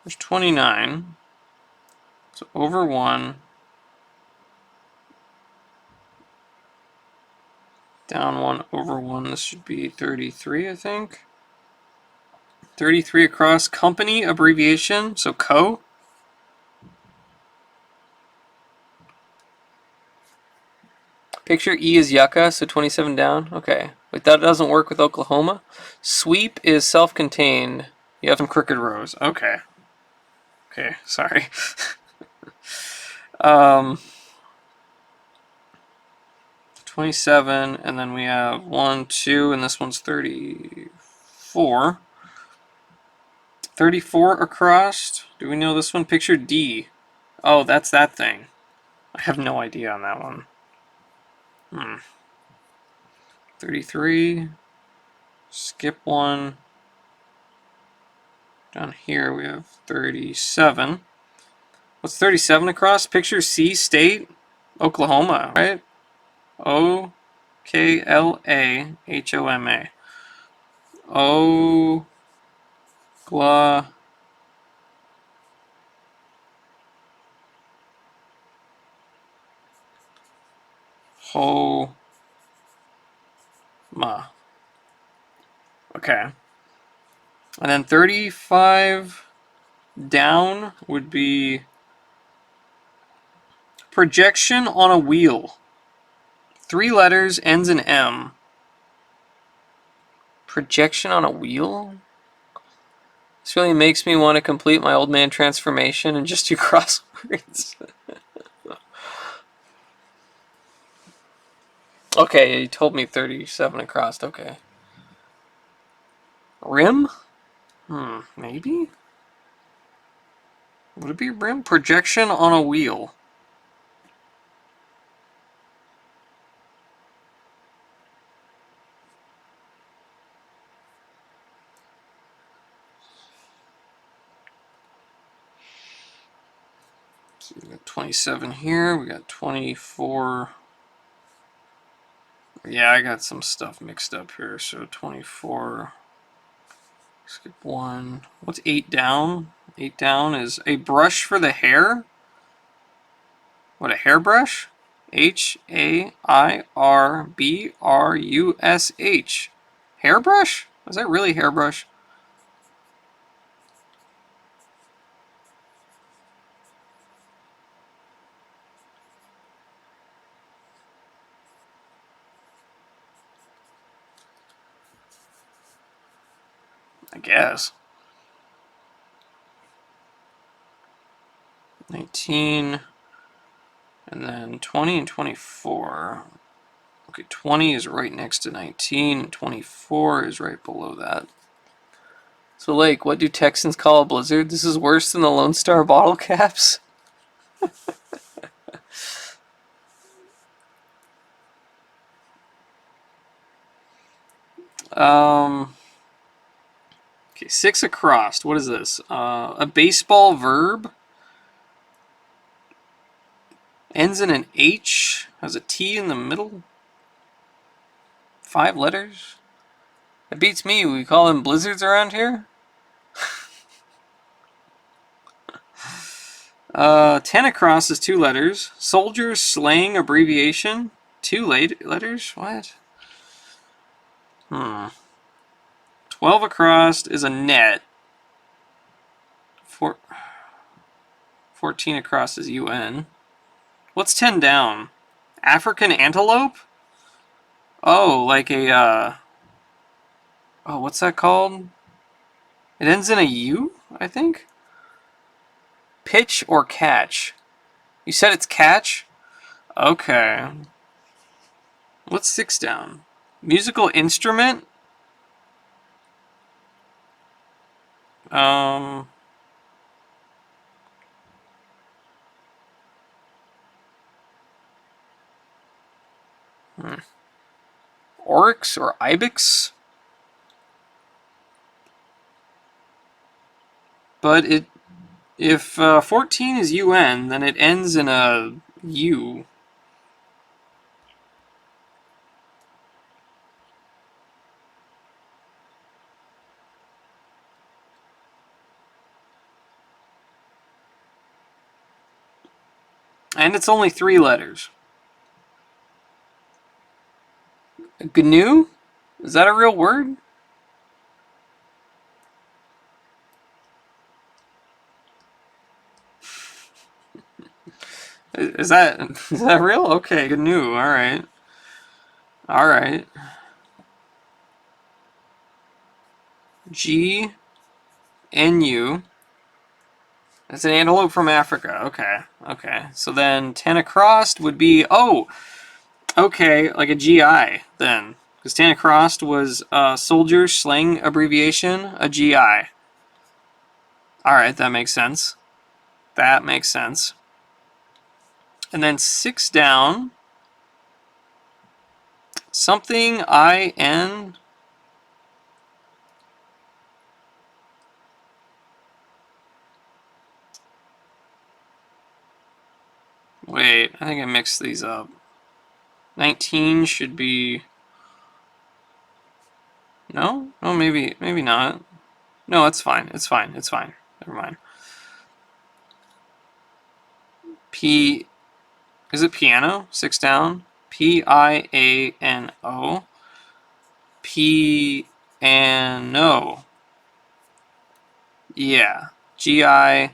there's 29. So over 1. Down 1, over 1. This should be 33, I think. 33 across. Company abbreviation. So co. Picture E is yucca, so 27 down. Okay. Wait, that doesn't work with Oklahoma. Sweep is self-contained. You have some crooked rows. Okay. Okay, sorry. 27, and then we have 1, 2, and this one's 34. 34 across. Do we know this one? Picture D. Oh, that's that thing. I have no idea on that one. 33. Skip 1. Down here we have 37. What's 37 across? Picture C, state, Oklahoma, right? O-K-L-A-H-O-M-A. Oklahoma. Okay. And then 35 down would be projection on a wheel. 3 letters, ends in M. Projection on a wheel? This really makes me want to complete my old man transformation and just do crosswords. Okay, he told me 37 across. Okay. Rim? Maybe? Would it be rim? Projection on a wheel. So we got 27 here. We got 24. Yeah, I got some stuff mixed up here. So 24. Skip 1. What's 8 down? 8 down is a brush for the hair. What, a hairbrush? H-A-I-R-B-R-U-S-H. Hairbrush? Is that really hairbrush? I guess. 19, and then 20 and 24. Okay, 20 is right next to 19, and 24 is right below that. So, Lake, what do Texans call a blizzard? This is worse than the Lone Star bottle caps. Okay, 6 across. What is this? A baseball verb. Ends in an H. Has a T in the middle. 5 letters. It beats me. We call them blizzards around here. 10 across is 2 letters. Soldiers slang abbreviation. 2 letters? What? 12 across is a net. 14 across is UN. What's 10 down? African antelope? Oh, like a, oh, what's that called? It ends in a U, I think? Pitch or catch? You said it's catch? Okay. What's 6 down? Musical instrument? Oryx or ibex? But if 14 is UN, then it ends in a U. And it's only 3 letters. GNU? Is that a real word? Is that real? Okay, GNU. All right. All right. GNU. That's an antelope from Africa. Okay. Okay. So then 10 across would be, oh, okay, like a GI then. Because 10 across was soldier slang abbreviation, a GI. All right, that makes sense. That makes sense. And then 6 down, something IN. Wait, I think I mixed these up. 19 should be... No? Oh, maybe not. No, it's fine. It's fine. It's fine. Never mind. P... Is it piano? 6 down. PIANO. Piano. Yeah. GI.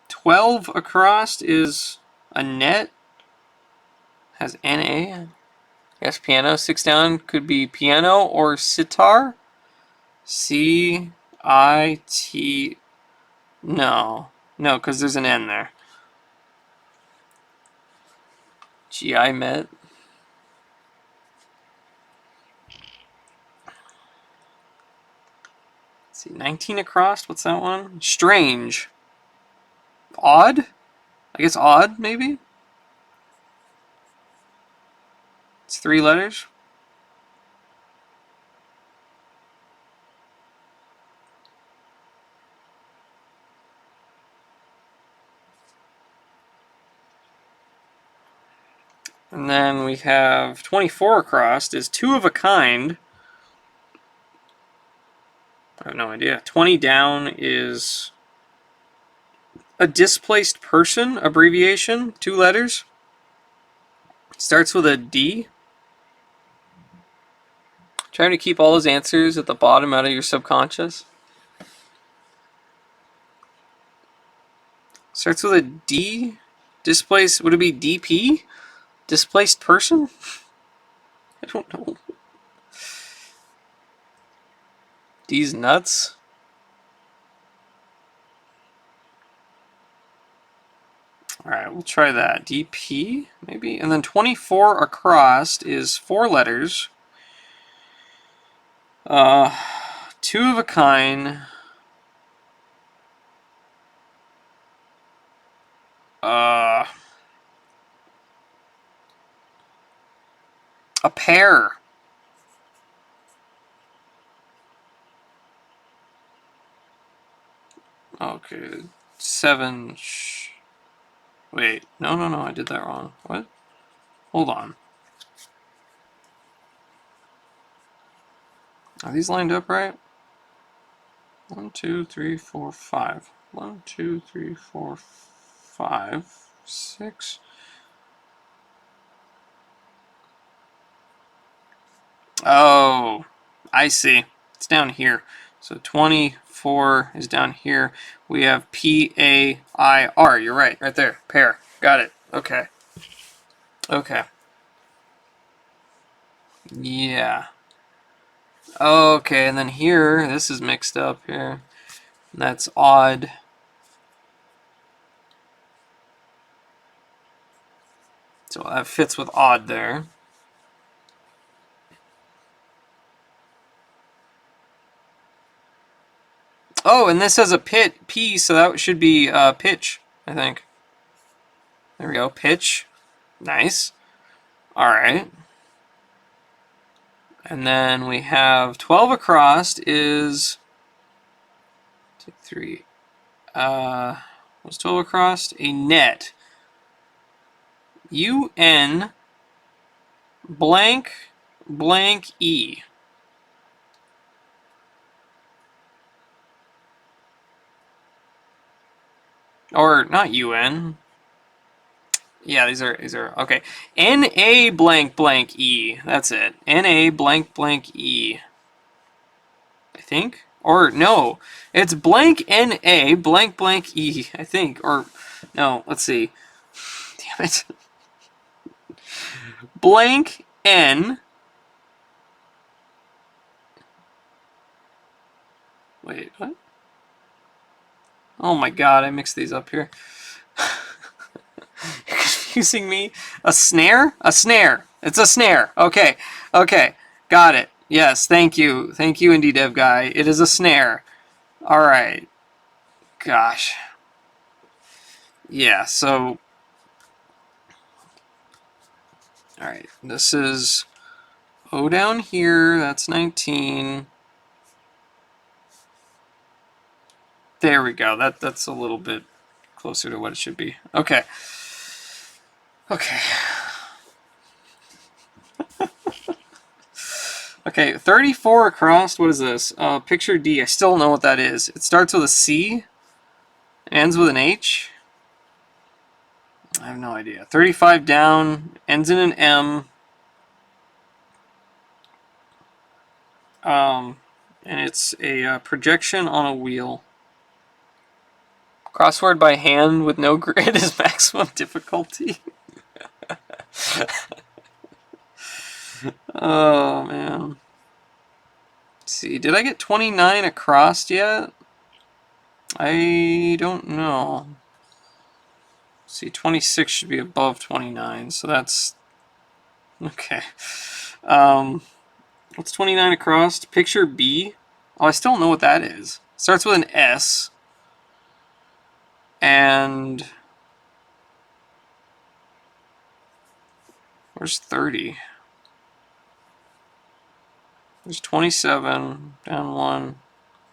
12 across is a net. Has NA. Yes, piano. 6 down could be piano or sitar. CIT. No. No, because there's an N there. GI Met. Let's see, 19 across. What's that one? Strange. Odd? I guess odd, maybe? It's 3 letters. And then we have 24 across is 2 of a kind. I have no idea. 20 down is a displaced person abbreviation, 2 letters. Starts with a D. Trying to keep all those answers at the bottom out of your subconscious. Starts with a D. Displaced, would it be DP? Displaced person? I don't know. D's nuts? Alright, we'll try that. DP, maybe? And then 24 across is 4 letters. Two of a kind. A pair. Okay, 7. Wait, no, I did that wrong. What? Hold on. Are these lined up right? 1, 2, 3, 4, 5. 1, 2, 3, 4, 5, 6. Oh, I see. It's down here. So 24 is down here. We have P-A-I-R. You're right there. Pair. Got it. Okay. Okay. Yeah. Okay, and then here, this is mixed up here. That's odd. So that fits with odd there. Oh, and this has a P, so that should be pitch, I think. There we go, pitch. Nice. All right. And then we have 12 across is 2, 3. What's 12 across? A net. UN blank blank E. Or not UN. Yeah, these are okay. NA blank blank E. That's it. NA blank blank E. I think. Or no, it's blank NA blank blank E. I think. Or no, let's see. Damn it. Blank N. Wait, what? Oh my god, I mixed these up here. You're confusing me. A snare? A snare. It's a snare. Okay. Okay. Got it. Yes, thank you. Thank you, Indie Dev Guy. It is a snare. Alright. Gosh. Yeah, so... Alright, this is O down here. That's 19. There we go. That's a little bit closer to what it should be. Okay. Okay. Okay, 34 across. What is this? Picture D. I still don't know what that is. It starts with a C. Ends with an H. I have no idea. 35 down. Ends in an M. And it's a projection on a wheel. Crossword by hand with no grid is maximum difficulty. Oh, man. Let's see, did I get 29 across yet? I don't know. Let's see, 26 should be above 29, so that's... Okay. What's 29 across? Picture B. Oh, I still don't know what that is. Starts with an S. And... Where's 30? There's 27, down 1,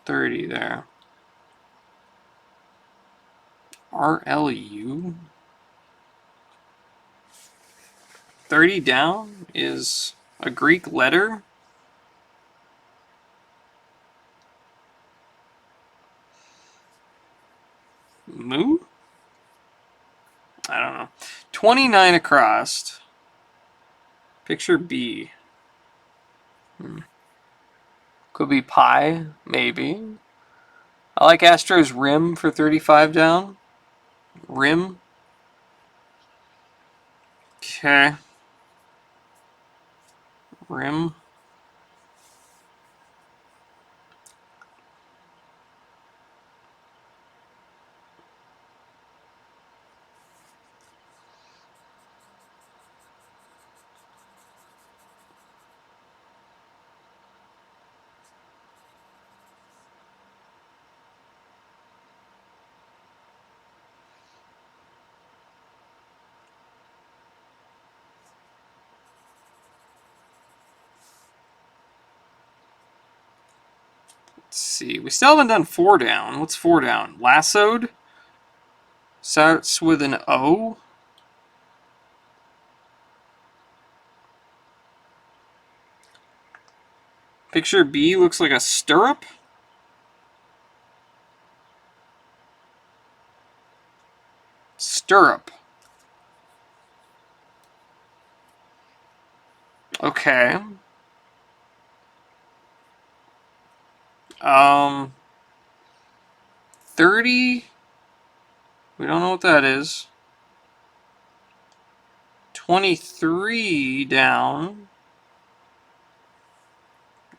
30 there. RLU? 30 down is a Greek letter? Mu? I don't know. 29 across. Picture B. Could be pi, maybe. I like Astro's rim for 35 down. Rim. Okay. Rim. Let's see. We still haven't done 4 down. What's 4 down? Lassoed. Starts with an O. Picture B looks like a stirrup. Stirrup. Okay. 30. We don't know what that is. 23 down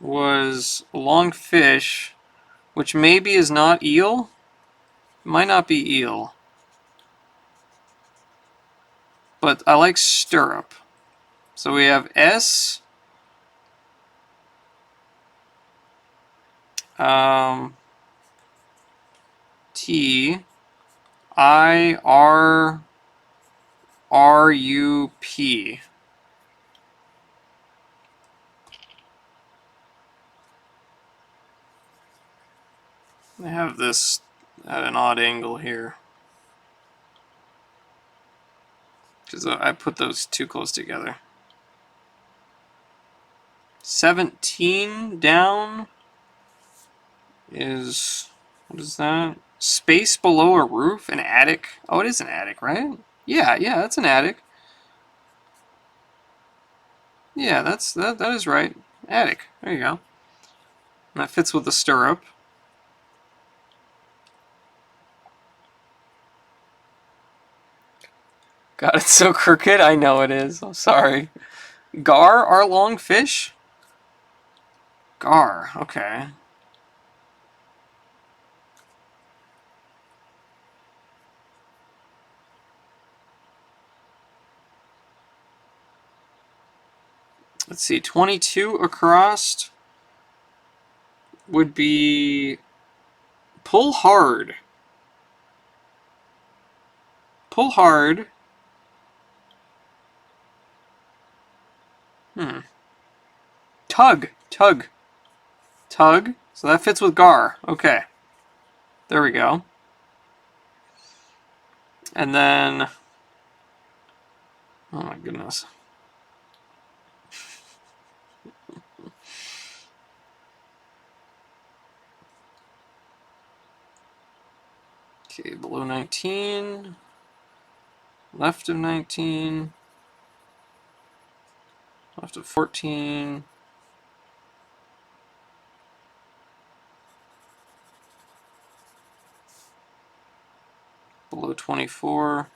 was long fish, which maybe is not eel. Might not be eel. But I like stirrup. So we have S. T. I. R. R. U. P. I have this at an odd angle here. Because I put those too close together. 17 down is, what is that? Space below a roof? An attic? Oh, it is an attic, right? Yeah, that's an attic. Yeah, that is right. Attic. There you go. And that fits with the stirrup. God, it's so crooked. I know it is. I'm sorry. Gar, our long fish? Gar, okay. Let's see, 22 across would be pull hard. Pull hard. Tug. Tug. Tug. So that fits with Gar. Okay. There we go. And then... Oh my goodness. Okay, below 19. Left of 19. Left of 14. Below 24.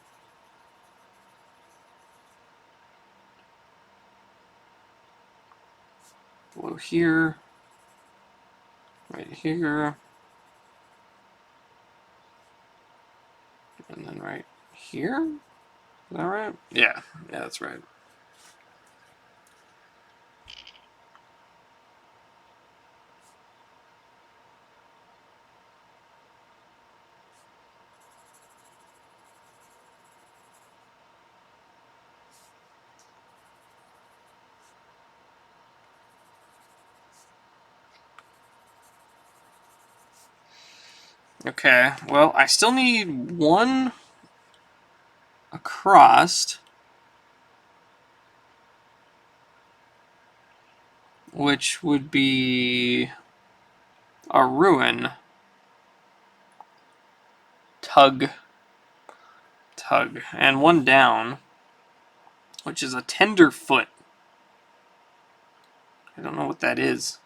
Below here. Right here. And then right here? Is that right? Yeah, that's right. Okay, well, I still need one across, which would be a ruin. Tug. And one down, which is a tenderfoot. I don't know what that is.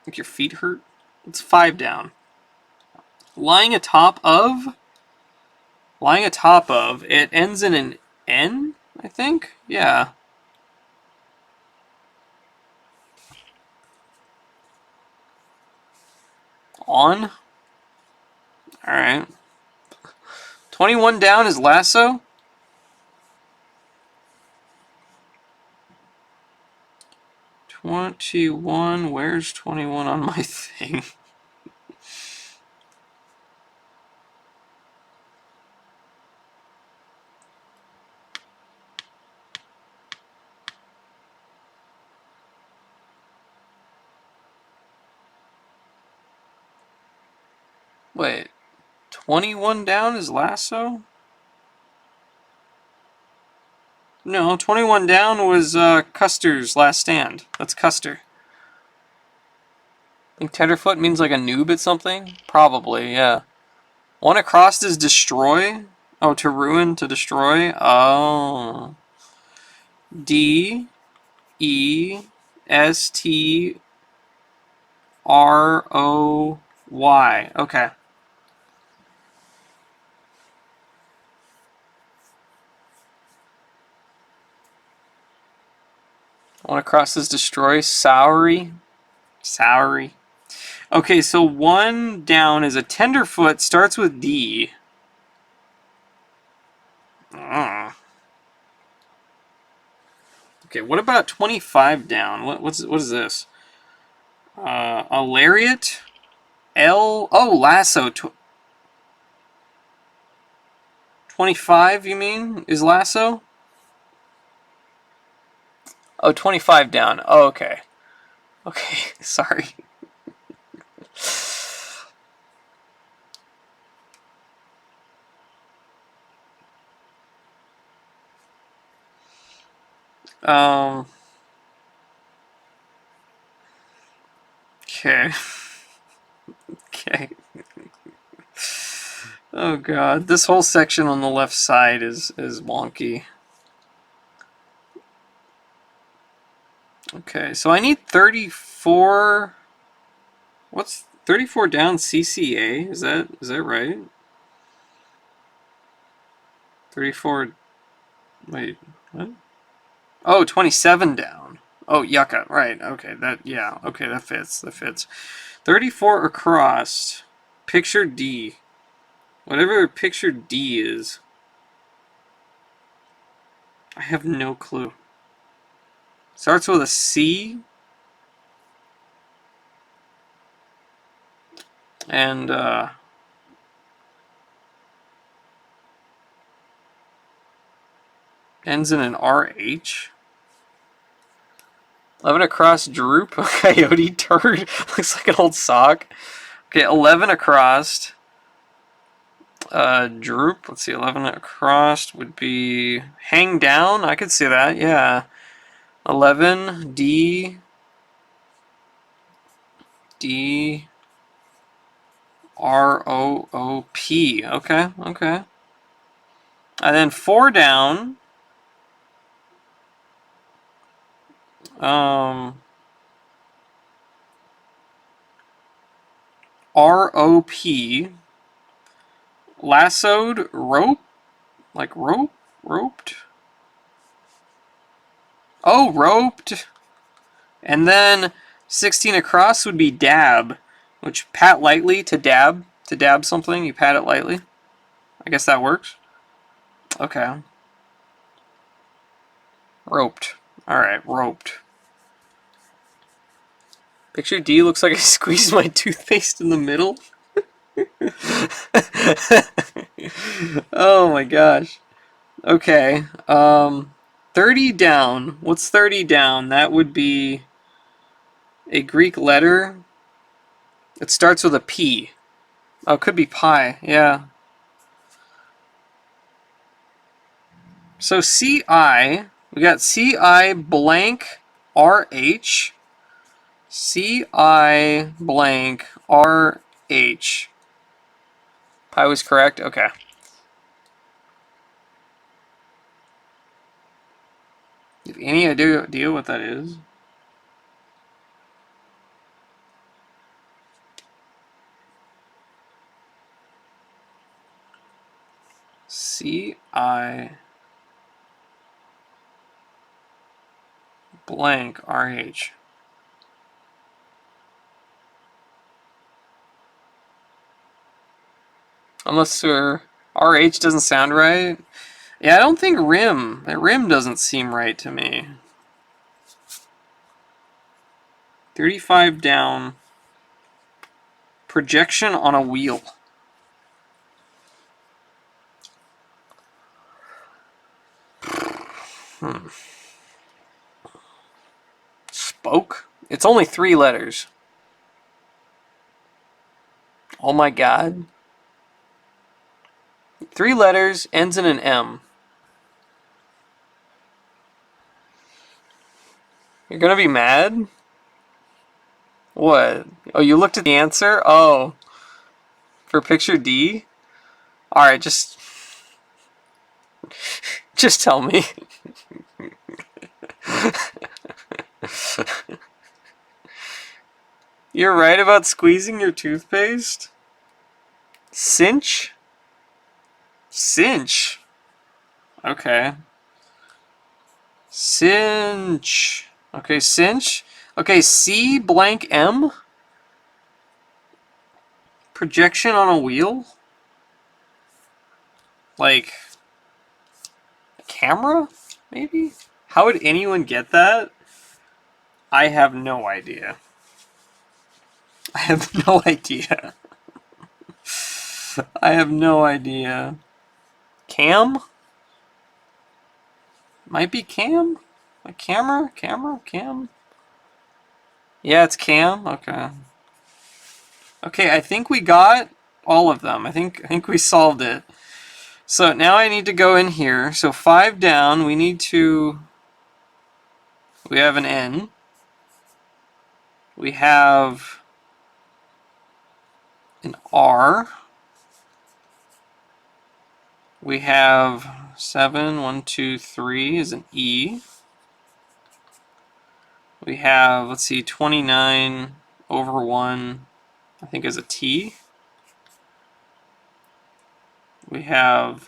Think your feet hurt? It's 5 down. Lying atop of? Lying atop of. It ends in an N, I think? Yeah. On? Alright. 21 down is lasso? 21, where's 21 on my thing? Wait, 21 down is Lasso? No, 21 down was Custer's Last Stand. That's Custer. I think Tenderfoot means like a noob at something? Probably, yeah. One across is Destroy? Oh, to ruin, to destroy? Oh. D E S T R O Y. Okay. One across is Destroy. Soury. Soury. Okay, so one down is a Tenderfoot, starts with D. Okay, what about 25 down? What is this? A Lariat? Lasso. 25, you mean, is Lasso? Oh, 25 down. Oh, okay. Okay, sorry. Okay. Okay. Oh god, this whole section on the left side is wonky. Okay, so I need 34. What's 34 down CCA? Is that right? 34. Wait, what? Oh, 27 down. Oh, yucca. Right. Okay. Yeah. Okay. That fits. 34 across. Picture D. Whatever picture D is. I have no clue. Starts with a C. And, ends in an RH. 11 across, Droop. Coyote turd. Looks like an old sock. Okay, 11 across. Droop. Let's see, 11 across would be hang down. I could see that, yeah. 11, D. R-O-O-P. Okay. And then 4 down. R-O-P. Lassoed, rope? Like roped? Oh, roped. And then 16 across would be dab, which pat lightly to dab something. You pat it lightly. I guess that works. Okay. Roped. Alright, roped. Picture D looks like I squeezed my toothpaste in the middle. Oh my gosh. Okay. 30 down. What's 30 down? That would be a Greek letter. It starts with a P. Oh, it could be pi. Yeah. So CI, we got CI blank RH. CI blank RH. Pi was correct? Okay. You have any idea what that is? CI blank RH. Unless RH doesn't sound right. Yeah, I don't think rim. That rim doesn't seem right to me. 35 down. Projection on a wheel. Spoke? It's only 3 letters. Oh my god. 3 letters, ends in an M. You're gonna be mad? What? Oh, you looked at the answer? Oh. For picture D? Alright, just tell me. You're right about squeezing your toothpaste? Cinch? Cinch? Okay. Cinch. Okay, cinch. Okay, C blank M? Projection on a wheel? Like, a camera? Maybe? How would anyone get that? I have no idea. I have no idea. I have no idea. Cam? Might be cam? A camera? Camera? Cam? Yeah, it's cam? Okay. Okay, I think we got all of them. I think we solved it. So now I need to go in here. So 5 down, we have an N. We have an R. We have 7, 1, 2, 3 is an E. We have, let's see, 29 over 1, I think is a T. We have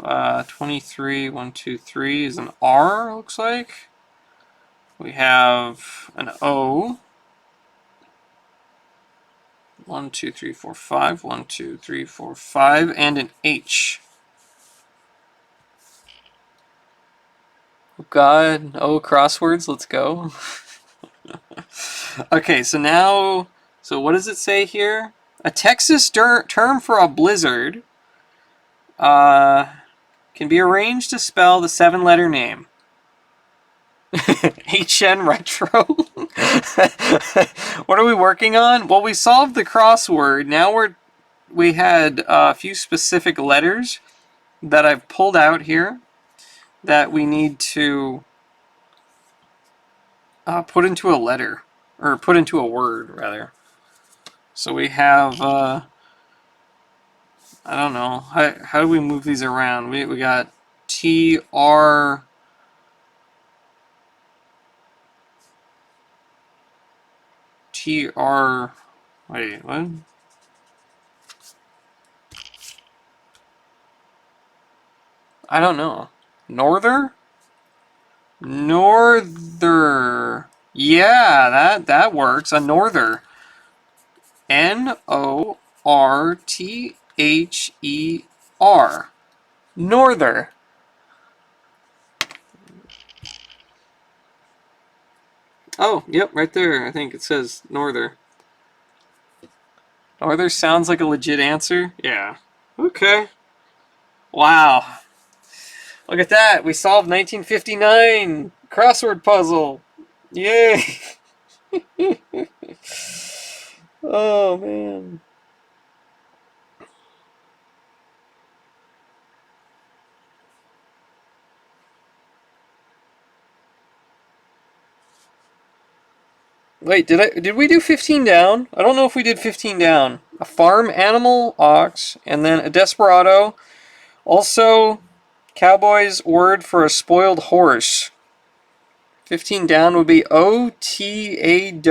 23, 1, 2, 3 is an R, looks like. We have an O. 1, 2, 3, 4, 5. 1, 2, 3, 4, 5. And an H. Oh God. Oh, crosswords. Let's go. Okay, so now, so what does it say here? A Texas term for a blizzard can be arranged to spell the 7-letter name. HN Retro? What are we working on? Well, we solved the crossword. Now we had a few specific letters that I've pulled out here that we need to put into a letter, or put into a word, rather. So we have, I don't know, how do we move these around? We got TR, wait, what? I don't know. Norther? Norther. Yeah, that works. A norther. Norther. Norther. Oh, yep, right there. I think it says norther. Norther sounds like a legit answer. Yeah. Okay. Wow. Look at that. We solved 1959 crossword puzzle. Yay. Oh, man. Wait, did we do 15 down? I don't know if we did 15 down. A farm animal, ox, and then a desperado. Also, cowboy's word for a spoiled horse. 15 down would be OTAW.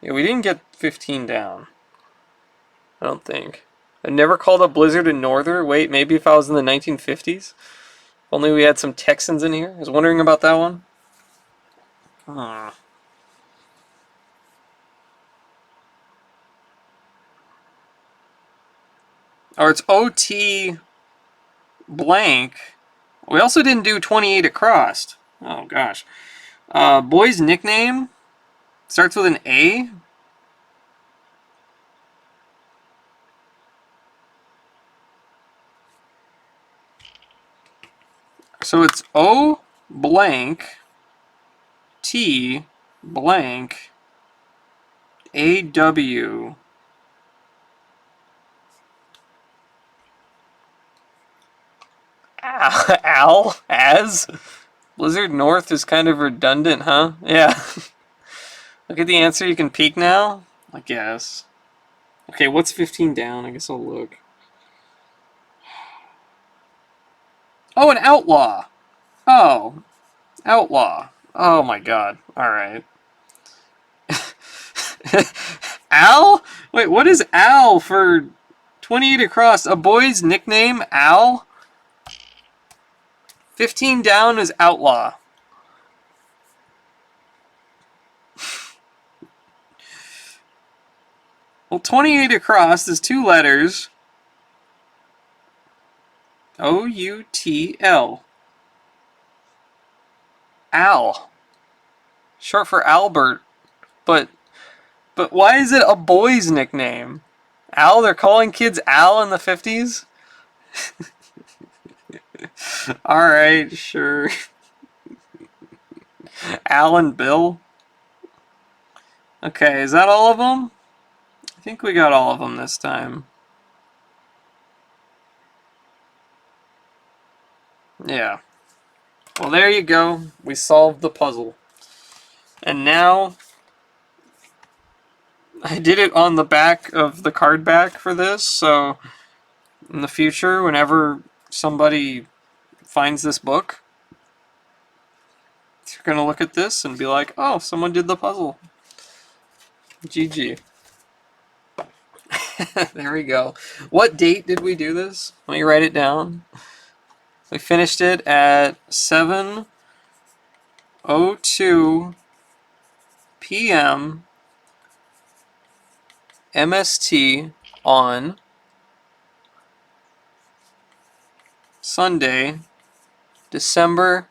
Yeah, we didn't get 15 down. I don't think. I never called a blizzard a norther. Wait, maybe if I was in the 1950s? Only we had some Texans in here. I was wondering about that one. Hmm. Or it's OT blank. We also didn't do 28 across. Oh, gosh. Boy's nickname starts with an A. So it's O blank T blank AW. Al? As? Blizzard North is kind of redundant, huh? Yeah. Look at the answer. You can peek now? I guess. Okay, what's 15 down? I guess I'll look. Oh, an outlaw. Oh, outlaw. Oh my god. Alright. Al? Wait, what is Al for 28 across? A boy's nickname? Al? 15 down is outlaw. Well, 28 across is 2 letters. O-U-T-L. Al. Short for Albert. But why is it a boy's nickname? Al? They're calling kids Al in the 50s? Alright, sure. Al and Bill? Okay, is that all of them? I think we got all of them this time. Yeah. Well, there you go. We solved the puzzle. And now, I did it on the back of the card back for this, so in the future, whenever somebody finds this book, they're going to look at this and be like, oh, someone did the puzzle. GG. There we go. What date did we do this? Let me write it down. We finished it at 7:02 p.m. MST on Sunday, December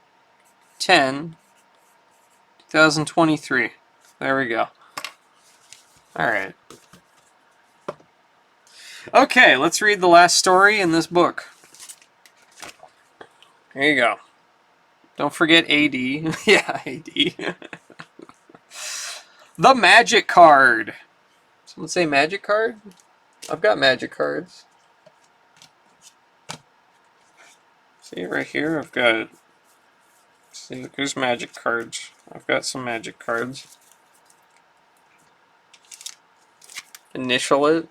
10, 2023. There we go. Alright. Okay, let's read the last story in this book. There you go. Don't forget AD. Yeah, AD. The Magic Card. Someone say Magic Card? I've got Magic Cards. See, right here, I've got... See, look, there's Magic Cards. I've got some Magic Cards. Initial it.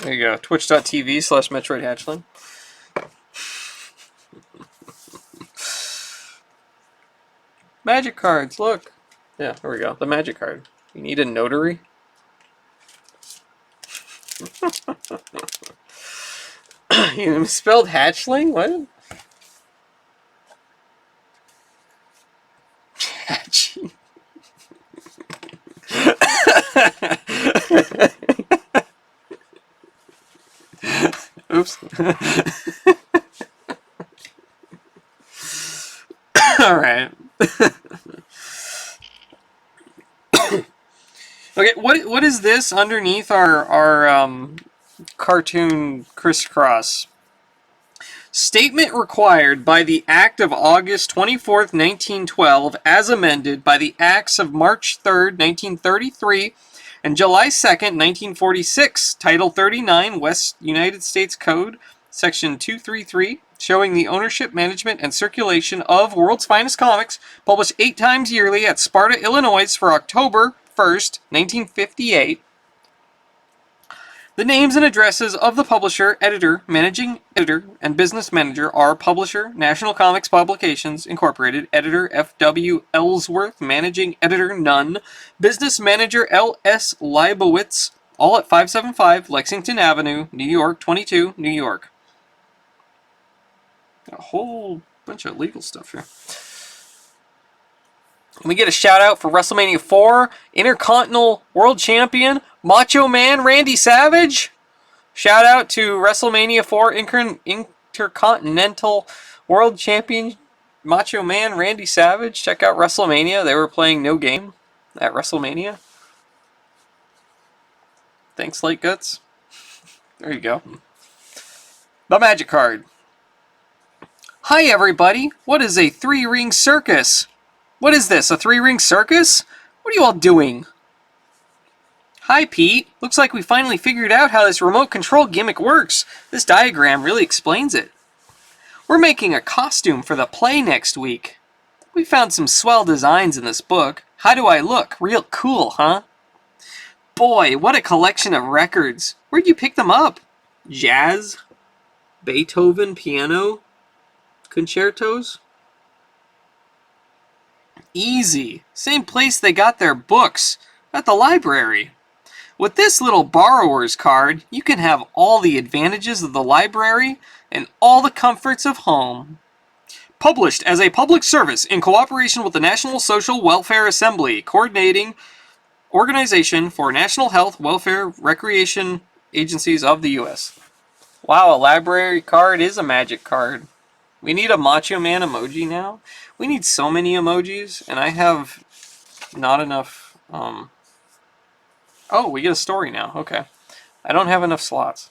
There you go. Twitch.tv/Metroid Hatchling. Magic cards, look. Yeah, there we go. The magic card. You need a notary? You misspelled hatchling? What? Hatching. Oops. Alright. Okay, what is this underneath our cartoon crisscross? Statement required by the Act of August 24th, 1912, as amended by the Acts of March 3rd, 1933, and July 2nd, 1946, Title 39, West United States Code, Section 233, showing the ownership, management, and circulation of World's Finest Comics, published 8 times yearly at Sparta, Illinois for October 1st, 1958. The names and addresses of the publisher, editor, managing editor, and business manager are Publisher, National Comics Publications, Incorporated, Editor F.W. Ellsworth, Managing Editor Nunn, Business Manager L.S. Leibowitz, all at 575 Lexington Avenue, New York, 22, New York. Got a whole bunch of legal stuff here. And we get a shout out for WrestleMania 4, Intercontinental World Champion, Macho Man Randy Savage. Shout out to WrestleMania 4 Intercontinental World Champion Macho Man, Randy Savage. Check out WrestleMania. They were playing No Game at WrestleMania. Thanks, Light Guts. There you go. The Magic card. Hi, everybody. What is a three-ring circus? What is this, a three-ring circus? What are you all doing? Hi, Pete. Looks like we finally figured out how this remote control gimmick works. This diagram really explains it. We're making a costume for the play next week. We found some swell designs in this book. How do I look? Real cool, huh? Boy, what a collection of records. Where'd you pick them up? Jazz? Beethoven piano? Concertos? Easy. Same place they got their books. At the library. With this little borrower's card, you can have all the advantages of the library and all the comforts of home. Published as a public service in cooperation with the National Social Welfare Assembly, coordinating Organization for National Health, Welfare, Recreation Agencies of the U.S. Wow, a library card is a magic card. We need a Macho Man emoji now. We need so many emojis, and I have not enough... Oh, we get a story now. Okay. I don't have enough slots.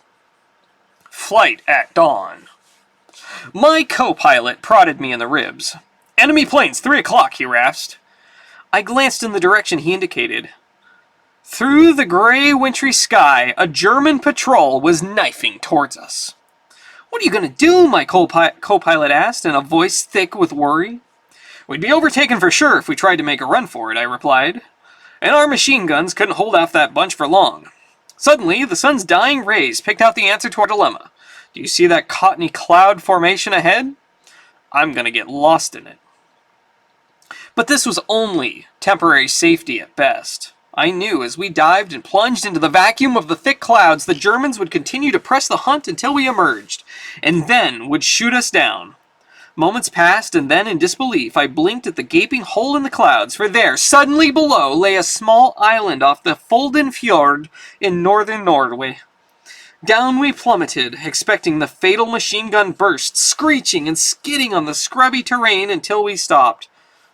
Flight at dawn. My co-pilot prodded me in the ribs. Enemy planes, 3 o'clock, he rasped. I glanced in the direction he indicated. Through the gray, wintry sky, a German patrol was knifing towards us. What are you going to do? My co-pilot asked in a voice thick with worry. We'd be overtaken for sure if we tried to make a run for it, I replied. And our machine guns couldn't hold off that bunch for long. Suddenly, the sun's dying rays picked out the answer to our dilemma. Do you see that cottony cloud formation ahead? I'm going to get lost in it. But this was only temporary safety at best. I knew as we dived and plunged into the vacuum of the thick clouds, the Germans would continue to press the hunt until we emerged, and then would shoot us down. Moments passed, and then, in disbelief, I blinked at the gaping hole in the clouds, for there, suddenly below, lay a small island off the Folden Fjord in northern Norway. Down we plummeted, expecting the fatal machine gun burst, screeching and skidding on the scrubby terrain until we stopped.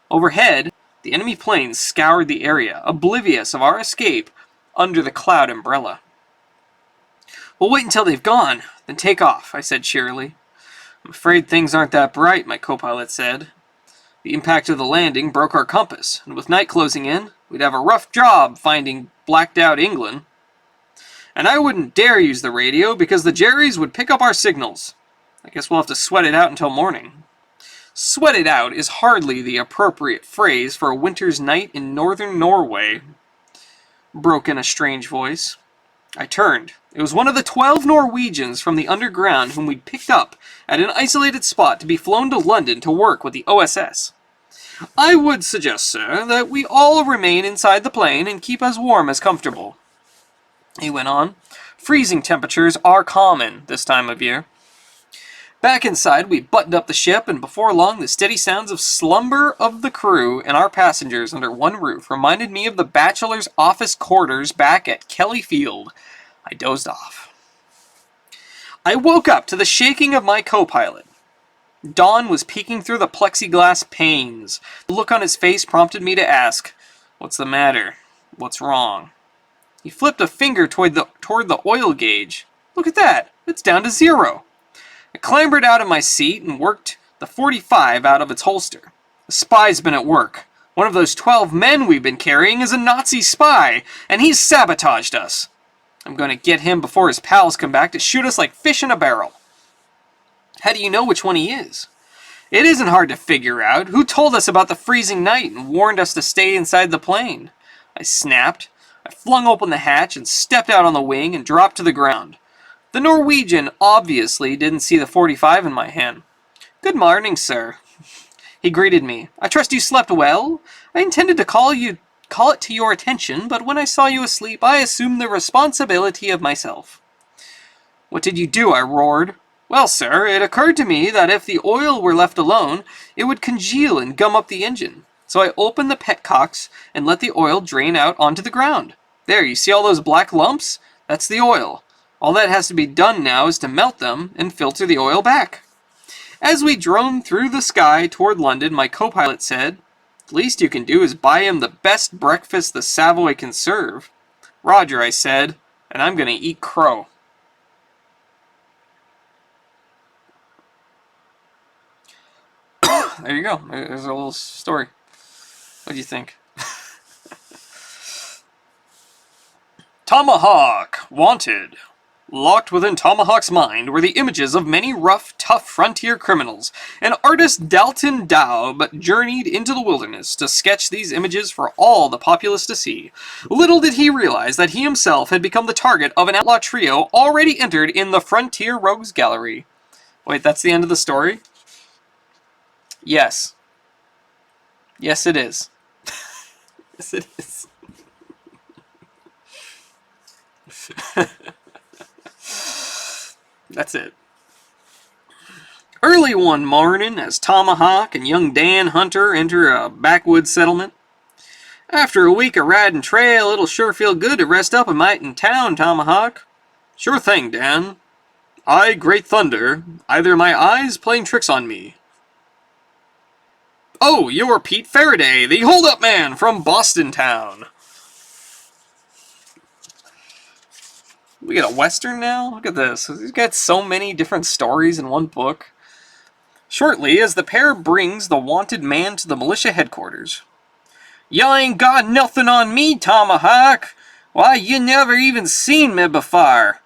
Overhead, the enemy planes scoured the area, oblivious of our escape under the cloud umbrella. We'll wait until they've gone, then take off, I said cheerily. I'm afraid things aren't that bright, my co-pilot said. The impact of the landing broke our compass, and with night closing in, we'd have a rough job finding blacked-out England. And I wouldn't dare use the radio because the Jerrys would pick up our signals. I guess we'll have to sweat it out until morning. Sweat it out is hardly the appropriate phrase for a winter's night in northern Norway, broke in a strange voice. I turned. It was one of the 12 Norwegians from the underground whom we'd picked up at an isolated spot to be flown to London to work with the OSS. I would suggest, sir, that we all remain inside the plane and keep as warm as comfortable. He went on. Freezing temperatures are common this time of year. Back inside, we buttoned up the ship, and before long, the steady sounds of slumber of the crew and our passengers under one roof reminded me of the bachelor's office quarters back at Kelly Field. I dozed off. I woke up to the shaking of my co-pilot. Dawn was peeking through the plexiglass panes. The look on his face prompted me to ask, "What's the matter? What's wrong?" He flipped a finger toward the oil gauge. Look at that. It's down to 0. I clambered out of my seat and worked the .45 out of its holster. The spy's been at work. One of those 12 men we've been carrying is a Nazi spy, and he's sabotaged us. I'm going to get him before his pals come back to shoot us like fish in a barrel. How do you know which one he is? It isn't hard to figure out. Who told us about the freezing night and warned us to stay inside the plane? I snapped. I flung open the hatch and stepped out on the wing and dropped to the ground. The Norwegian obviously didn't see the .45 in my hand. "Good morning, sir." He greeted me. "I trust you slept well? I intended to call it to your attention, but when I saw you asleep, I assumed the responsibility of myself." "What did you do?" I roared. "Well, sir, it occurred to me that if the oil were left alone, it would congeal and gum up the engine. So I opened the petcocks and let the oil drain out onto the ground. There, you see all those black lumps? That's the oil. All that has to be done now is to melt them and filter the oil back." As we droned through the sky toward London, my co-pilot said, "The least you can do is buy him the best breakfast the Savoy can serve." "Roger," I said, "and I'm going to eat crow." There you go. There's a little story. What do you think? Tomahawk, wanted. Locked within Tomahawk's mind were the images of many rough, tough frontier criminals, and artist Dalton Daub journeyed into the wilderness to sketch these images for all the populace to see. Little did he realize that he himself had become the target of an outlaw trio already entered in the Frontier Rogues Gallery. Wait, that's the end of the story? Yes. Yes, it is. Yes, it is. That's it. Early one morning, as Tomahawk and young Dan Hunter enter a backwoods settlement. "After a week of riding trail, it'll sure feel good to rest up a mite in town, Tomahawk." "Sure thing, Dan." "Aye, great thunder. Either my eyes playing tricks on me." "Oh, you're Pete Faraday, the hold-up man from Boston town." We get a Western now? Look at this. He's got so many different stories in one book. Shortly, as the pair brings the wanted man to the militia headquarters. "Ya ain't got nothing on me, Tomahawk. Why, you never even seen me before.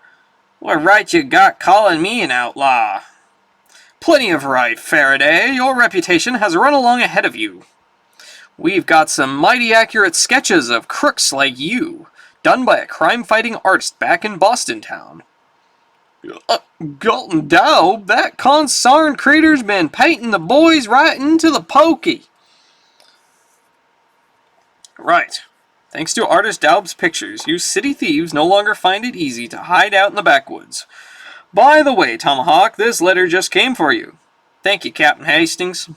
What right you got calling me an outlaw?" "Plenty of right, Faraday. Your reputation has run along ahead of you. We've got some mighty accurate sketches of crooks like you, done by a crime-fighting artist back in Boston town." "Dalton Daub, that consarned creeter's been painting the boys right into the pokey." "Right. Thanks to artist Daub's pictures, you city thieves no longer find it easy to hide out in the backwoods. By the way, Tomahawk, this letter just came for you." "Thank you, Captain Hastings."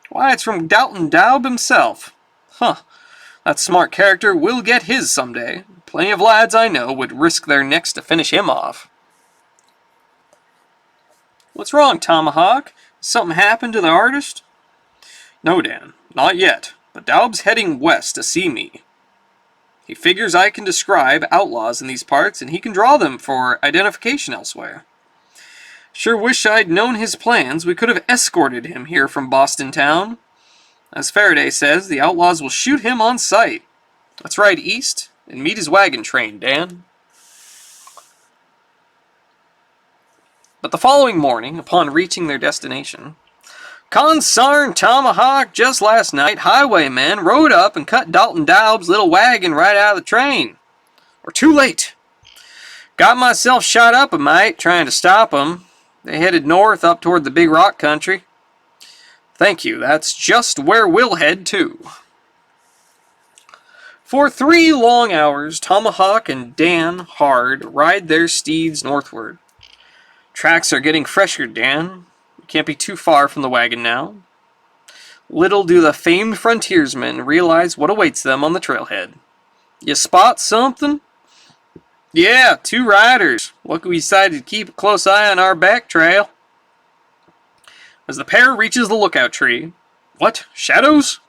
"Why, it's from Dalton Daub himself." "Huh. That smart character will get his someday. Plenty of lads I know would risk their necks to finish him off." "What's wrong, Tomahawk? Has something happened to the artist?" "No, Dan, not yet. But Daub's heading west to see me. He figures I can describe outlaws in these parts, and he can draw them for identification elsewhere. Sure wish I'd known his plans. We could have escorted him here from Boston town. As Faraday says, the outlaws will shoot him on sight. Let's ride east and meet his wagon train, Dan." But the following morning, upon reaching their destination, "Consarn, Tomahawk, just last night, highwaymen rode up and cut Dalton Daub's little wagon right out of the train. We're too late. Got myself shot up a mite trying to stop them. They headed north up toward the Big Rock country." "Thank you, that's just where we'll head too." For 3 long hours, Tomahawk and Dan Hard ride their steeds northward. "Tracks are getting fresher, Dan. We can't be too far from the wagon now." Little do the famed frontiersmen realize what awaits them on the trailhead. "You spot something?" "Yeah, 2 riders. Lucky we decided to keep a close eye on our back trail." As the pair reaches the lookout tree, "What? Shadows?"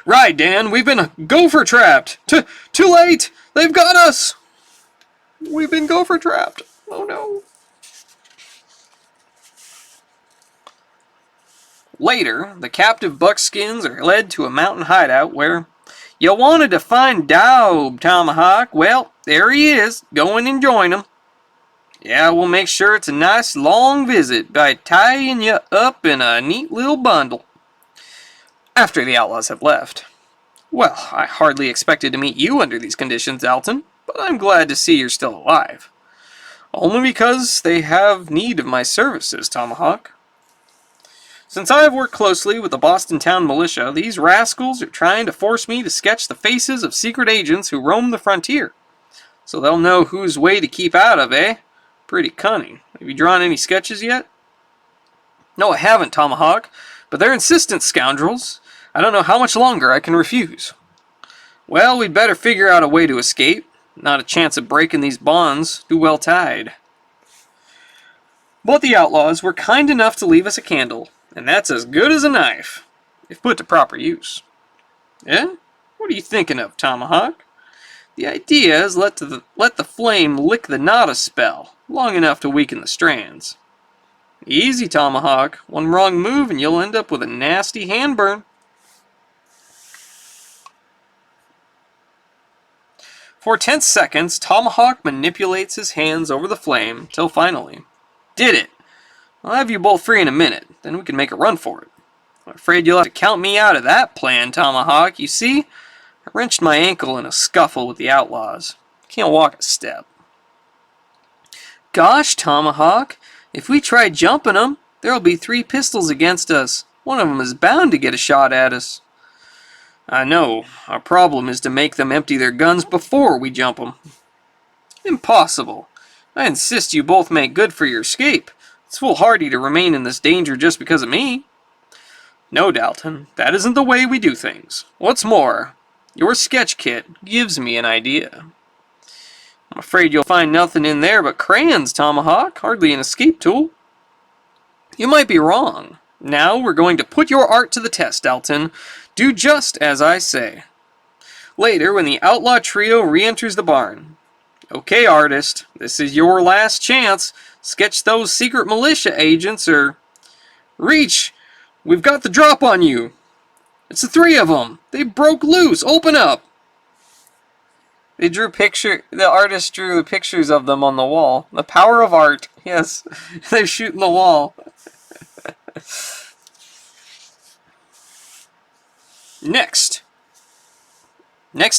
"Right, Dan, we've been gopher trapped. Too late! They've got us! We've been gopher trapped. Oh no." Later, the captive buckskins are led to a mountain hideout where, "You wanted to find Daub, Tomahawk. Well, there he is. Go in and join him." "Yeah, we'll make sure it's a nice long visit by tying you up in a neat little bundle." After the outlaws have left. "Well, I hardly expected to meet you under these conditions, Dalton, but I'm glad to see you're still alive." "Only because they have need of my services, Tomahawk. Since I have worked closely with the Boston town militia, these rascals are trying to force me to sketch the faces of secret agents who roam the frontier. So they'll know whose way to keep out of, eh? Pretty cunning. Have you drawn any sketches yet?" "No, I haven't, Tomahawk, but they're insistent scoundrels. I don't know how much longer I can refuse." "Well, we'd better figure out a way to escape. Not a chance of breaking these bonds too well tied." But the outlaws were kind enough to leave us a candle, And that's as good as a knife, if put to proper use. Eh? What are you thinking of, Tomahawk? The idea is let the flame lick the knot a spell, long enough to weaken the strands. Easy, Tomahawk. One wrong move and you'll end up with a nasty hand burn. For 10 seconds, Tomahawk manipulates his hands over the flame, till finally, did it! I'll have you both free in a minute, then we can make a run for it. I'm afraid you'll have to count me out of that plan, Tomahawk. You see, I wrenched my ankle in a scuffle with the outlaws. Can't walk a step. Gosh, Tomahawk, if we try jumping them, there'll be 3 pistols against us. One of them is bound to get a shot at us. I know. Our problem is to make them empty their guns before we jump them. Impossible. I insist you both make good for your escape. It's foolhardy to remain in this danger just because of me. No, Dalton, that isn't the way we do things. What's more, your sketch kit gives me an idea. I'm afraid you'll find nothing in there but crayons, Tomahawk. Hardly an escape tool. You might be wrong. Now we're going to put your art to the test, Dalton. Do just as I say. Later, when the outlaw trio re-enters the barn. Okay, artist, this is your last chance. Sketch those secret militia agents or... Reach! We've got the drop on you! It's the 3 of them! They broke loose! Open up! The artist drew the pictures of them on the wall. The power of art. Yes, they're shooting the wall. Next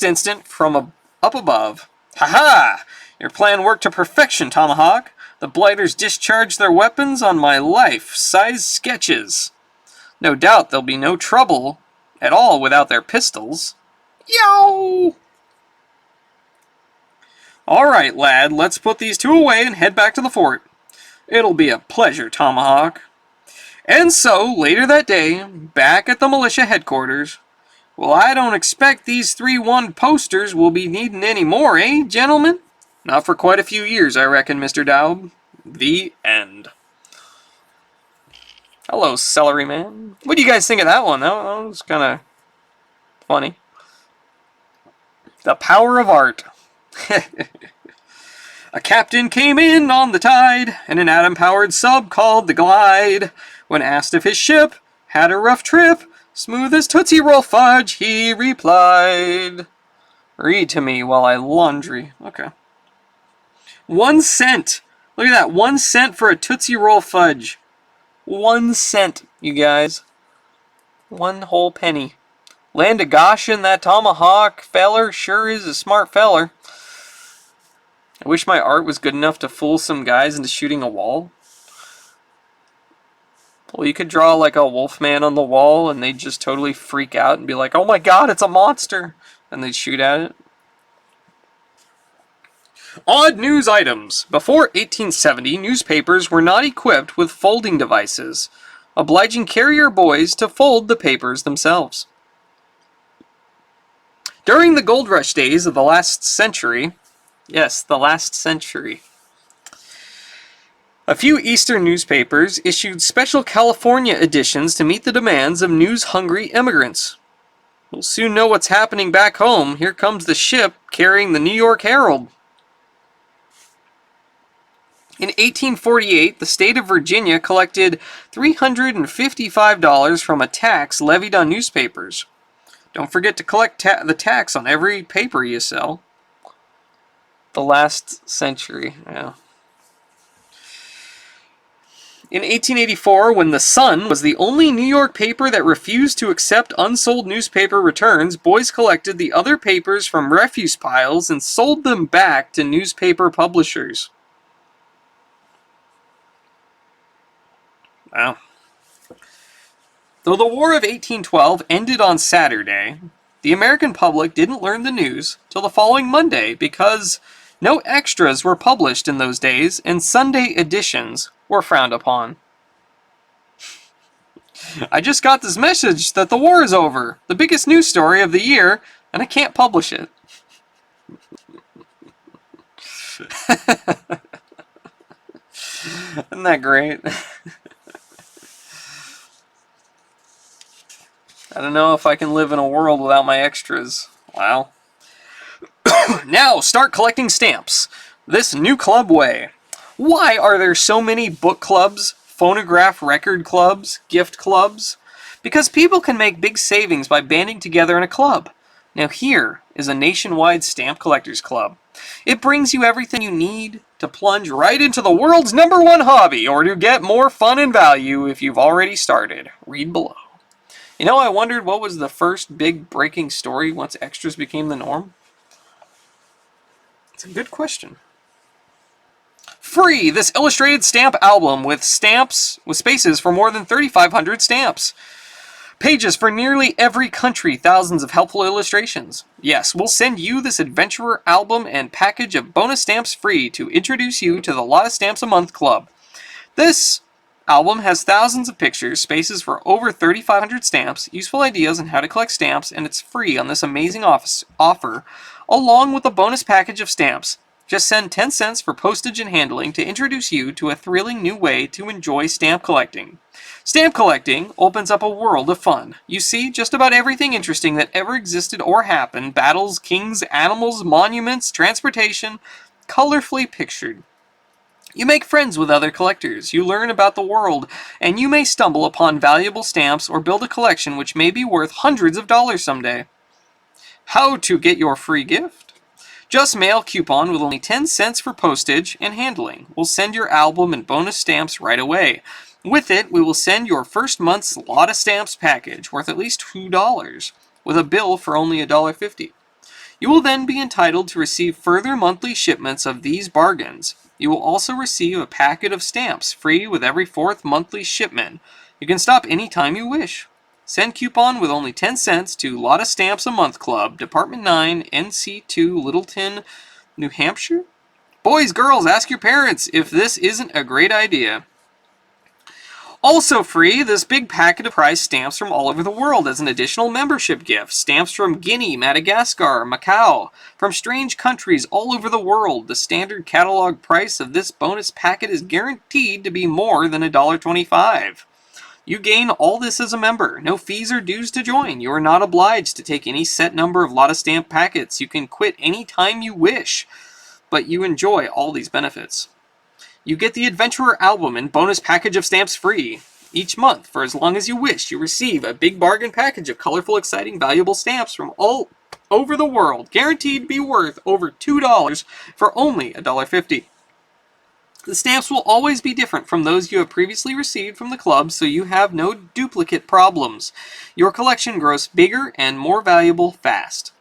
instant, from up above. Ha-ha! Your plan worked to perfection, Tomahawk. The blighters discharged their weapons on my life-size sketches. No doubt there'll be no trouble at all without their pistols. Yo! Alright, lad, let's put these 2 away and head back to the fort. It'll be a pleasure, Tomahawk. And so, later that day, back at the militia headquarters, well, I don't expect these 3 wanted posters will be needing any more, eh, gentlemen? Not for quite a few years, I reckon, Mr. Dowd. The end. Hello, Celery Man. What do you guys think of that one? That was kind of funny. The power of art. A captain came in on the tide, and an atom-powered sub called the Glide. When asked if his ship had a rough trip, smooth as Tootsie Roll fudge, he replied. Read to me while I laundry. Okay. 1 cent. Look at that. 1 cent for a Tootsie Roll fudge. 1 cent, you guys. 1 whole penny. Land of Goshen, that Tomahawk feller sure is a smart feller. I wish my art was good enough to fool some guys into shooting a wall. Well, you could draw like a wolf man on the wall and they'd just totally freak out and be like, oh my god, it's a monster! And they'd shoot at it. Odd news items. Before 1870, newspapers were not equipped with folding devices, obliging carrier boys to fold the papers themselves. During the gold rush days of the last century, yes, the last century, a few Eastern newspapers issued special California editions to meet the demands of news-hungry immigrants. We'll soon know what's happening back home. Here comes the ship carrying the New York Herald. In 1848, the state of Virginia collected $355 from a tax levied on newspapers. Don't forget to collect the tax on every paper you sell. The last century, yeah. In 1884, when The Sun was the only New York paper that refused to accept unsold newspaper returns, boys collected the other papers from refuse piles and sold them back to newspaper publishers. Wow. Though the War of 1812 ended on Saturday, the American public didn't learn the news till the following Monday because no extras were published in those days and Sunday editions were frowned upon. I just got this message that the war is over, the biggest news story of the year, and I can't publish it. Isn't that great? I don't know if I can live in a world without my extras. Wow. Now, start collecting stamps. This new club way. Why are there so many book clubs, phonograph record clubs, gift clubs? Because people can make big savings by banding together in a club. Now here is a nationwide stamp collectors club. It brings you everything you need to plunge right into the world's #1 hobby, or to get more fun and value if you've already started. Read below. You know, I wondered what was the first big breaking story once extras became the norm? It's a good question. Free! This illustrated stamp album with stamps with spaces for more than 3,500 stamps. Pages for nearly every country, thousands of helpful illustrations. Yes, we'll send you this adventurer album and package of bonus stamps free to introduce you to the Lot of Stamps a Month Club. This album has thousands of pictures, spaces for over 3,500 stamps, useful ideas on how to collect stamps, and it's free on this amazing offer, along with a bonus package of stamps. Just send 10 cents for postage and handling to introduce you to a thrilling new way to enjoy stamp collecting. Stamp collecting opens up a world of fun. You see just about everything interesting that ever existed or happened: battles, kings, animals, monuments, transportation, colorfully pictured. You make friends with other collectors, you learn about the world, and you may stumble upon valuable stamps or build a collection which may be worth hundreds of dollars someday. How to get your free gift? Just mail coupon with only 10 cents for postage and handling. We'll send your album and bonus stamps right away. With it, we will send your first month's Lot of Stamps package, worth at least $2, with a bill for only $1.50. You will then be entitled to receive further monthly shipments of these bargains. You will also receive a packet of stamps free with every 4th monthly shipment. You can stop anytime you wish. Send coupon with only 10 cents to Lot of Stamps a Month Club, Department 9, NC2, Littleton, New Hampshire. Boys, girls, ask your parents if this isn't a great idea. Also free, this big packet of prize stamps from all over the world as an additional membership gift. Stamps from Guinea, Madagascar, Macau, from strange countries all over the world. The standard catalog price of this bonus packet is guaranteed to be more than $1.25. You gain all this as a member. No fees or dues to join. You are not obliged to take any set number of Lot of Stamp packets. You can quit any time you wish, but you enjoy all these benefits. You get the Adventurer album and bonus package of stamps free. Each month, for as long as you wish, you receive a big bargain package of colorful, exciting, valuable stamps from all over the world, guaranteed to be worth over $2 for only $1.50. The stamps will always be different from those you have previously received from the club, so you have no duplicate problems. Your collection grows bigger and more valuable fast.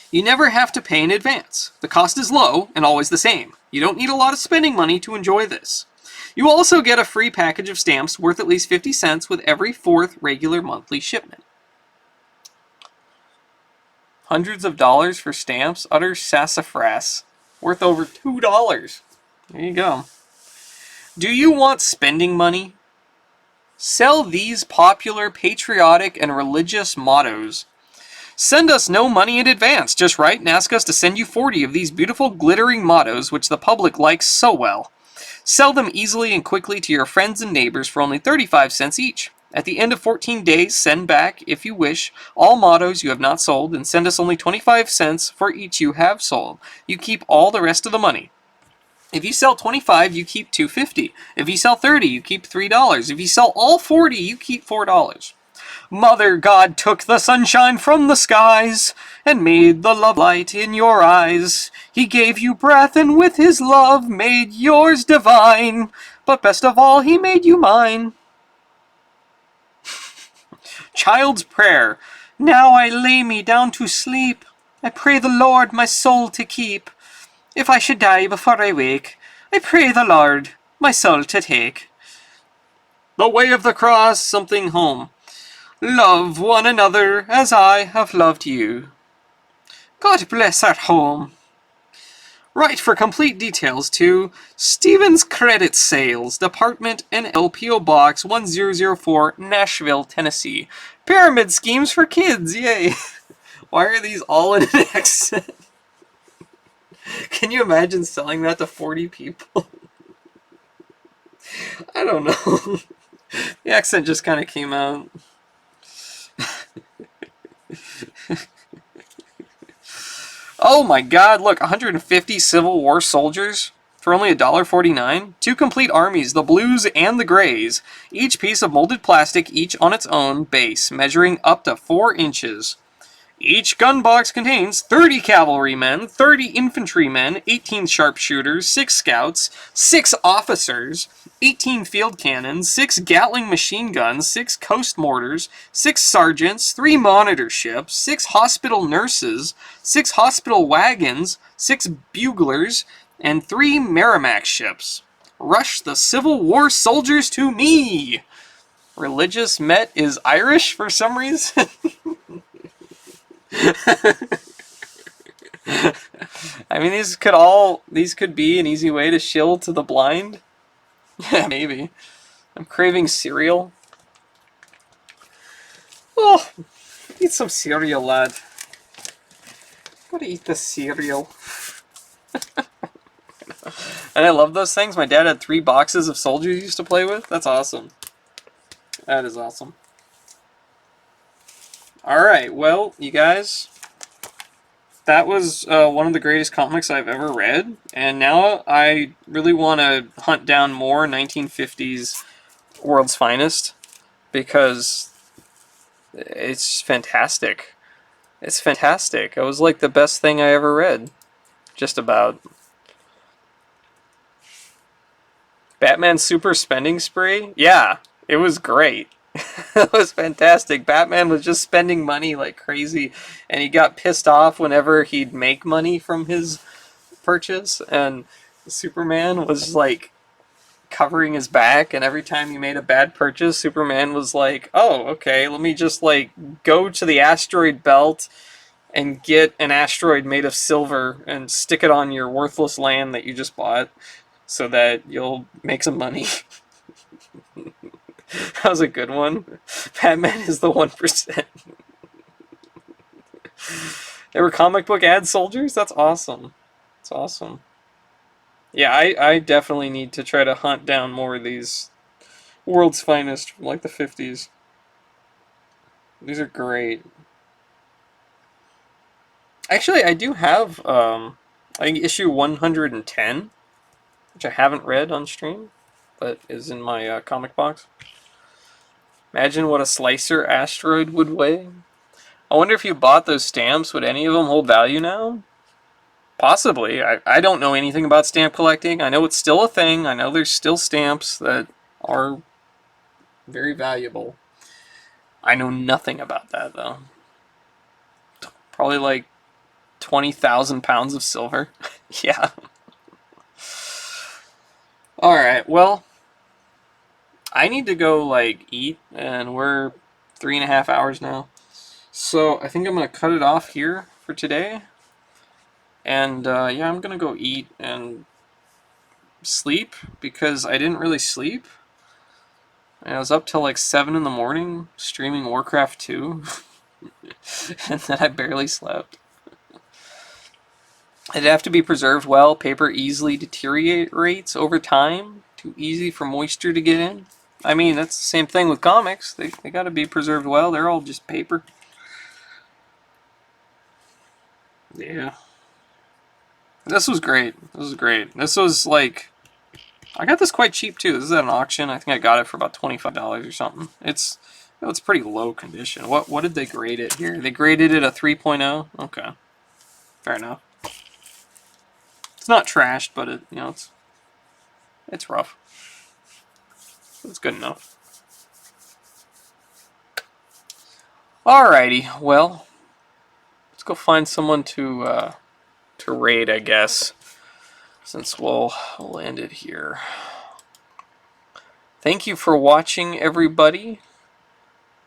You never have to pay in advance. The cost is low and always the same. You don't need a lot of spending money to enjoy this. You also get a free package of stamps worth at least 50 cents with every 4th regular monthly shipment. Hundreds of dollars for stamps? Utter sassafras. Worth over $2. There you go. Do you want spending money? Sell these popular patriotic and religious mottos. Send us no money in advance. Just write and ask us to send you 40 of these beautiful glittering mottos which the public likes so well. Sell them easily and quickly to your friends and neighbors for only 35 cents each. At the end of 14 days, send back, if you wish, all mottos you have not sold, and send us only 25 cents for each you have sold. You keep all the rest of the money. If you sell 25, you keep $2.50. If you sell 30, you keep $3. If you sell all 40, you keep $4. Mother God took the sunshine from the skies and made the love light in your eyes. He gave you breath and with his love made yours divine. But best of all, he made you mine. Child's Prayer. Now I lay me down to sleep. I pray the Lord my soul to keep. If I should die before I wake, I pray the Lord my soul to take. The Way of the Cross, something home. Love one another as I have loved you. God bless our home. Write for complete details to Stevens Credit Sales Department, NL Box 1004, Nashville, Tennessee. Pyramid schemes for kids, yay! Why are these all in an accent? Can you imagine selling that to 40 people? I don't know. The accent just kind of came out. Oh my god, look, 150 Civil War soldiers for only $1.49. 2 complete armies, the blues and the grays. Each piece of molded plastic, each on its own base, measuring up to 4 inches. Each gun box contains 30 cavalrymen, 30 infantrymen, 18 sharpshooters, 6 scouts, 6 officers, 18 field cannons, 6 Gatling machine guns, 6 coast mortars, 6 sergeants, 3 monitor ships, 6 hospital nurses, 6 hospital wagons, 6 buglers, and 3 Merrimack ships. Rush the Civil War soldiers to me! Religious Met is Irish for some reason. I mean, these could be an easy way to shill to the blind. Yeah, maybe. I'm craving cereal. Oh, eat some cereal, lad. Gotta eat the cereal. And I love those things. My dad had 3 boxes of soldiers he used to play with. That's awesome. That is awesome. Alright, well, you guys, that was one of the greatest comics I've ever read, and now I really want to hunt down more 1950s World's Finest, because it's fantastic. It's fantastic. It was like the best thing I ever read. Just about. Batman Super Spending Spree? Yeah, it was great. It was fantastic. Batman was just spending money like crazy, and he got pissed off whenever he'd make money from his purchase, and Superman was like covering his back, and every time he made a bad purchase, Superman was like, oh, okay, let me just like go to the asteroid belt and get an asteroid made of silver and stick it on your worthless land that you just bought so that you'll make some money. That was a good one. Batman is the 1%. They were comic book ad soldiers? That's awesome. That's awesome. Yeah, I definitely need to try to hunt down more of these World's Finest from like the 50s. These are great. Actually, I do have I think issue 110, which I haven't read on stream, but is in my comic box. Imagine what a slicer asteroid would weigh. I wonder if you bought those stamps, would any of them hold value now? Possibly. I don't know anything about stamp collecting. I know it's still a thing. I know there's still stamps that are very valuable. I know nothing about that, though. Probably like 20,000 pounds of silver. Yeah. Alright, well, I need to go, like, eat, and we're 3.5 hours now. So I think I'm going to cut it off here for today. And, yeah, I'm going to go eat and sleep, because I didn't really sleep. And I was up till like 7 in the morning streaming Warcraft 2. And then I barely slept. It'd have to be preserved well. Paper easily deteriorates over time. Too easy for moisture to get in. I mean, that's the same thing with comics. They got to be preserved well. They're all just paper. Yeah. This was great. This was great. This was like... I got this quite cheap too. This is at an auction. I think I got it for about $25 or something. It's pretty low condition. What did they grade it here? They graded it a 3.0. Okay. Fair enough. It's not trashed, but it's rough. It's good enough. Alrighty, well, let's go find someone to raid, I guess, since we'll end it here. Thank you for watching, everybody.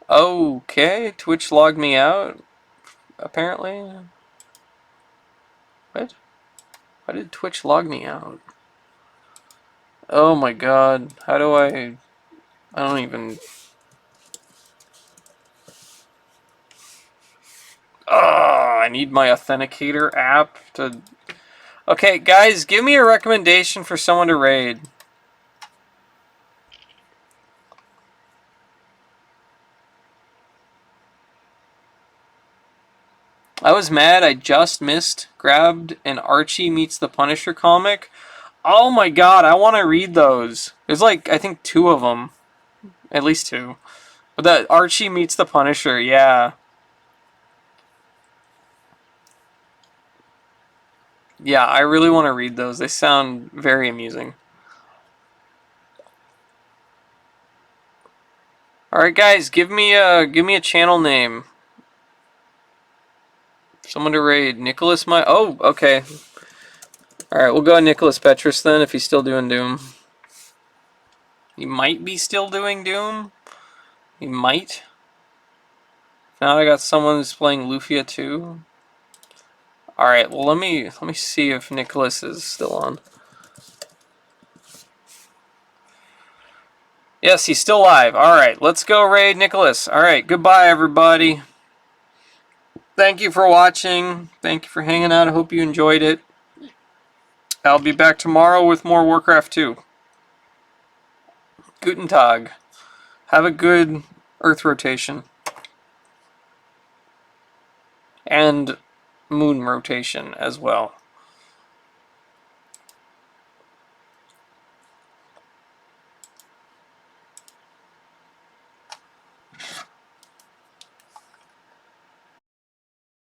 Okay, Twitch logged me out, apparently. What? Why did Twitch log me out? Oh my god, how do I don't even... I need my authenticator app to... Okay, guys, give me a recommendation for someone to raid. was mad I just missed, grabbed an Archie Meets the Punisher comic. Oh my god, I want to read those. There's like, I think 2 of them. At least 2. But that Archie Meets the Punisher, yeah. Yeah, I really want to read those. They sound very amusing. Alright guys, give me a channel name. Someone to raid. Nicholas oh, okay. Alright, we'll go Nicholas Petrus then, if he's still doing Doom. He might be still doing Doom. He might. Now I got someone who's playing Lufia too. Alright, well let me see if Nicholas is still on. Yes, he's still live. Alright, let's go raid Nicholas. Alright, goodbye everybody. Thank you for watching. Thank you for hanging out. I hope you enjoyed it. I'll be back tomorrow with more Warcraft 2. Guten Tag. Have a good Earth rotation. And moon rotation as well.